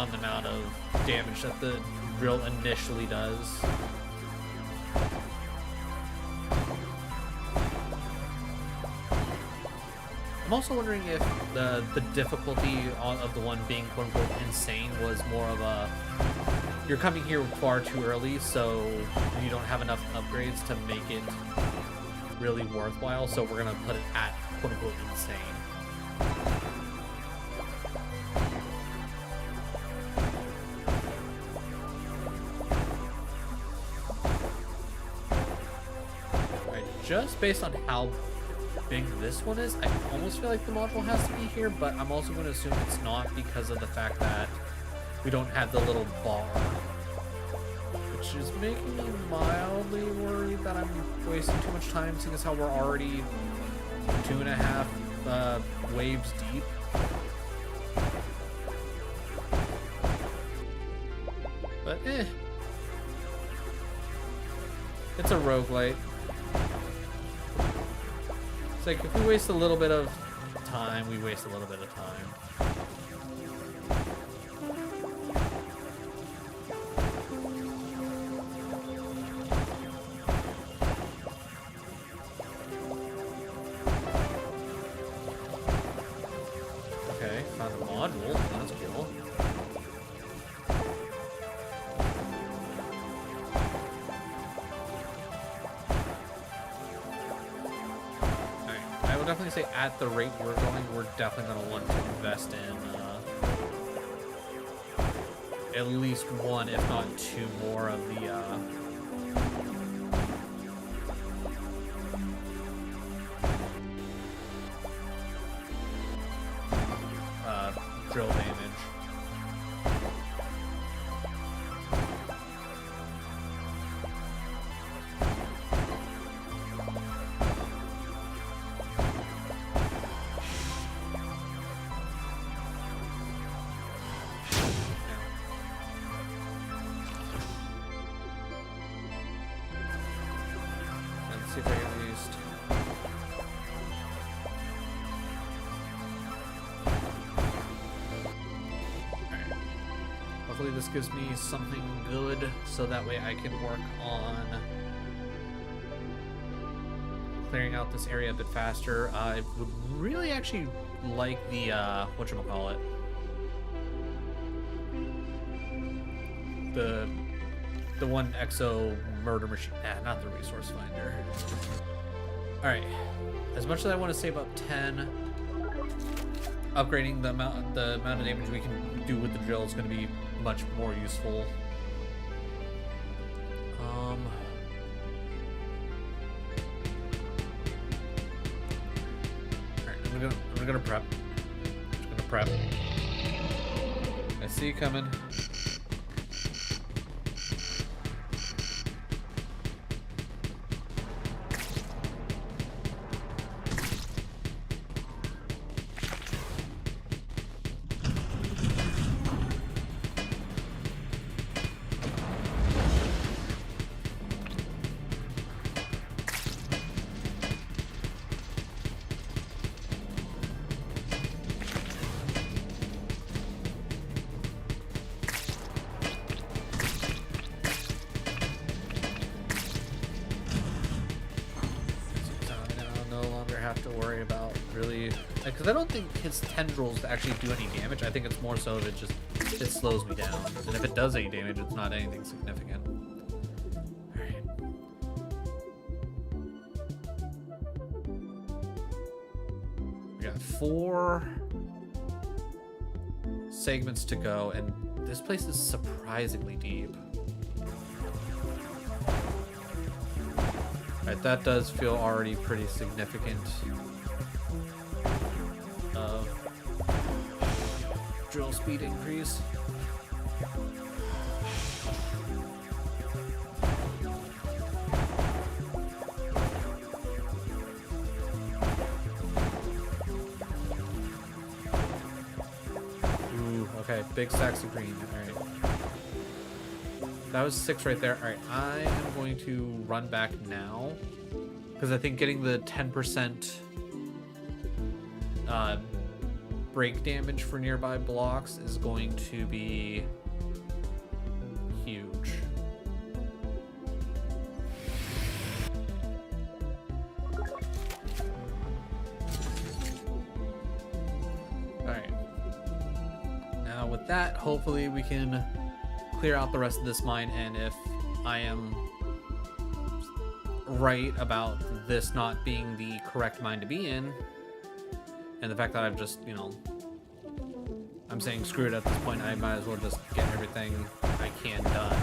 the amount of damage that the drill initially does. I'm also wondering if the difficulty of the one being quote unquote insane was more of a you're coming here far too early, so you don't have enough upgrades to make it really worthwhile, so we're gonna put it at quote unquote insane. Just based on how big this one is, I almost feel like the module has to be here, but I'm also going to assume it's not because of the fact that we don't have the little bar, which is making me mildly worried that I'm wasting too much time, seeing as how we're already 2.5 waves deep. But it's a roguelite. It's like, if we waste a little bit of time, we waste a little bit of time. Okay, found a module. That's cool. I would definitely say at the rate we're going, we're definitely going to want to invest in at least 1, if not 2 more of the drill damage. Let's see if I can at least. Alright. Hopefully this gives me something good so that way I can work on clearing out this area a bit faster. I would really actually like the whatchamacallit. The one exo murder machine. Not the resource finder. Alright. As much as I want to save up 10, upgrading the amount of damage we can do with the drill is going to be much more useful. Alright, I'm gonna prep. Just gonna prep. I see you coming. Have to worry about really, because I don't think his tendrils actually do any damage. I think it's more so that it slows me down, and if it does any damage, it's not anything significant. All right. We got 4 segments to go, and this place is surprisingly deep. Right, that does feel already pretty significant. Drill speed increase. Ooh, okay, big stacks of green. All right. That was 6 right there. All right, I am going to run back now because I think getting the 10% break damage for nearby blocks is going to be huge. All right. Now with that, hopefully we can clear out the rest of this mine, and if I am right about this not being the correct mine to be in, and the fact that I've just, I'm saying screw it at this point, I might as well just get everything I can done.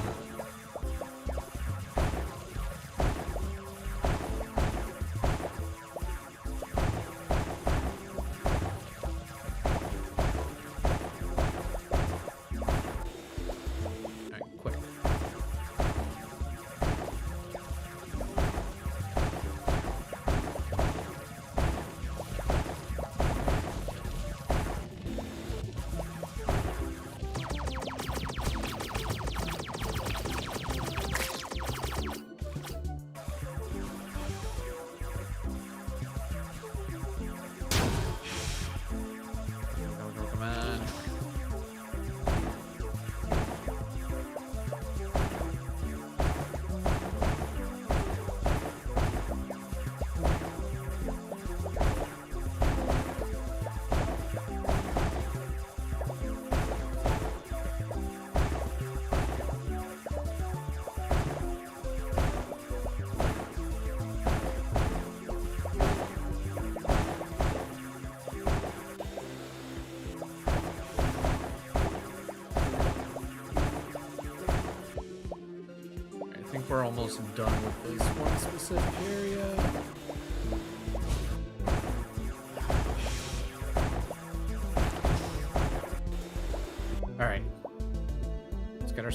We're almost done with this one specific area.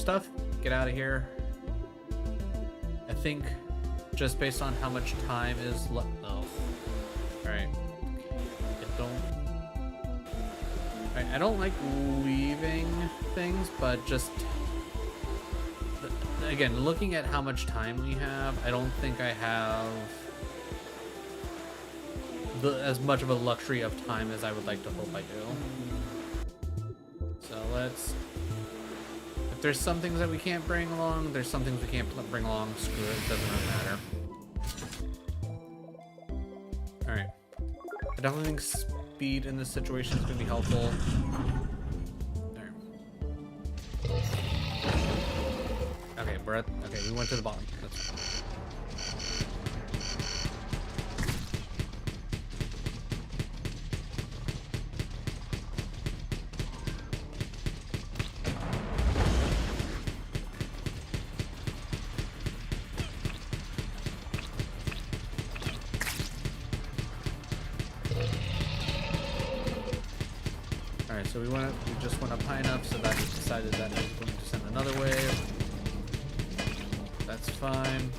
stuff. Get out of here. I think just based on how much time is left. Oh, all right. I don't like leaving things, but just again, looking at how much time we have, I don't think I have as much of a luxury of time as I would like to hope I do. So let's. If there's some things that we can't bring along, there's some things we can't bring along. Screw it, doesn't really matter. All right. I definitely think speed in this situation is going to be helpful. There. Okay, okay, we went to the bottom. That's fine. Alright, so we just went up high enough so that it decided that it was going to send another wave. That's fine.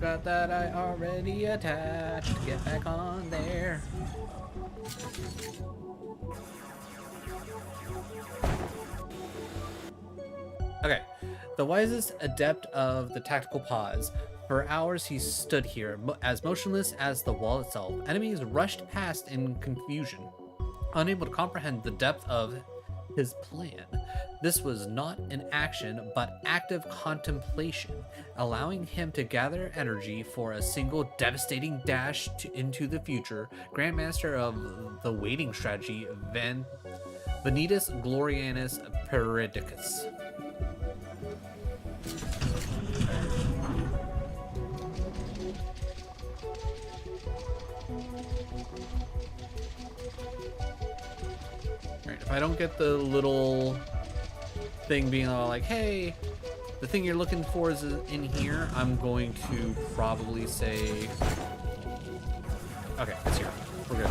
Got that I already attached. Get back on there. Okay, the wisest adept of the tactical pause. For hours he stood here, as motionless as the wall itself. Enemies rushed past in confusion, unable to comprehend the depth of his plan. This was not an action, but active contemplation, allowing him to gather energy for a single devastating dash into the future. Grandmaster of the waiting strategy, Vanitas Glorianus Peridicus. Alright, if I don't get the little thing being all like, hey, the thing you're looking for is in here, I'm going to probably say, okay, it's here. We're good.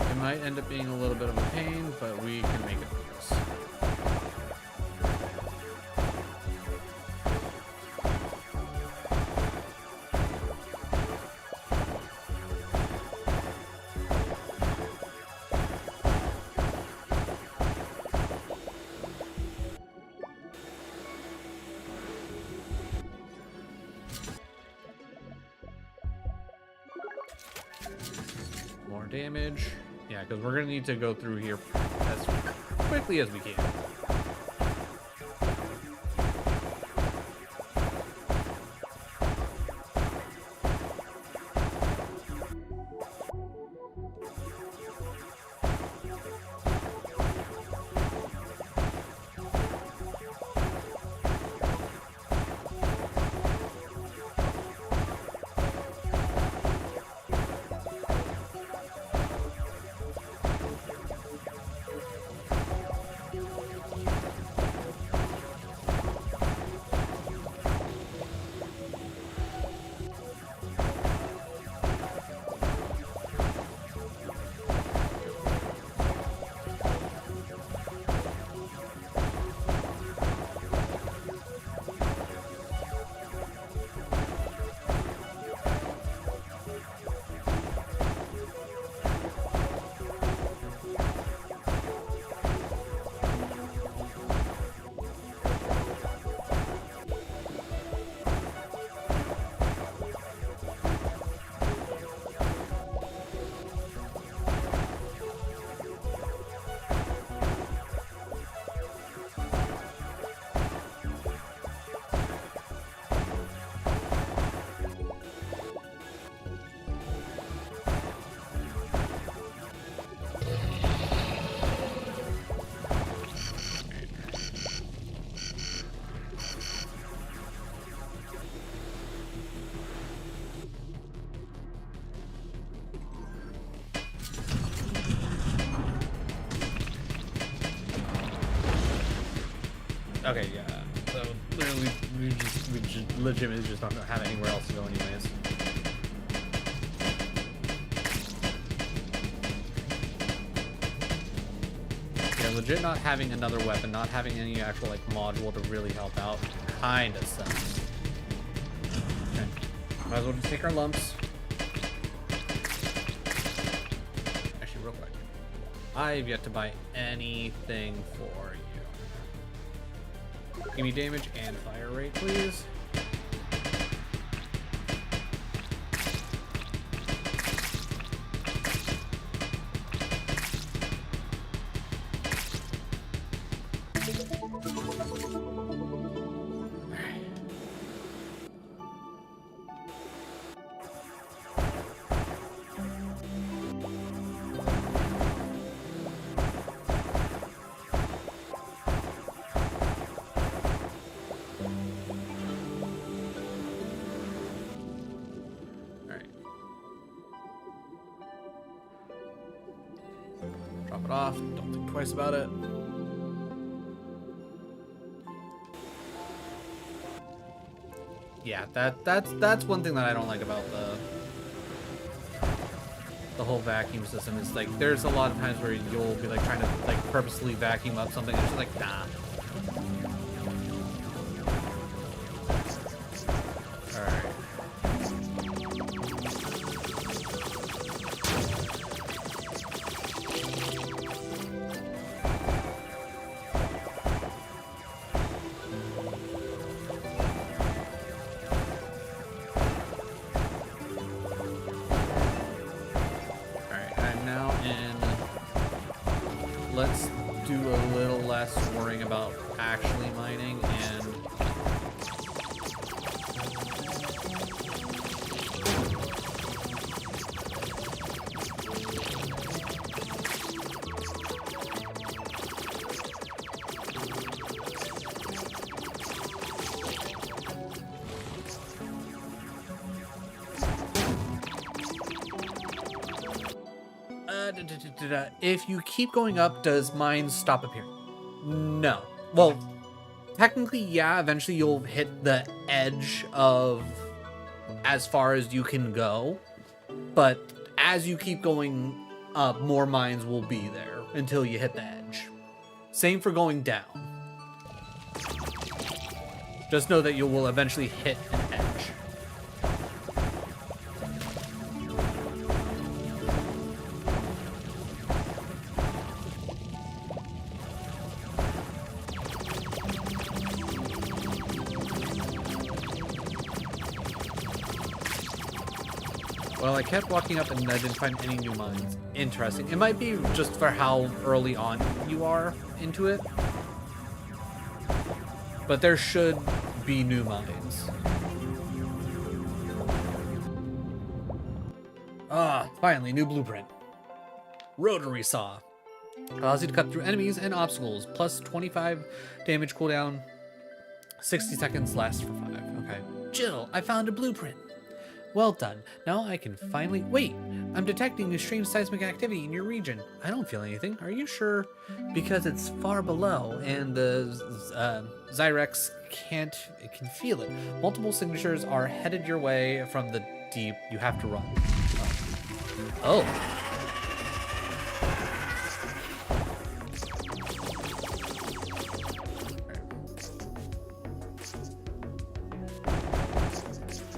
It might end up being a little bit of a pain, but we can make it through this. More damage. Yeah, because we're going to need to go through here as quickly as we can. Okay, yeah. So literally, we just legitimately just don't have anywhere else to go, anyways. Yeah, legit not having another weapon, not having any actual like module to really help out, kind of sucks. Okay, might as well just take our lumps. Actually, real quick, I've yet to buy anything for you. Give me damage and fire rate, please. Drop it off. Don't think twice about it. Yeah, that's one thing that I don't like about the whole vacuum system. Is like there's a lot of times where you'll be like trying to like purposely vacuum up something and it's just like nah. Let's do a little less worrying about actually mining and if you keep going up, does mines stop appearing? No. Well, technically, yeah, eventually you'll hit the edge of as far as you can go. But as you keep going up, more mines will be there until you hit the edge. Same for going down. Just know that you will eventually hit an edge. Well, I kept walking up and I didn't find any new mines. Interesting. It might be just for how early on you are into it. But there should be new mines. Ah, finally, new blueprint. Rotary saw. Allows you to cut through enemies and obstacles. Plus 25 damage cooldown. 60 seconds lasts for 5. Okay. Jill, I found a blueprint. Well done. Now I can finally... Wait! I'm detecting a strange seismic activity in your region. I don't feel anything. Are you sure? Because it's far below, and the Zyrex can feel it. Multiple signatures are headed your way from the deep. You have to run. Oh.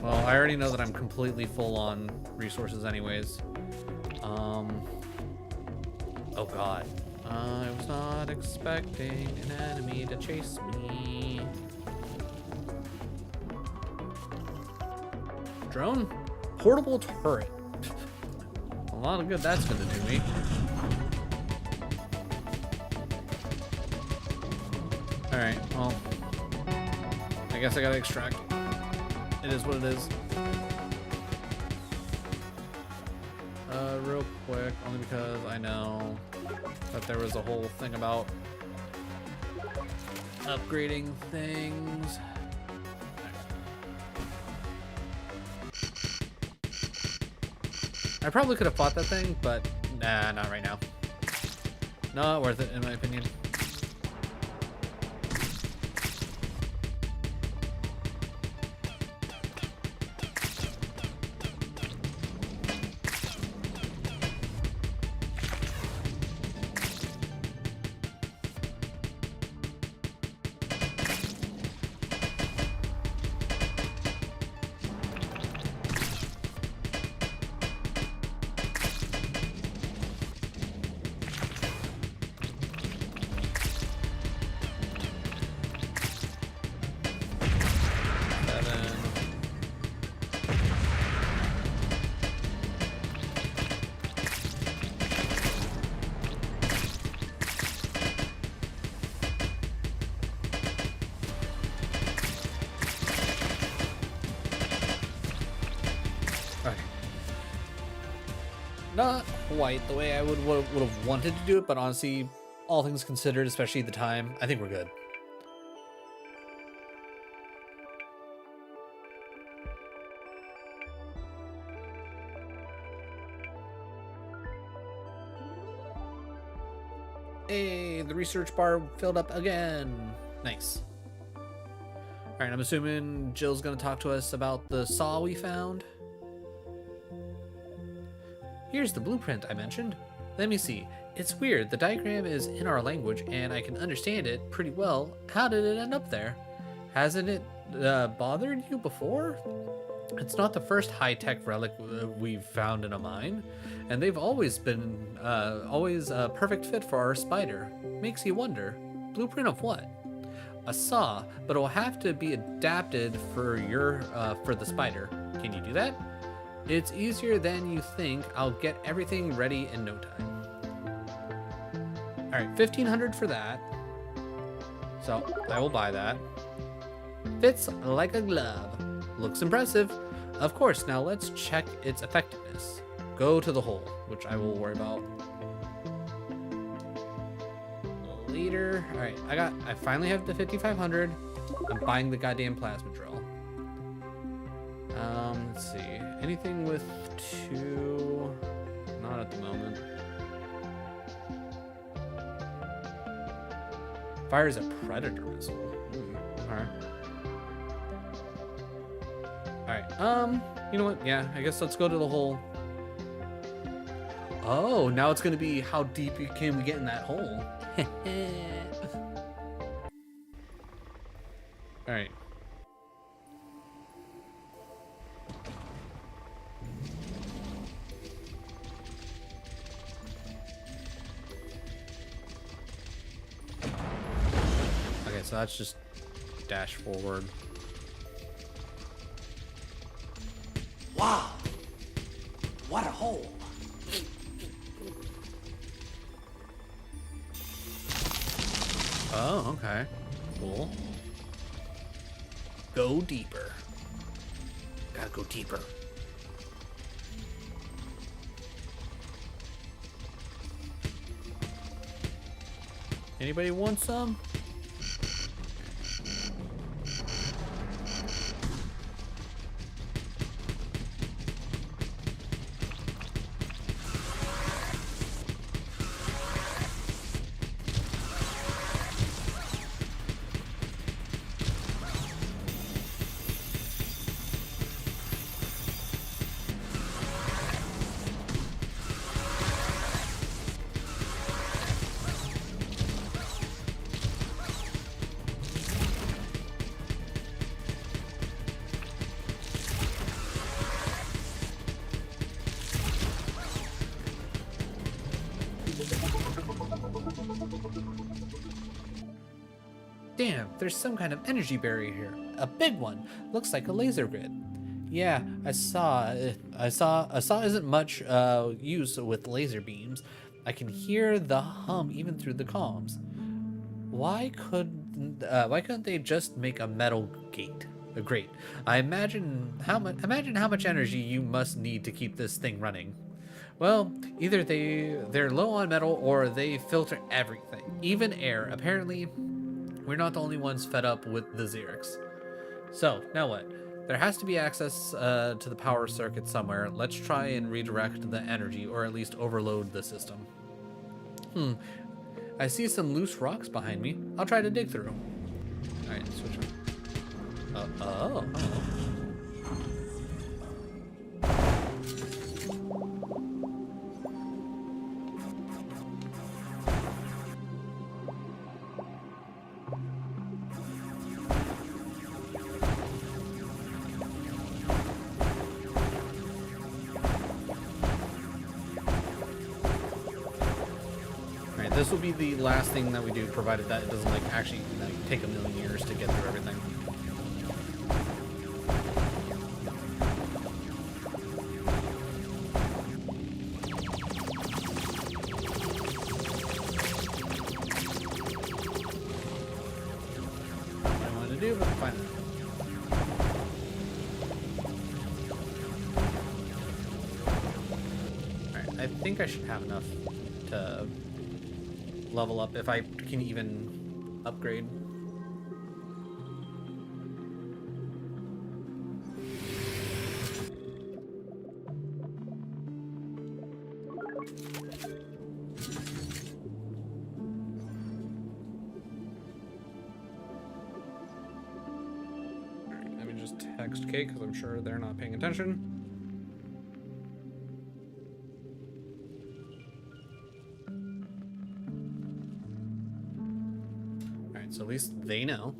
Well, I already know that I'm completely full on resources anyways. Oh god. I was not expecting an enemy to chase me. Drone? Portable turret. A lot of good that's gonna do me. Alright, well. I guess I gotta extract. It is what it is. Real quick, only because I know that there was a whole thing about upgrading things. I probably could have fought that thing, but nah, not right now. Not worth it, in my opinion. Not quite the way I would have wanted to do it, but honestly, all things considered, especially the time, I think we're good. Hey, the research bar filled up again. Nice. Alright, I'm assuming Jill's gonna talk to us about the saw we found. Here's the blueprint I mentioned. Let me see. It's weird. The diagram is in our language and I can understand it pretty well. How did it end up there? Hasn't it bothered you before? It's not the first high-tech relic we've found in a mine, and they've always been a perfect fit for our spider. Makes you wonder, blueprint of what? A saw, but it will have to be adapted for the spider. Can you do that? It's easier than you think. I'll get everything ready in no time. All right, 1,500 for that. So I will buy that. Fits like a glove. Looks impressive. Of course, now let's check its effectiveness. Go to the hole, which I will worry about later. All right, I finally have the 5,500. I'm buying the goddamn plasma drill. Let's see. Anything with 2? Not at the moment. Fires a predator missile. Alright. Alright, you know what? Yeah, I guess let's go to the hole. Oh, now it's gonna be how deep can we get in that hole? Alright. Okay, so that's just dash forward. Wow! What a hole! Oh, okay. Cool. Go deeper. Gotta go deeper. Anybody want some? Damn, there's some kind of energy barrier here. A big one. Looks like a laser grid. Yeah, I saw. A saw isn't much use with laser beams. I can hear the hum even through the comms. Why couldn't they just make a metal gate? A grate. I imagine how much energy you must need to keep this thing running. Well, either they're low on metal or they filter everything, even air. Apparently, we're not the only ones fed up with the Xerix. So, now what? There has to be access to the power circuit somewhere. Let's try and redirect the energy, or at least overload the system. I see some loose rocks behind me. I'll try to dig through. Alright, switch on. Oh. This will be the last thing that we do, provided that it doesn't actually take a million years to get through everything. What I wanted to do, but fine. Alright, I think I should have enough to level up if I can even upgrade. Let me just text Kate because I'm sure they're not paying attention. Alright, so at least they know.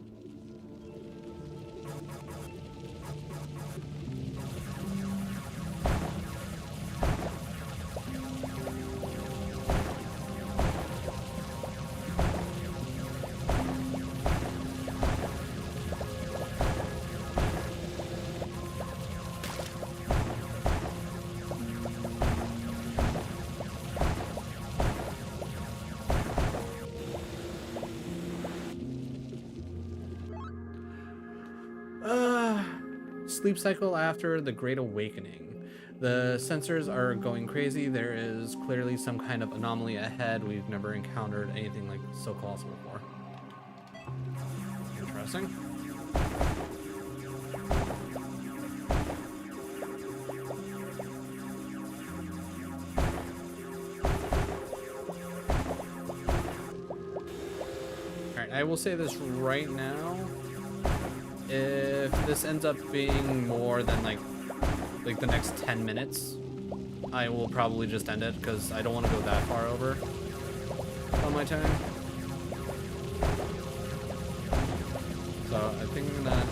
Sleep cycle after the Great Awakening. The sensors are going crazy. There is clearly some kind of anomaly ahead. We've never encountered anything like so colossal before. Interesting. Alright, I will say this right now. If this ends up being more than like the next 10 minutes, I will probably just end it because I don't want to go that far over on my time. So I think I'm gonna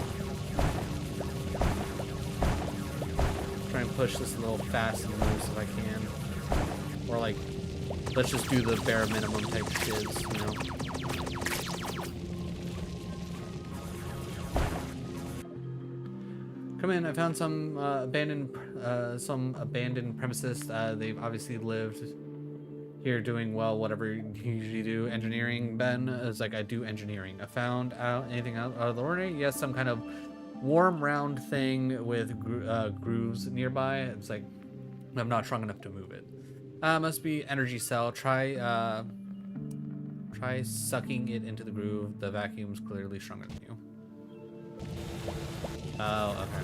try and push this a little fast and loose if I can. Or like, let's just do the bare minimum type shiz, you know? Come in. I found some abandoned premises. They've obviously lived here, doing well, whatever you usually do. Engineering. Ben is like, I do engineering. I found out anything out of the ordinary? Yes, some kind of warm round thing with grooves nearby. It's like I'm not strong enough to move it. Must be energy cell. Try sucking it into the groove. The vacuum's clearly stronger than you. Oh, okay.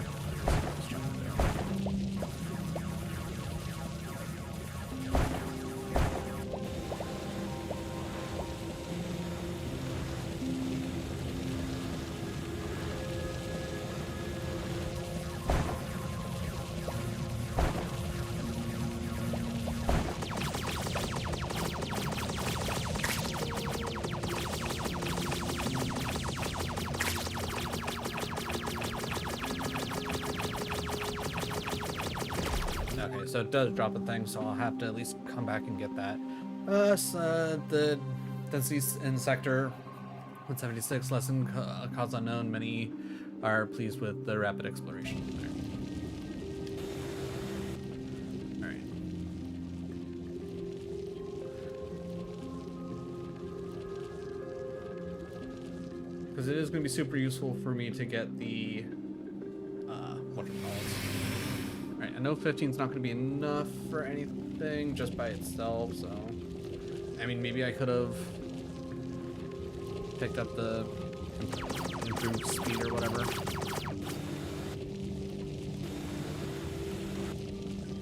Okay, so it does drop a thing, so I'll have to at least come back and get that. The densities in sector 176, lesson cause unknown. Many are pleased with the rapid exploration. All right. Because it is going to be super useful for me to get the whatchamacallit. Alright, I know 15 is not going to be enough for anything just by itself, so I mean, maybe I could have picked up the improved speed or whatever.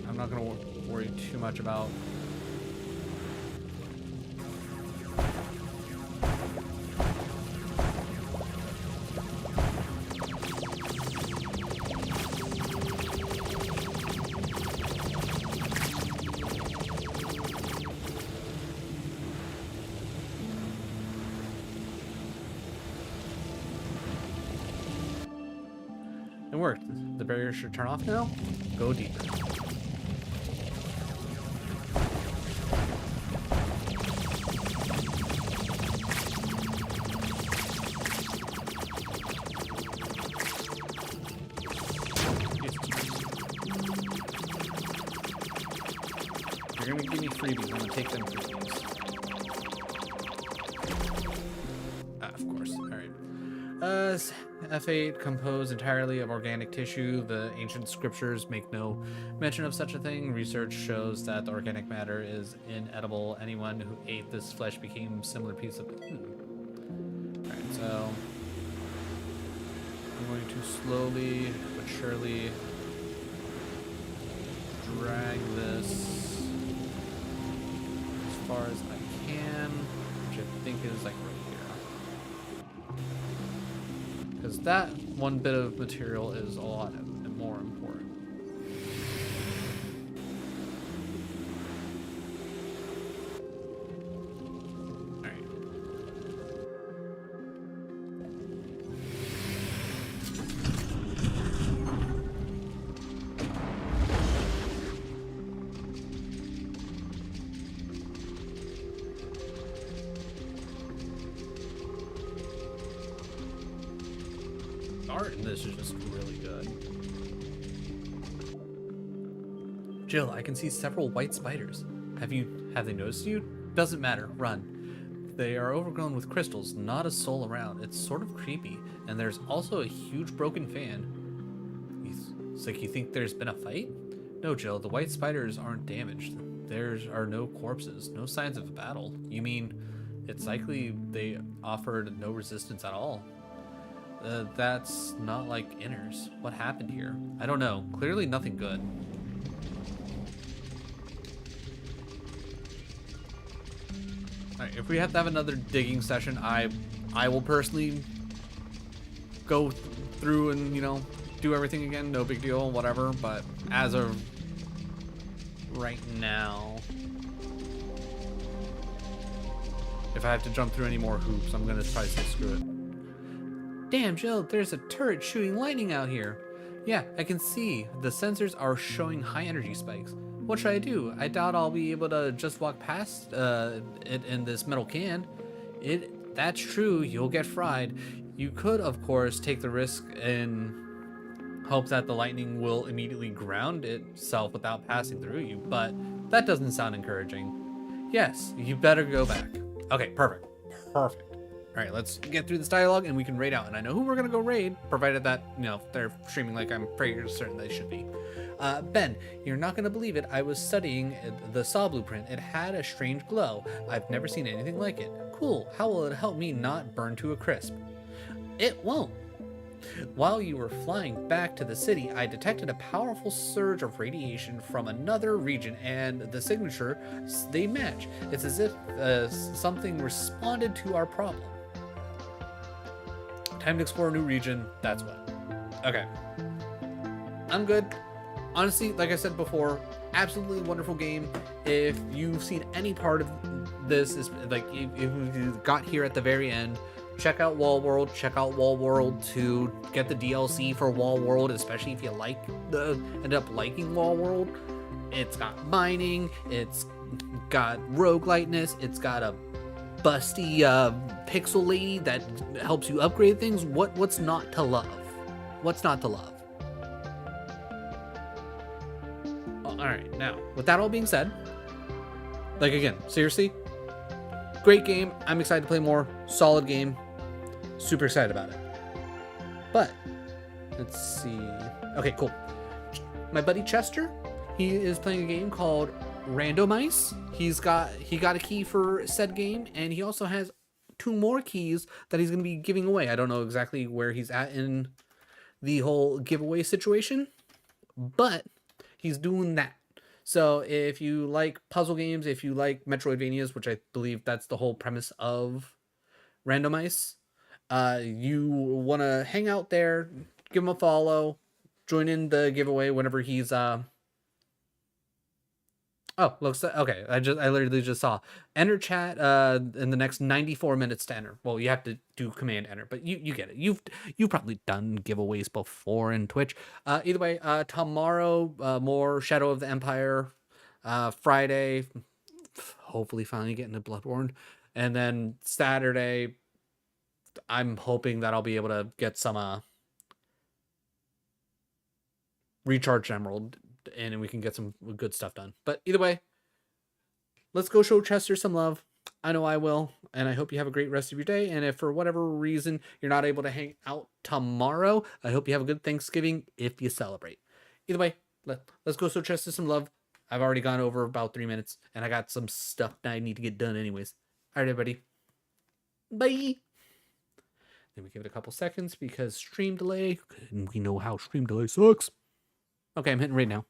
I'm not going to worry too much about It worked. The barrier should turn off now. Go deeper. If you're gonna give me freebies, I'm gonna take them freebies. Of course. Alright. F8 composed entirely of organic tissue. The ancient scriptures make no mention of such a thing. Research shows that the organic matter is inedible. Anyone who ate this flesh became a similar piece of. Alright, so I'm going to slowly but surely drag this as far as I can, which I think is like right here. Because that one bit of material is a lot more important. Alright. Art in this is just really good. Jill, I can see several white spiders. Have they noticed you? Doesn't matter, run. They are overgrown with crystals, not a soul around. It's sort of creepy, and there's also a huge broken fan. It's like you think there's been a fight? No, Jill, the white spiders aren't damaged. There are no corpses, no signs of a battle. You mean it's likely they offered no resistance at all? That's not like inners. What happened here? I don't know. Clearly nothing good. Alright, if we have to have another digging session, I will personally go through and, you know, do everything again. No big deal, whatever. But as of right now, if I have to jump through any more hoops, I'm gonna try to say screw it. Damn, Jill, there's a turret shooting lightning out here. Yeah, I can see. The sensors are showing high energy spikes. What should I do? I doubt I'll be able to just walk past it in this metal can. That's true, you'll get fried. You could, of course, take the risk and hope that the lightning will immediately ground itself without passing through you, but that doesn't sound encouraging. Yes, you better go back. Okay, perfect. Perfect. All right, let's get through this dialogue and we can raid out. And I know who we're gonna go raid, provided that, you know, they're streaming like I'm pretty certain they should be. Ben, you're not gonna believe it. I was studying the saw blueprint. It had a strange glow. I've never seen anything like it. Cool, how will it help me not burn to a crisp? It won't. While you were flying back to the city, I detected a powerful surge of radiation from another region, and the signature, they match. It's as if something responded to our problem. Time to explore a new region, that's what. Okay. I'm good. Honestly, like I said before, absolutely wonderful game. If you've seen any part of this, is like if you got here at the very end, check out Wall World, check out Wall World 2, get the DLC for Wall World, especially if you end up liking Wall World. It's got mining, it's got rogueliteness, it's got a busty pixel lady that helps you upgrade things. What's not to love? What's not to love? All right, now with that all being said, like again, seriously, great game. I'm excited to play more. Solid game. Super excited about it. But let's see. Okay, cool. My buddy Chester, he is playing a game called Randomice. He got a key for said game, and he also has 2 more keys that he's going to be giving away. I don't know exactly where he's at in the whole giveaway situation, but he's doing that. So if you like puzzle games, if you like Metroidvanias, which I believe that's the whole premise of Randomice, you want to hang out there, give him a follow, join in the giveaway whenever he's oh, looks okay. I literally just saw enter chat in the next 94 minutes to enter. Well, you have to do command enter, but you get it. You've probably done giveaways before in Twitch. Either way, tomorrow more Shadow of the Empire. Friday, hopefully finally getting to Bloodborne, and then Saturday, I'm hoping that I'll be able to get some Recharge Emerald, and we can get some good stuff done. But either way, let's go show Chester some love. I know I will, and I hope you have a great rest of your day. And if for whatever reason you're not able to hang out tomorrow, I hope you have a good Thanksgiving if you celebrate. Either way, let's go show Chester some love. I've already gone over about 3 minutes, and I got some stuff that I need to get done anyways. All right, everybody. Bye. Then we give it a couple seconds because stream delay, and we know how stream delay sucks. Okay, I'm hitting right now.